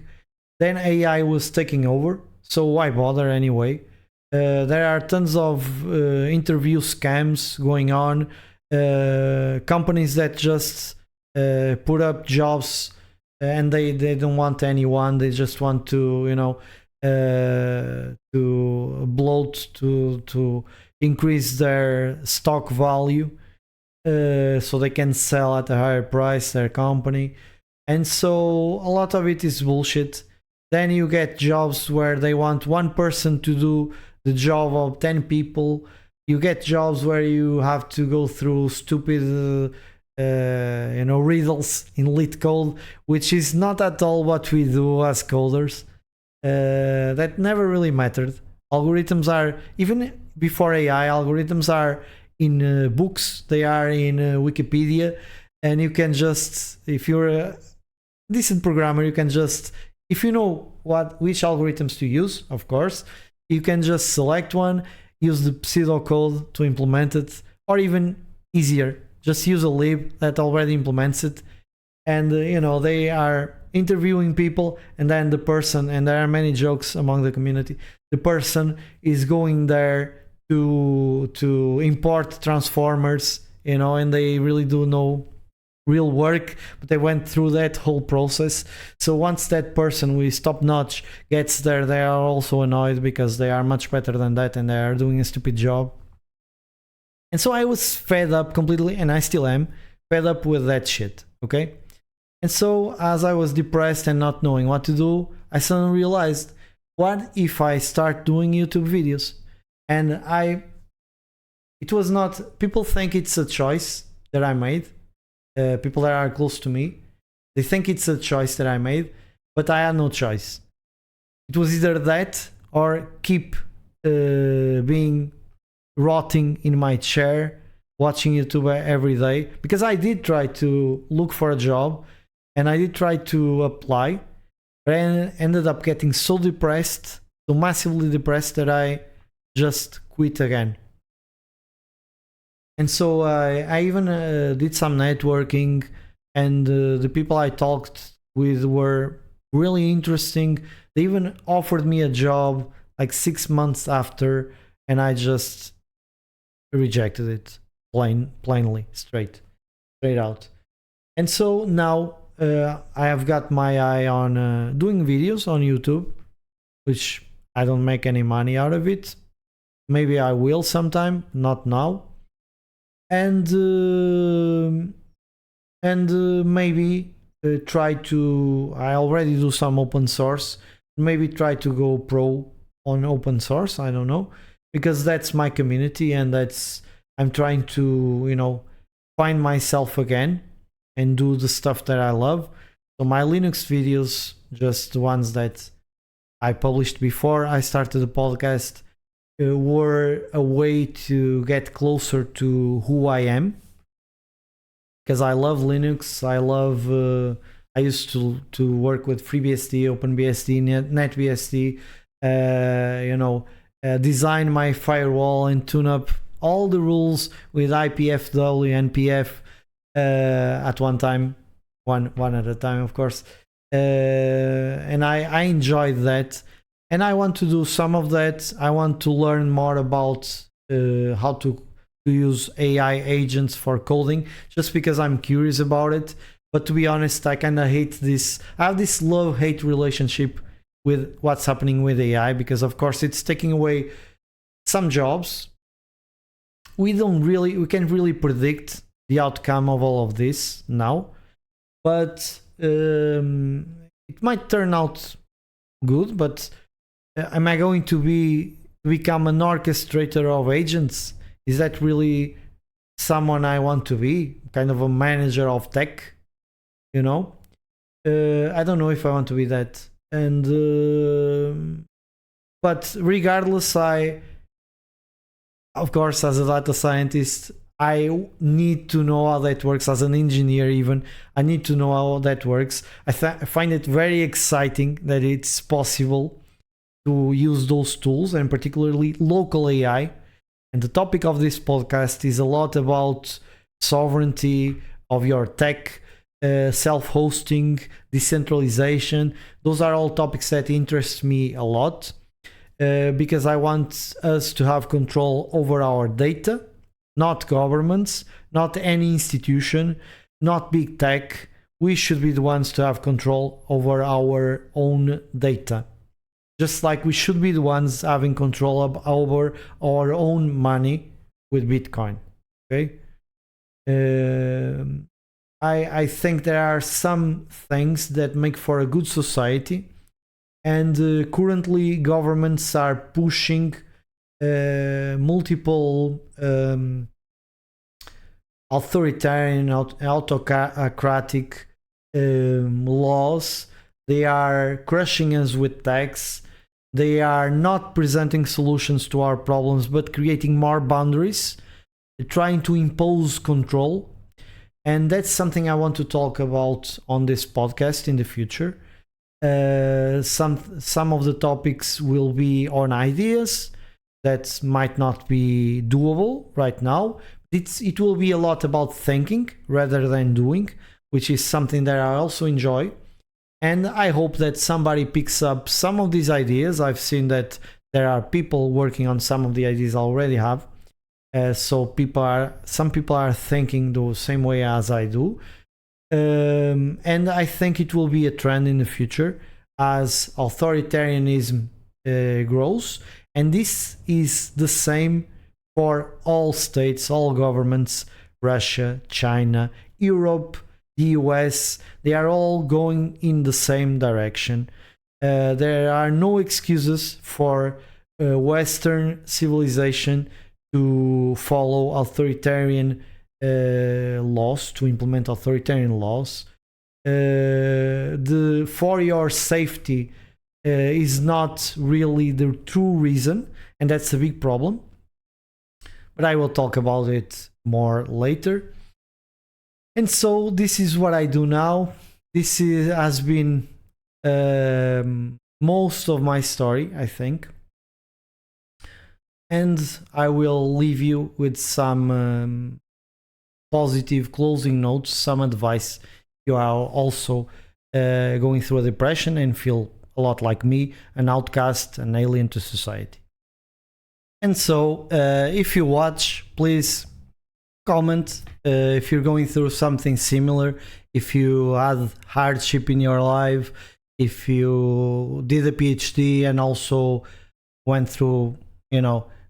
Speaker 1: Then AI was taking over, so why bother anyway? There are tons of interview scams going on, companies that just put up jobs and they don't want anyone. They just want to to bloat, to increase their stock value, so they can sell at a higher price their company. And so a lot of it is bullshit. Then you get jobs where they want one person to do the job of 10 people. You get jobs where you have to go through stupid riddles in lit code, which is not at all what we do as coders. That never really mattered. Algorithms are, even before AI, algorithms are in books, they are in Wikipedia, and you can just, if you're a decent programmer, you can just, if you know which algorithms to use, of course, you can just select one, use the pseudocode to implement it, or even easier, just use a lib that already implements it. And they are interviewing people, and then the person, and there are many jokes among the community, the person is going there to import transformers, and they really do no real work, but they went through that whole process. So once that person with top notch gets there, they are also annoyed because they are much better than that and they are doing a stupid job. And so I was fed up completely, and I still am fed up with that shit, okay? And so as I was depressed and not knowing what to do, I suddenly realized, what if I start doing YouTube videos? And it was not, people think it's a choice that I made. People that are close to me, they think it's a choice that I made, but I had no choice. It was either that or keep being rotting in my chair watching YouTube every day, because I did try to look for a job and I did try to apply, but I ended up getting so depressed, so massively depressed, that I just quit again. And so I even did some networking, and the people I talked with were really interesting. They even offered me a job like 6 months after, and I just rejected it plainly, straight out. And so now I have got my eye on doing videos on YouTube, which I don't make any money out of it. maybe I will sometime, not now. And maybe try to, I already do some open source, maybe try to go pro on open source, I don't know, because that's my community, and that's, I'm trying to, find myself again and do the stuff that I love. So my Linux videos, just the ones that I published before I started the podcast, were a way to get closer to who I am, because I love Linux. I love. I used to work with FreeBSD, OpenBSD, NetBSD. Design my firewall and tune up all the rules with IPFW, NPF at one time, one at a time, of course. And I enjoyed that, and I want to do some of that. I want to learn more about how to use AI agents for coding, just because I'm curious about it. But to be honest, I kind of hate this. I have this love-hate relationship with what's happening with AI, because of course it's taking away some jobs. We can't really predict the outcome of all of this now, but it might turn out good. But am I going to become an orchestrator of agents? Is that really someone I want to be? Kind of a manager of tech, I don't know if I want to be that. And but regardless, of course, as a data scientist, I need to know how that works. As an engineer, even, I need to know how that works. I find it very exciting that it's possible to use those tools, and particularly local AI. And the topic of this podcast is a lot about sovereignty of your tech, self-hosting, decentralization. Those are all topics that interest me a lot, because I want us to have control over our data, not governments, not any institution, not big tech. We should be the ones to have control over our own data. Just like we should be the ones having control over our own money with Bitcoin. Okay? I think there are some things that make for a good society, and currently governments are pushing multiple authoritarian, autocratic laws. They are crushing us with tax. They are not presenting solutions to our problems, but creating more boundaries, trying to impose control. And that's something I want to talk about on this podcast in the future. Some of the topics will be on ideas that might not be doable right now. It will be a lot about thinking rather than doing, which is something that I also enjoy. And I hope that somebody picks up some of these ideas. I've seen that there are people working on some of the ideas I already have. So some people are thinking the same way as I do. And I think it will be a trend in the future as authoritarianism grows. And this is the same for all states, all governments, Russia, China, Europe, the US. They are all going in the same direction. There are no excuses for Western civilization to follow authoritarian laws, to implement authoritarian laws. For your safety is not really the true reason, and that's a big problem. But I will talk about it more later. And so this is what I do now. Has been most of my story, I think. And I will leave you with some positive closing notes, some advice. You are also going through a depression and feel a lot like me, an outcast, an alien to society. And so if you watch, please comment if you're going through something similar, if you had hardship in your life, if you did a PhD and also went through,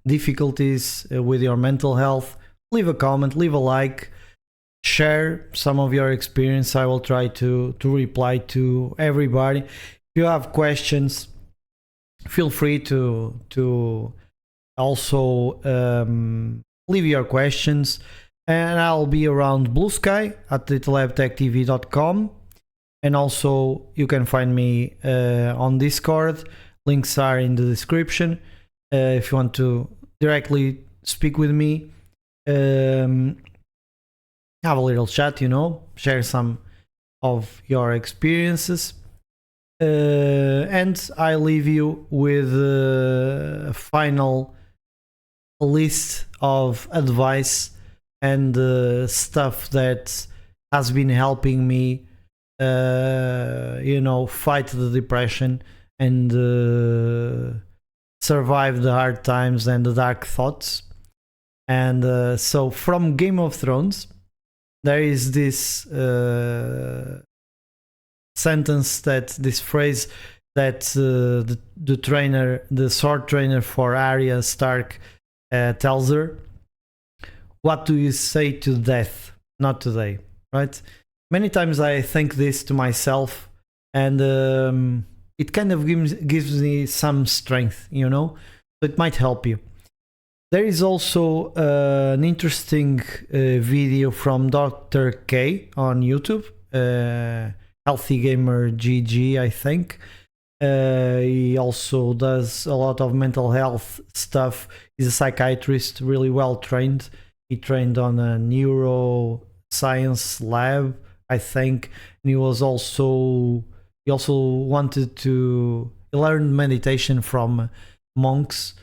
Speaker 1: difficulties with your mental health, leave a comment, leave a like, share some of your experience. I will try to reply to everybody. If you have questions, feel free to also leave your questions, and I'll be around Blue Sky at littlelabtechtv.com, and also you can find me on Discord. Links are in the description if you want to directly speak with me, have a little chat, share some of your experiences. And I leave you with a final list of advice and stuff that has been helping me, fight the depression and survive the hard times and the dark thoughts. And so from Game of Thrones, there is this sentence, this phrase that the sword trainer for Arya Stark tells her: "What do you say to death? Not today." Right? Many times I think this to myself, and it kind of gives me some strength, so it might help you. There is also an interesting video from Dr. K on YouTube, Healthy Gamer GG, I think. He also does a lot of mental health stuff. He's a psychiatrist, really well trained. He trained on a neuroscience lab, I think, and he also wanted to learn meditation from monks.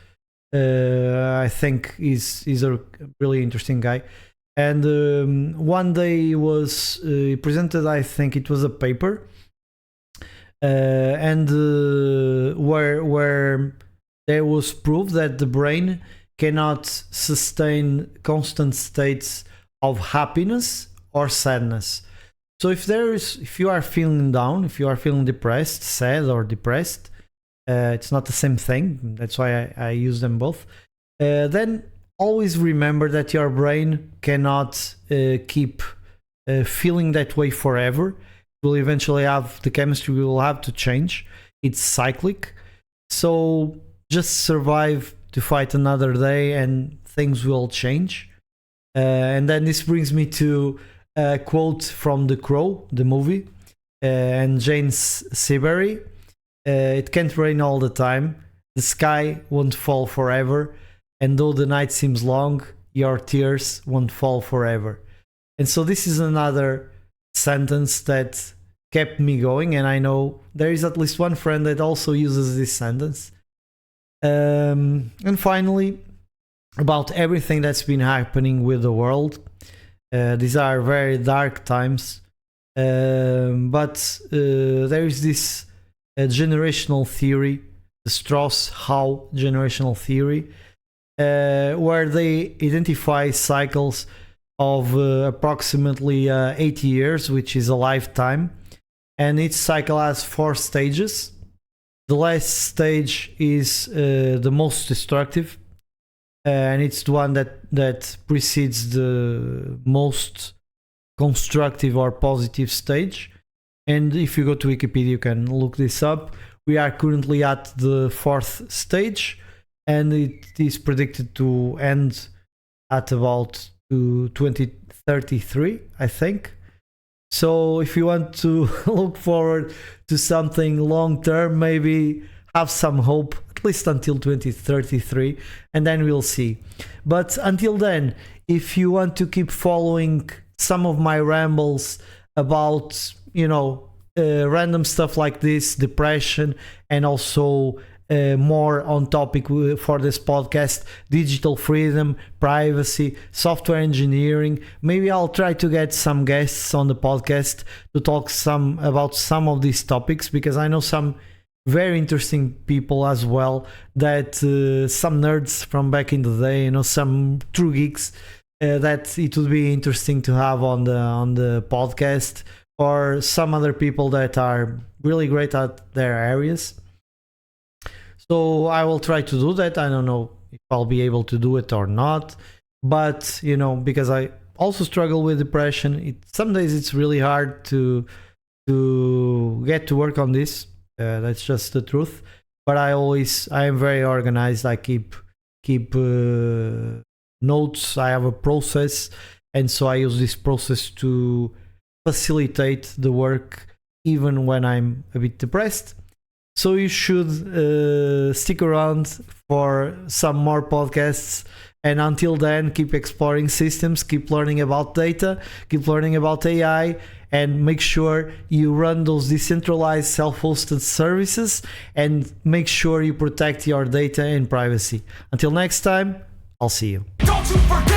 Speaker 1: I think he's a really interesting guy. And one day he presented, I think it was a paper, and where there was proof that the brain cannot sustain constant states of happiness or sadness. So if you are feeling down, if you are feeling depressed, sad or depressed, it's not the same thing. That's why I use them both. Then always remember that your brain cannot keep feeling that way forever. It will eventually the chemistry will have to change. It's cyclic. So just survive to fight another day and things will change. And then this brings me to a quote from The Crow, the movie, and James Seabury. It can't rain all the time. The sky won't fall forever. And though the night seems long, your tears won't fall forever. And so this is another sentence that kept me going. And I know there is at least one friend that also uses this sentence. And finally, about everything that's been happening with the world. These are very dark times. But there is this generational theory, the Strauss-Howe generational theory, where they identify cycles of approximately 80 years, which is a lifetime, and each cycle has 4 stages. The last stage is the most destructive, and it's the one that precedes the most constructive or positive stage. And if you go to Wikipedia, you can look this up. We are currently at the 4th stage, and it is predicted to end at about 2033, I think. So if you want to look forward to something long term, maybe have some hope, at least until 2033, and then we'll see. But until then, if you want to keep following some of my rambles about, random stuff like this, depression, and also more on topic for this podcast, digital freedom, privacy, software engineering. Maybe I'll try to get some guests on the podcast to talk about some of these topics, because I know some very interesting people as well, that some nerds from back in the day, some true geeks, that it would be interesting to have on the podcast, or some other people that are really great at their areas. So I will try to do that. I don't know if I'll be able to do it or not. But you know, because I also struggle with depression, some days it's really hard to get to work on this. That's just the truth. But I am very organized. I keep notes. I have a process, and so I use this process to facilitate the work even when I'm a bit depressed. So you should stick around for some more podcasts. And until then, keep exploring systems, keep learning about data, keep learning about AI, and make sure you run those decentralized self-hosted services, and make sure you protect your data and privacy. Until next time, I'll see you. Don't you forget